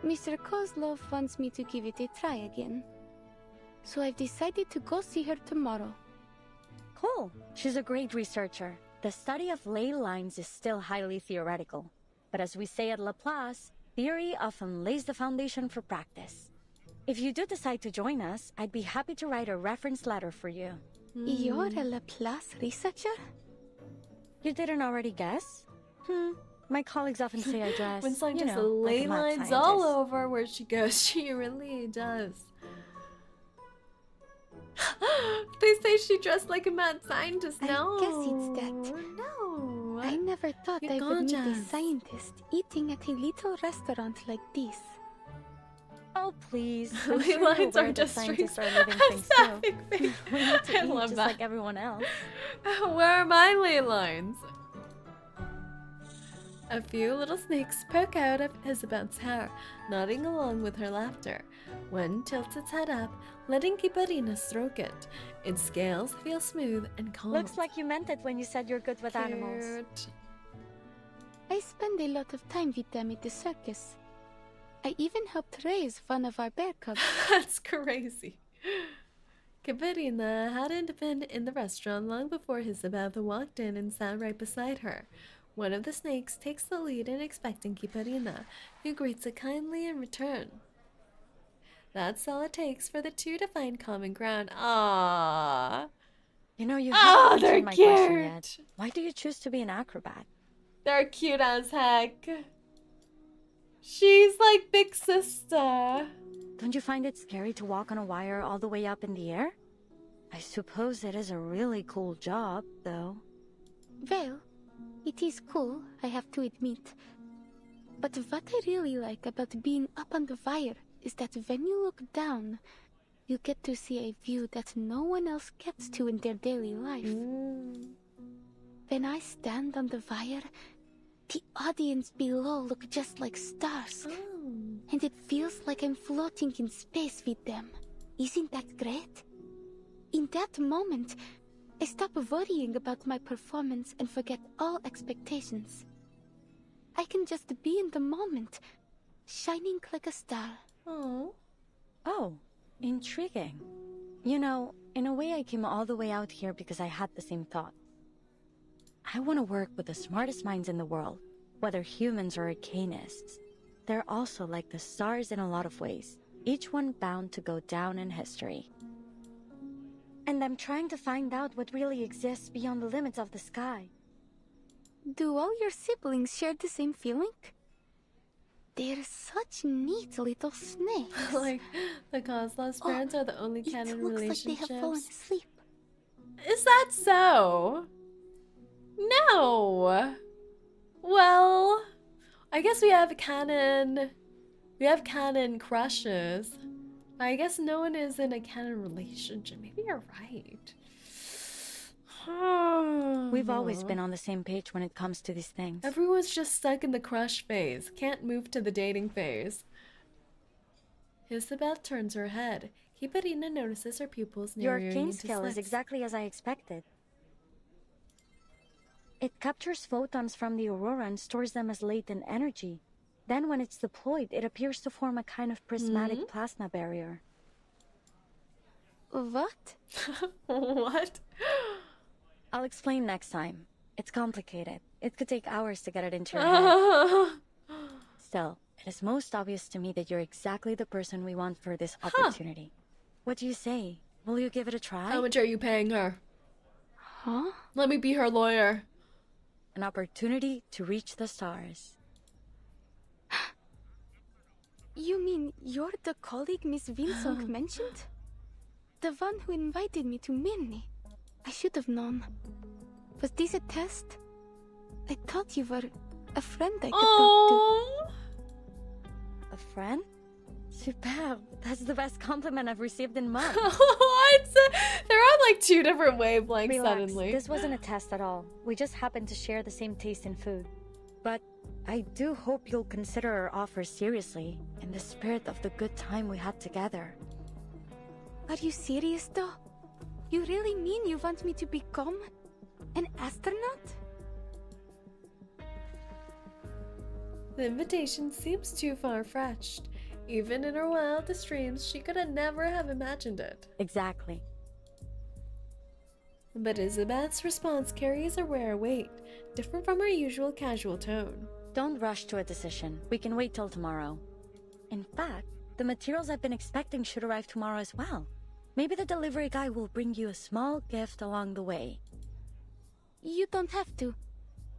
Mr. Kozlov wants me to give it a try again. So I've decided to go see her tomorrow. Cool. She's a great researcher. The study of ley lines is still highly theoretical. But as we say at Laplace, theory often lays the foundation for practice. If you do decide to join us, I'd be happy to write a reference letter for you. You're a Laplace researcher? You didn't already guess? My colleagues often say I dress, Windsong you does know, the like ley a mad lines all scientist. over where she goes. She really does. They say she dressed like a mad scientist. No. I guess it's that. No. I never thought You're I would meet a gorgeous. scientist eating at a little restaurant like this. Oh, please. Ley I'm sure lines you're aware are that just scientists strings. are living things too. We need to I eat love just that. like everyone else. Where are my ley lines? A few little snakes poke out of Hissabeth's hair, nodding along with her laughter. One tilts its head up, letting Kiperina stroke it. Its scales feel smooth and cold. Looks like you meant it when you said you're good with animals. Cute. I spend a lot of time with them at the circus. I even helped raise one of our bear cubs. That's crazy. Kiperina hadn't been in the restaurant long before Hissabeth walked in and sat right beside her. One of the snakes takes the lead in expecting Kiperina, who greets it kindly in return. That's all it takes for the two to find common ground. Ah, You know, you Oh, haven't they're answered my question cute. yet. Why do you choose to be an acrobat? They're cute as heck. She's like big sister. Don't you find it scary to walk on a wire all the way up in the air? I suppose it is a really cool job, though. Well, it is cool, I have to admit. But what I really like about being up on the wire is that when you look down, you get to see a view that no one else gets to in their daily life. When I stand on the wire, the audience below look just like stars. And it feels like I'm floating in space with them. Isn't that great? In that moment, I stop worrying about my performance and forget all expectations. I can just be in the moment, shining like a star. Oh, intriguing. You know, in a way I came all the way out here because I had the same thought. I want to work with the smartest minds in the world, whether humans or Arcanists. They're also like the stars in a lot of ways, each one bound to go down in history. And I'm trying to find out what really exists beyond the limits of the sky. Do all your siblings share the same feeling? They're such neat little snakes. Like, the Kozlov's parents are the only canon relationships. It looks like they have fallen asleep. Is that so? No. Well, I guess we have canon crushes. I guess no one is in a canon relationship. Maybe you're right. We've always been on the same page when it comes to these things. Everyone's just stuck in the crush phase. Can't move to the dating phase. Hissabeth turns her head. Kiperina notices her pupils narrowing Your Arcane into skill is slits. exactly as I expected. It captures photons from the aurora and stores them as latent energy. Then when it's deployed, it appears to form a kind of prismatic plasma barrier. What? What? I'll explain next time. It's complicated. It could take hours to get it into your head. Still, it is most obvious to me that you're exactly the person we want for this opportunity. What do you say? Will you give it a try? How much are you paying her? Huh? Let me be her lawyer. An opportunity to reach the stars. You mean you're the colleague Miss Windsong mentioned? The one who invited me to Minnie? I should have known. Was this a test? I thought you were a friend I could talk to. A friend? Superb. That's the best compliment I've received in months. What? They're on like two different wavelengths. Relax. Suddenly. This wasn't a test at all. We just happened to share the same taste in food. But I do hope you'll consider our offer seriously, in the spirit of the good time we had together. Are you serious though? You really mean you want me to become an astronaut? The invitation seems too far-fetched. Even in her wildest dreams, she could have never have imagined it. Exactly. But Hissabeth's response carries a rare weight, different from her usual casual tone. Don't rush to a decision. We can wait till tomorrow. In fact, the materials I've been expecting should arrive tomorrow as well. Maybe the delivery guy will bring you a small gift along the way. You don't have to.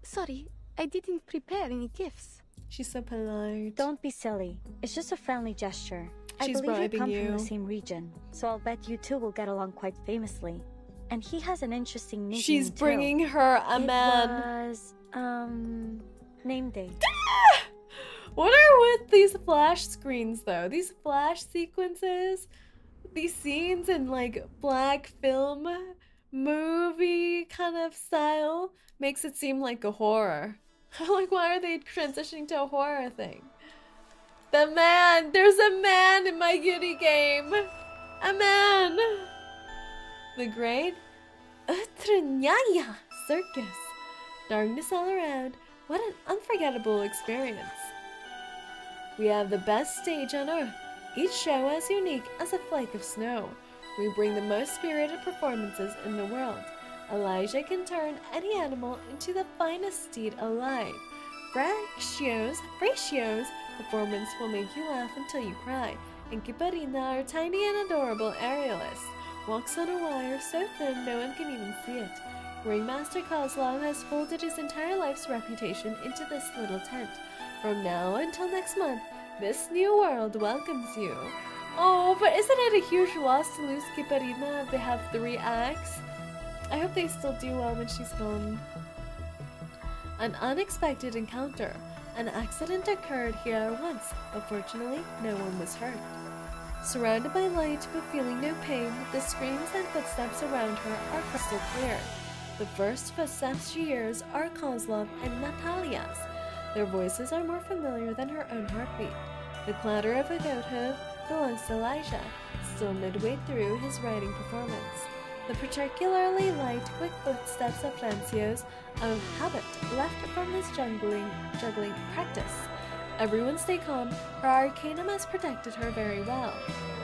Sorry, I didn't prepare any gifts. She's so polite. Don't be silly. It's just a friendly gesture. She's I believe you come bribing from you. the same region, so I'll bet you two will get along quite famously. And he has an interesting nickname She's too. bringing her a man. It was, Nameday. What are with these flash screens though? These flash sequences? These scenes in like black film movie kind of style makes it seem like a horror. Like, why are they transitioning to a horror thing? The man! There's a man in my Yuri game! A man! The great 𝐒𝐡𝐚𝐭 circus. Darkness all around. What an unforgettable experience. We have the best stage on earth, each show as unique as a flake of snow. We bring the most spirited performances in the world. Elijah can turn any animal into the finest steed alive. Fracio's performance will make you laugh until you cry. And Kiperina, our tiny and adorable aerialist, walks on a wire so thin no one can even see it. Ringmaster 𝐒𝐴𝐜𝐿 has folded his entire life's reputation into this little tent. From now until next month, this new world welcomes you. Oh, but isn't it a huge loss to lose Kiperina if they have 3 acts? I hope they still do well when she's gone. An unexpected encounter. An accident occurred here once, but fortunately, no one was hurt. Surrounded by light but feeling no pain, the screams and footsteps around her are crystal clear. The first footsteps she hears are Kozlov and Natalia's. Their voices are more familiar than her own heartbeat. The clatter of a goat hoof belongs to Elijah, still midway through his writing performance. The particularly light, quick footsteps of Francio's of habit left from his juggling practice. Everyone stay calm, her arcanum has protected her very well.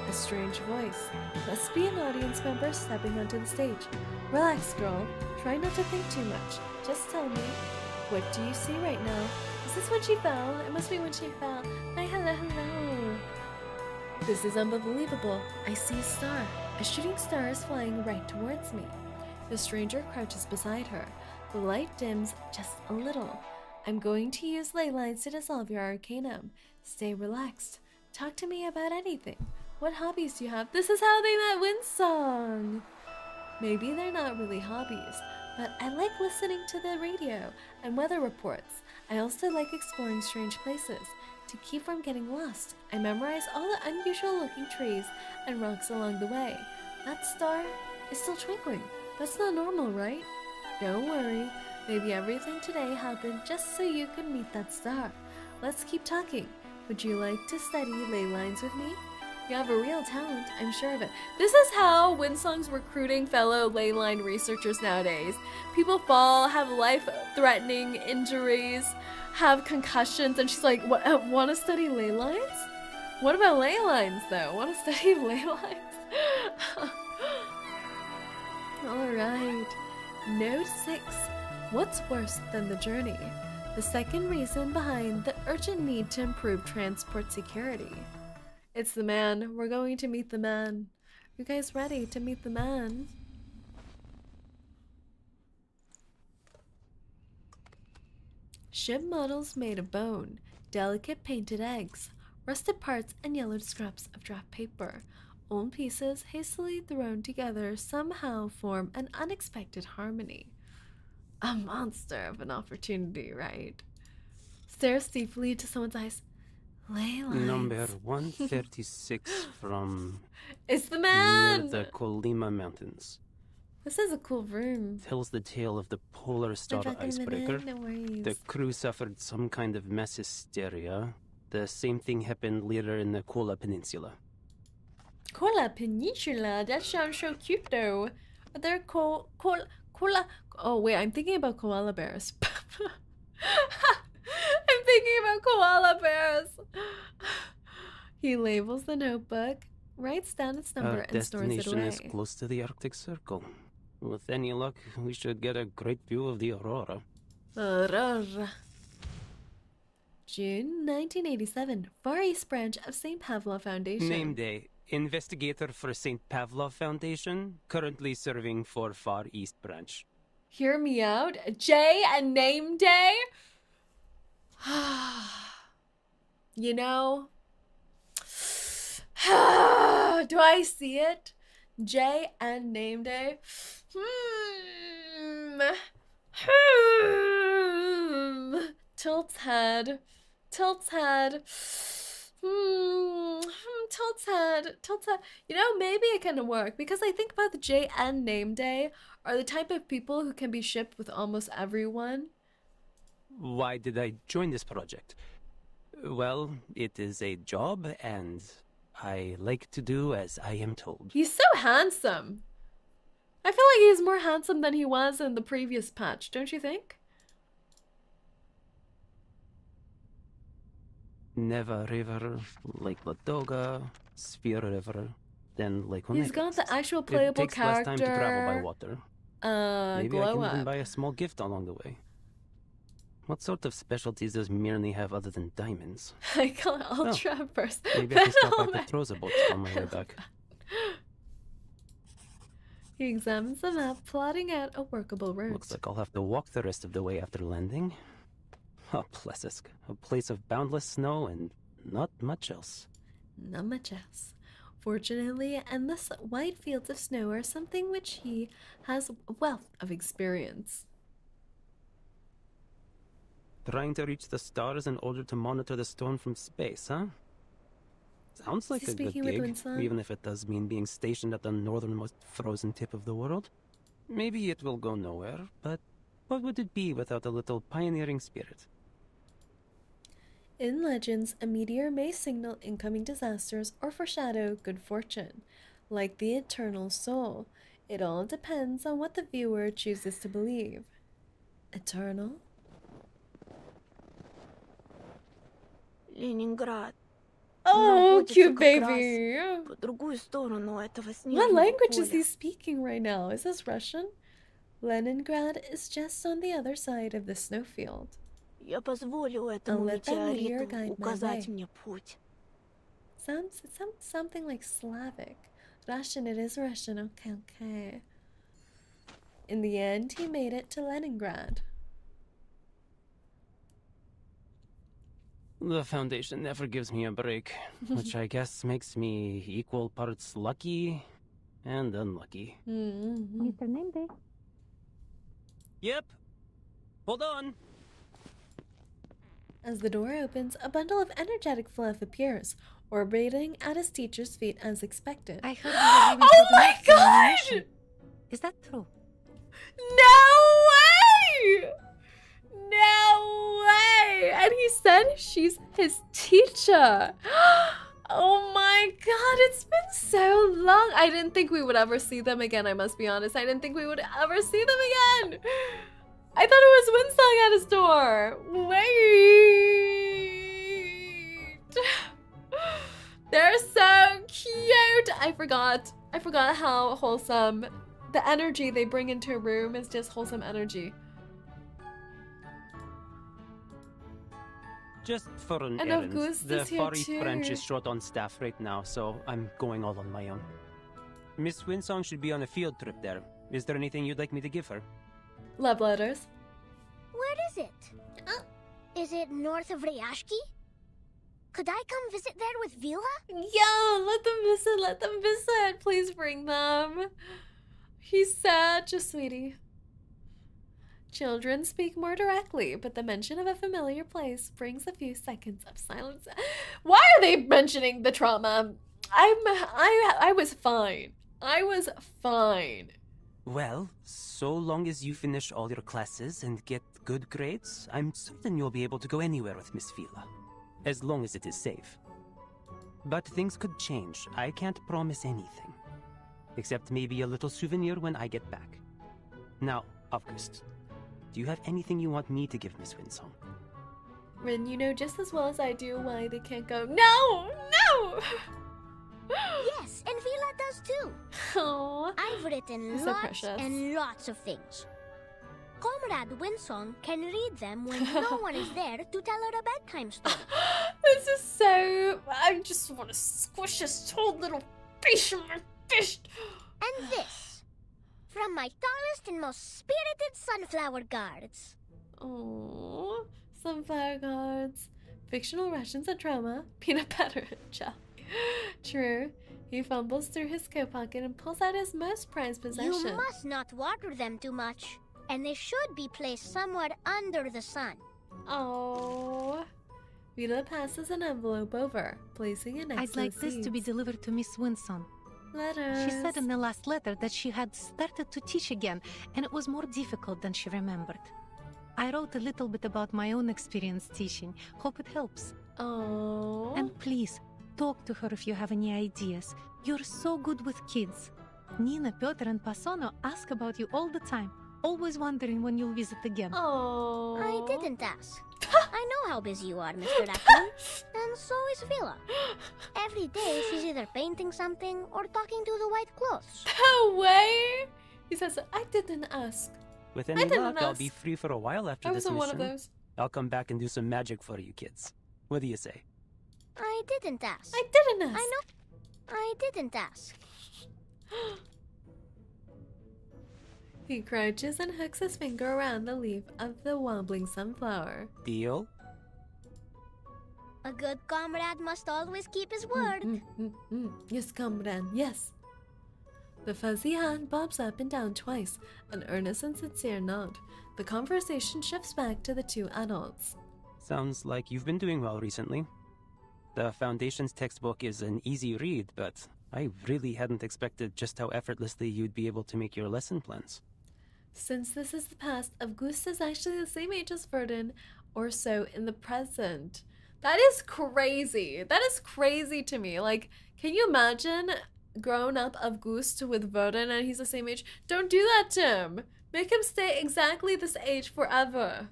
A strange voice. Must be an audience member stepping onto the stage. Relax, girl. Try not to think too much. Just tell me. What do you see right now? Is this when she fell? It must be when she fell. Hi, hello, hello. This is unbelievable. I see a star. A shooting star is flying right towards me. The stranger crouches beside her. The light dims just a little. I'm going to use ley lines to dissolve your arcanum. Stay relaxed. Talk to me about anything. What hobbies do you have? This is how they met Windsong. Maybe they're not really hobbies, but I like listening to the radio and weather reports. I also like exploring strange places. To keep from getting lost, I memorize all the unusual looking trees and rocks along the way. That star is still twinkling. That's not normal, right? Don't worry. Maybe everything today happened just so you could meet that star. Let's keep talking. Would you like to study ley lines with me? You have a real talent, I'm sure of it. This is how Windsong's recruiting fellow ley line researchers nowadays. People fall, have life-threatening injuries, have concussions, and she's like, "What? Want to study ley lines? What about ley lines, though? Want to study ley lines?" All right. Note 6. What's worse than the journey? The second reason behind the urgent need to improve transport security. It's the man. We're going to meet the man. You guys ready to meet the man? Ship models made of bone, delicate painted eggs, rusted parts and yellowed scraps of draft paper. Old pieces hastily thrown together somehow form an unexpected harmony. A monster of an opportunity, right? Stares deeply into someone's eyes. Ley lines. Number 136 from... It's the man! Near the Colima Mountains. This is a cool room. Tells the tale of the polar star icebreaker. No worries. The crew suffered some kind of mass hysteria. The same thing happened later in the Kola Peninsula. Kola Peninsula? That sounds so cute though. Are there koala... Oh wait, I'm thinking about koala bears. I'm thinking about koala bears. He labels the notebook, writes down its number, and stores it away. Our destination is close to the Arctic Circle. With any luck, we should get a great view of the aurora. Aurora. June 1987, Far East Branch of St. Pavlov Foundation. Nameday, investigator for St. Pavlov Foundation, currently serving for Far East Branch. Hear me out. Jay and Nameday? You know, do I see it? Jay and Nameday. Tilt's head. Tilt's head. Tilt's head. Tilt's head. You know, maybe it can work because I think about the Jay and Nameday are the type of people who can be shipped with almost everyone. Why did I join this project? Well, it is a job, and I like to do as I am told. He's so handsome. I feel like he's more handsome than he was in the previous patch, don't you think? Neva River, Lake Ladoga, Sphere River, then Lake Onega. He's got the actual playable it takes less time to travel by character. water. Maybe I Glow can even up. buy a small gift along the way. What sort of specialties does Mirny have other than diamonds? I call it Ultra Burst. Maybe I can stop by Petroza boats on my way back. He examines the map, plotting out a workable route. Looks like I'll have to walk the rest of the way after landing. Oh, Plessisk, a place of boundless snow and not much else. Not much else. Fortunately, endless white fields of snow are something which he has a wealth of experience. Trying to reach the stars in order to monitor the storm from space, huh? Sounds like a good gig, even if it does mean being stationed at the northernmost frozen tip of the world. Maybe it will go nowhere, but what would it be without a little pioneering spirit? In legends, a meteor may signal incoming disasters or foreshadow good fortune. Like the eternal soul, it all depends on what the viewer chooses to believe. Eternal? Leningrad. Oh, cute baby! What language is he speaking right now? Is this Russian? Leningrad is just on the other side of the snowfield. Я позволю этому метеориту указать мне путь. Sounds something like Slavic. Russian, it is Russian. Okay, okay. In the end, he made it to Leningrad. The Foundation never gives me a break, which I guess makes me equal parts lucky and unlucky. Mr. Nameday. Yep. Hold on. As the door opens, a bundle of energetic fluff appears, orbiting at his teacher's feet as expected. I heard you were leaving for the next Termination. Is that true? No way! No way! And he said she's his teacher. Oh my god, it's been so long. I didn't think we would ever see them again, I must be honest. I didn't think we would ever see them again. I thought it was Windsong at his door. Wait. They're so cute. I forgot how wholesome. The energy they bring into a room is just wholesome energy. Just for an And errand. of course, The this Far here East too. branch is short on staff right now, so I'm going all on my own. Miss Windsong should be on a field trip there. Is there anything you'd like me to give her? Love letters. Where is it? Is it north of Ryashki? Could I come visit there with Vila? Yeah, let them visit. Please bring them. He's such a sweetie. Children speak more directly, but the mention of a familiar place brings a few seconds of silence. Why are they mentioning the trauma? I was fine. I was fine. Well, so long as you finish all your classes and get good grades, I'm certain you'll be able to go anywhere with Miss Vila. As long as it is safe. But things could change. I can't promise anything. Except maybe a little souvenir when I get back. Now, August, do you have anything you want me to give Miss Windsong? Rin, you know just as well as I do why they can't go. No! No! Yes, and Vila does too. Aww. I've written So lots precious. and lots of things. Comrade Windsong can read them when no one is there to tell her a bedtime story. This is so... I just want to squish his whole little face in my fist. And this, from my tallest and most spirited sunflower guards. Aww. Sunflower guards. Fictional Russians and trauma. Peanut butter and jelly. True. He fumbles through his coat pocket and pulls out his most prized possession. You must not water them too much, and they should be placed somewhere under the sun. Oh. Vila passes an envelope over, placing it next I'd to like the this to be seeds. delivered to Miss Windsong. Letters. She said in the last letter that she had started to teach again, and it was more difficult than she remembered. I wrote a little bit about my own experience teaching. Hope it helps. Oh. And please, talk to her if you have any ideas. You're so good with kids. Nina, Piotr, and Pasono ask about you all the time, always wondering when you'll visit again. Oh. I didn't ask. I know how busy you are, Mr. Raccoon, and so is Vila. Every day she's either painting something or talking to the white clothes. No way! He says, I didn't ask. With I any didn't luck, I'll ask. be free for a while after I this wasn't mission. one of those. I'll come back and do some magic for you kids. What do you say? I didn't ask. I didn't ask. I know. I didn't ask. He crouches and hooks his finger around the leaf of the wobbling sunflower. Deal? A good comrade must always keep his word. Yes, comrade, yes. The fuzzy hand bobs up and down twice, an earnest and sincere nod. The conversation shifts back to the two adults. Sounds like you've been doing well recently. The Foundation's textbook is an easy read, but I really hadn't expected just how effortlessly you'd be able to make your lesson plans. Since this is the past, 𝐂𝐴𝐚 is actually the same age as Verdun, or so in the present. That is crazy. That is crazy to me. Like, can you imagine grown up 𝐂𝐴𝐚 with Verdun and he's the same age? Don't do that to him. Make him stay exactly this age forever.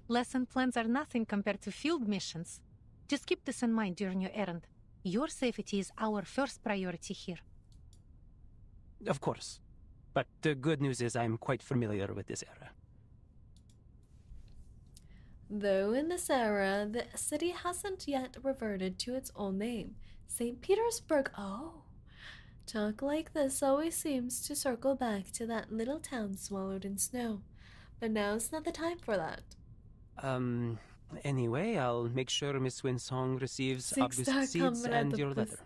Lesson plans are nothing compared to field missions. Just keep this in mind during your errand. Your safety is our first priority here. Of course. But the good news is I'm quite familiar with this era. Though in this era, the city hasn't yet reverted to its old name, St. Petersburg. Oh. Talk like this always seems to circle back to that little town swallowed in snow. But now's not the time for that. Anyway, I'll make sure Miss Windsong receives August seeds and your letter.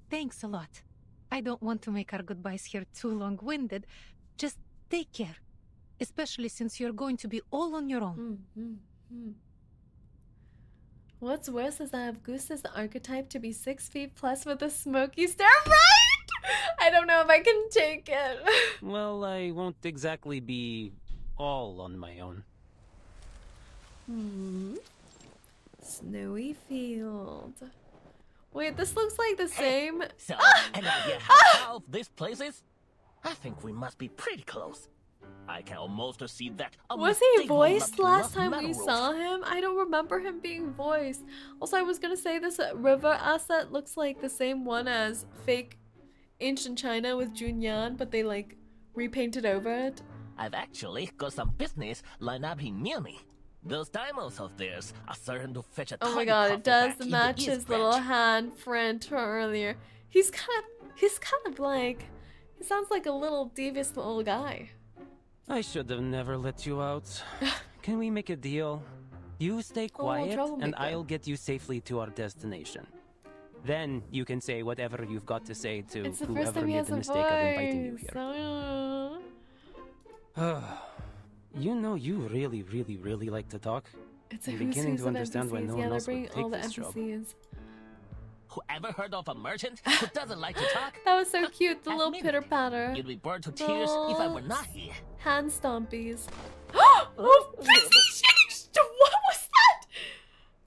Thanks a lot. I don't want to make our goodbyes here too long-winded. Just take care. Especially since you're going to be all on your own. What's worse is that 𝐂𝐴𝐚 is the archetype to be 6 feet plus with a smoky stare. Right? I don't know if I can take it. Well, I won't exactly be all on my own. Snowy field. Wait, this looks like the same. So, an idea how this place is? I think we must be pretty close. I can almost see that. Was he voiced last time we saw him? I don't remember him being voiced. Also, I was gonna say this river asset looks like the same one as fake ancient China with Junyan, but they like repainted over it. I've actually got some business lined up here near me. Those diamonds of theirs are certain to fetch a Oh my god, it does match his little hand print from earlier. He's kind of like, he sounds like a little devious little guy. I should have never let you out. Can we make a deal? You stay quiet, and I'll get you safely to our destination. Then you can say whatever you've got to say to whoever made the mistake of inviting you here. You know, you really like to talk. I'm beginning to understand why no one else would take this job. Whoever heard of a merchant who doesn't like to talk? That was so cute, the little pitter patter. You'd be bored to tears if I were not here. Hand stompies. Oh, what was that?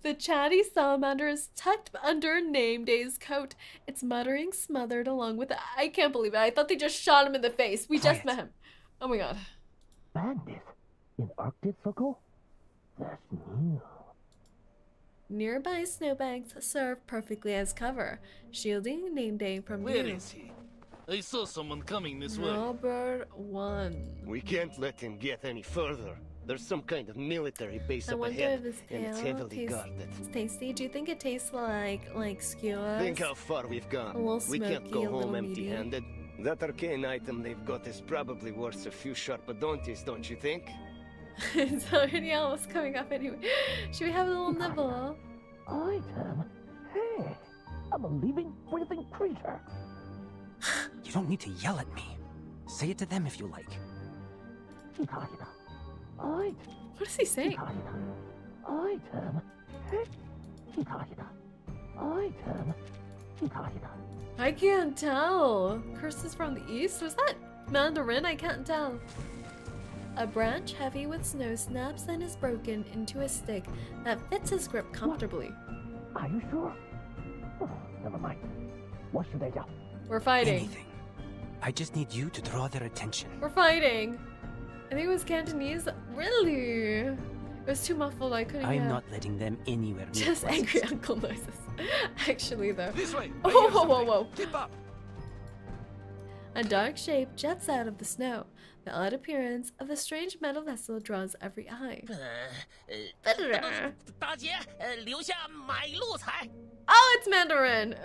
The chatty salamander is tucked under Nameday's coat. Its muttering smothered along with it. I can't believe it. I thought they just shot him in the face. We just met him. Oh my god. Bandit in Arctic Circle? That's new. Nearby snowbanks serve perfectly as cover, shielding Nameday from view. Where is he? I saw someone coming this way. Robert 1. We can't let him get any further. There's some kind of military base I up wonder ahead, if this and it's heavily guarded. It's tasty. Do you think it tastes like skewers? Think how far we've gone. A little We can't smoky, go a little home meaty. empty-handed. That arcane item they've got is probably worth a few sharp odontes, don't you think? It's already almost coming up anyway. Should we have a little nibble? Item? Hey, I'm a living, breathing creature. You don't need to yell at me. Say it to them if you like. What is he saying? Item. I can't tell. Curses from the east? Was that Mandarin? I can't tell. A branch heavy with snow snaps and is broken into a stick that fits his grip comfortably. Are you sure? Oh, never mind. What should I do? We're fighting. Anything. I just need you to draw their attention. We're fighting. I think it was Cantonese. Really? It was too muffled. I couldn't hear. I'm not letting them anywhere near Just angry uncle noises. Actually, though. This way. Oh, whoa. Keep up. A dark shape jets out of the snow. The odd appearance of the strange metal vessel draws every eye. Oh, it's Mandarin.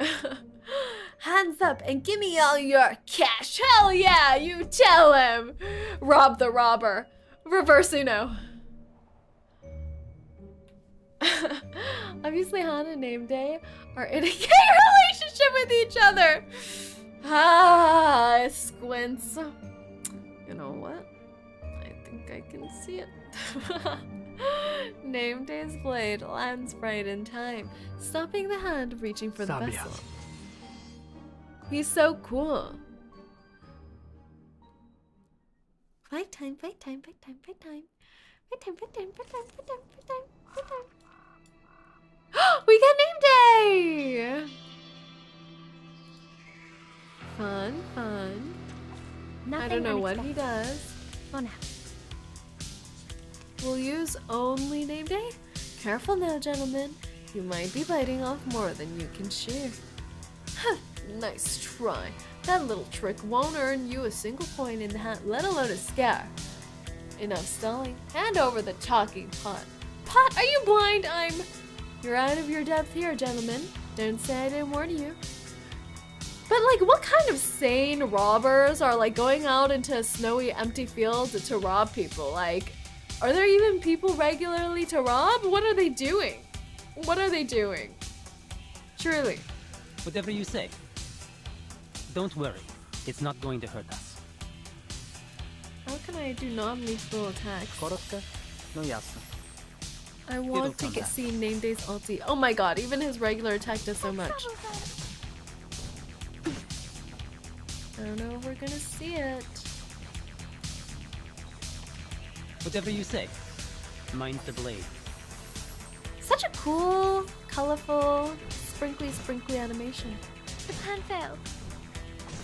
Hands up and give me all your cash. Hell yeah, you tell him. Rob the robber. Reverse Uno. Obviously, Han and Nameday are in a gay relationship with each other. Ah, squints. You know what? I think I can see it. Nameday's blade lands right in time, stopping the hand reaching for the vessel. He's so cool. Fight time, fight time, fight time, fight time. Fight time, fight time, fight time, fight time, fight time, fight time. We got Nameday! Fun, fun. I don't know what he does. For now. We'll use only Nameday? Careful now, gentlemen. You might be biting off more than you can chew. Nice try. That little trick won't earn you a single point in the hat, let alone a scare. Enough stalling. Hand over the talking pot. Pot, are you blind? You're out of your depth here, gentlemen. Don't say I didn't warn you. But like, what kind of sane robbers are like going out into snowy, empty fields to rob people? Like, are there even people regularly to rob? What are they doing? What are they doing? Surely. Whatever you say. Don't worry. It's not going to hurt us. How can I do non-lethal attacks? No yasa. I want to see Nameday's ulti. Oh my god, even his regular attack does so much. I don't know if we're gonna see it. Whatever you say. Mind the blade. Such a cool, colorful, sprinkly animation. The pan fell.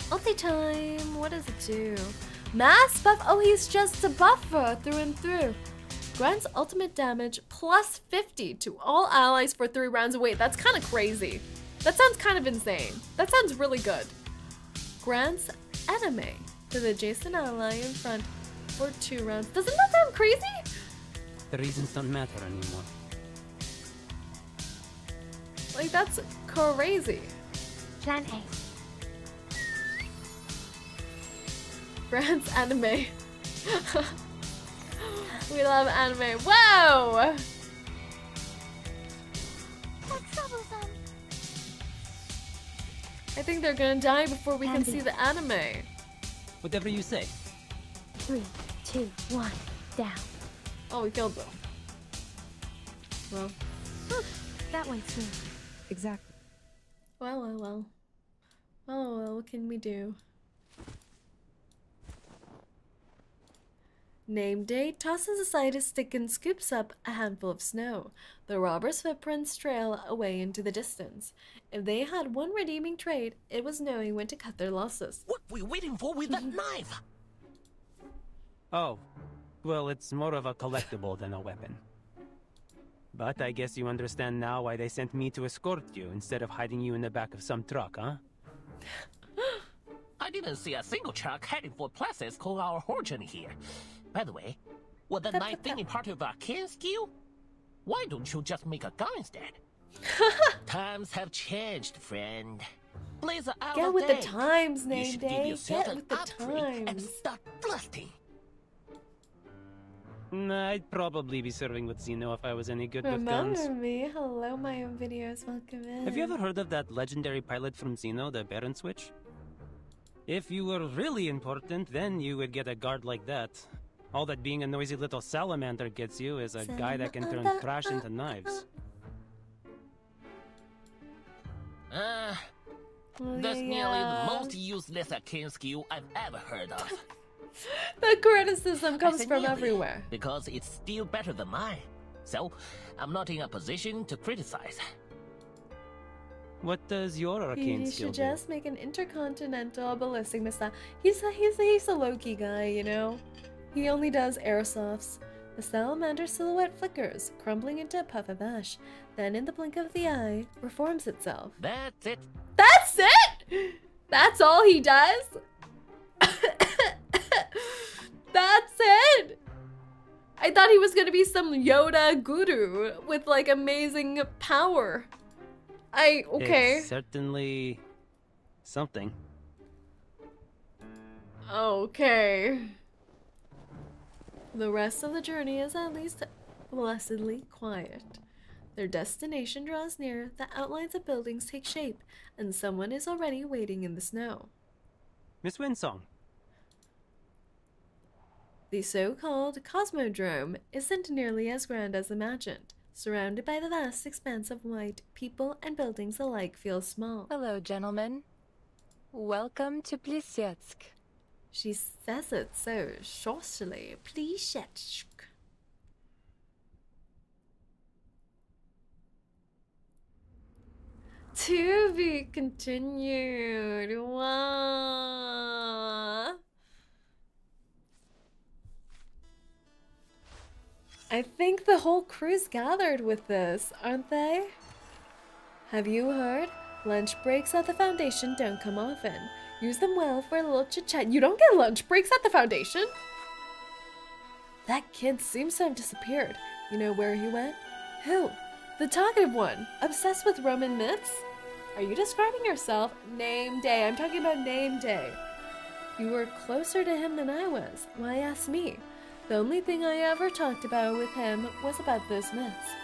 Ulti time. What does it do? Mass buff. Oh, he's just a buffer through and through. Grants ultimate damage plus 50 to all allies for 3 rounds. Wait, that's kind of crazy. That sounds kind of insane. That sounds really good. Grants enemy to the adjacent ally in front for 2 rounds. Doesn't that sound crazy? The reasons don't matter anymore. Like, that's crazy. Plan A. Grants anime. We love anime. Whoa! That's troublesome. I think they're gonna die before we can see the anime. Whatever you say. 3, 2, 1, down. Oh, we killed them. Well. That went smooth. Exactly. Well. Oh, what can we do? Nameday tosses aside his stick and scoops up a handful of snow. The robber's footprints trail away into the distance. If they had one redeeming trait, it was knowing when to cut their losses. What are we waiting for with that knife? Oh, well, it's more of a collectible than a weapon. But I guess you understand now why they sent me to escort you instead of hiding you in the back of some truck, huh? I didn't see a single truck heading for places called our origin here. By the way, was that knife thing part of Arcane skill? Why don't you just make a gun instead? Times have changed, friend. Please get with the times, Nameday. Get with the times. And start blasting. I'd probably be serving with Xeno if I was any good with guns. Remember me. Hello, my own videos. Welcome in. Have you ever heard of that legendary pilot from Xeno, the Baron Switch? If you were really important, then you would get a guard like that. All that being a noisy little salamander gets you is a guy that can turn trash into knives. That's nearly the most useless Arcane skill I've ever heard of. The criticism comes from everywhere. Because it's still better than mine. So, I'm not in a position to criticize. What does your arcane He skill should do? just make an intercontinental ballistic missile. He's a low-key guy, you know? He only does airsofts. The salamander silhouette flickers, crumbling into a puff of ash. Then, in the blink of the eye, reforms itself. That's it. That's it? That's all he does? That's it? I thought he was gonna be some Yoda guru with like amazing power. Okay. It's certainly something. Okay. The rest of the journey is at least blessedly quiet. Their destination draws near, the outlines of buildings take shape, and someone is already waiting in the snow. Miss Windsong. The so-called Cosmodrome isn't nearly as grand as imagined. Surrounded by the vast expanse of white, people and buildings alike feel small. Hello, gentlemen. Welcome to Plisetsk. She says it so saucily. Plisetsk. To be continued. Wow. I think the whole crew's gathered with this, aren't they? Have you heard? Lunch breaks at the Foundation don't come often. Use them well for a little chit-chat. You don't get lunch breaks at the Foundation? That kid seems to have disappeared. You know where he went? Who? The talkative one. Obsessed with Roman myths? Are you describing yourself? Nameday. I'm talking about Nameday. You were closer to him than I was. Why ask me? The only thing I ever talked about with him was about those myths.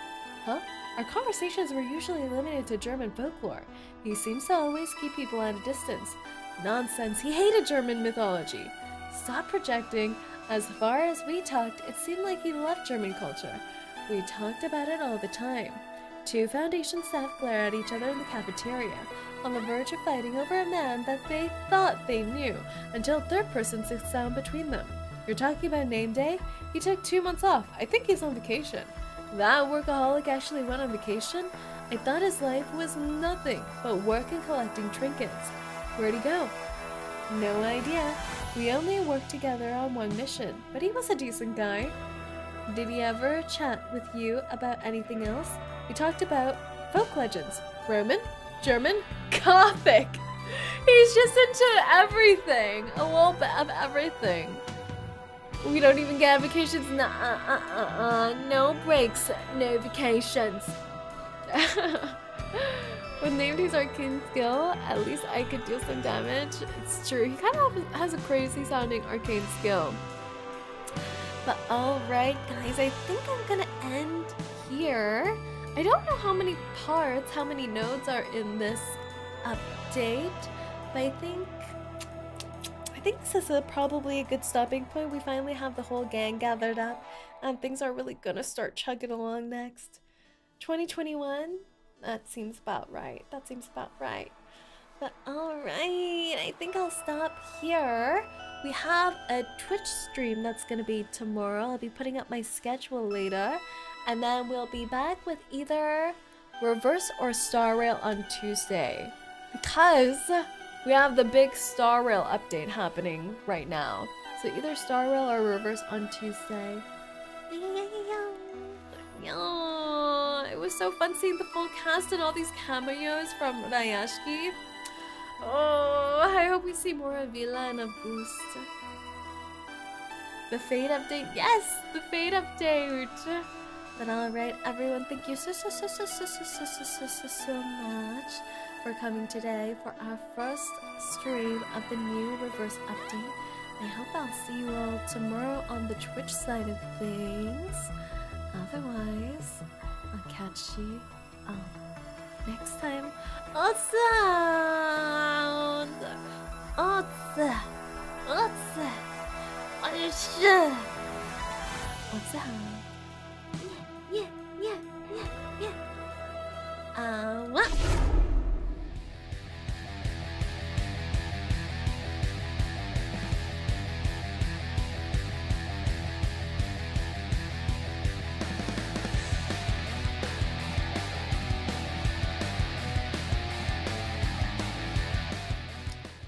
Huh? Our conversations were usually limited to German folklore. He seems to always keep people at a distance. Nonsense, he hated German mythology. Stop projecting. As far as we talked, it seemed like he loved German culture. We talked about it all the time. Two Foundation staff glare at each other in the cafeteria, on the verge of fighting over a man that they thought they knew, until a third person sits down between them. You're talking about Nameday? He took 2 months off. I think he's on vacation. That workaholic actually went on vacation? I thought his life was nothing but work and collecting trinkets. Where'd he go? No idea. We only worked together on one mission, but he was a decent guy. Did he ever chat with you about anything else? We talked about folk legends. Roman? German? Gothic! He's just into everything. A little bit of everything. We don't even get vacations. No breaks, no vacations. With Nameday's arcane skill, at least I could deal some damage. It's true, he kind of has a crazy sounding arcane skill. But alright guys, I think I'm gonna end here. I don't know how many parts, how many nodes are in this update, but I think this is probably a good stopping point. We finally have the whole gang gathered up, and things are really gonna start chugging along next. 2021? That seems about right. That seems about right. But alright, I think I'll stop here. We have a Twitch stream that's gonna be tomorrow. I'll be putting up my schedule later. And then we'll be back with either Reverse or Star Rail on Tuesday. Because we have the big Star Rail update happening right now. So either Star Rail or Reverse on Tuesday. It was so fun seeing the full cast and all these cameos from Rayashki. Oh, I hope we see more of Vila and of Boost. The Fate update. Yes, the Fate update. But alright, everyone, thank you so much for coming today for our first stream of the new Reverse update. I hope I'll see you all tomorrow on the Twitch side of things. Otherwise, I'll catch you next time. What's what?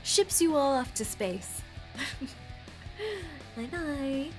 Ships you all off to space. Bye bye.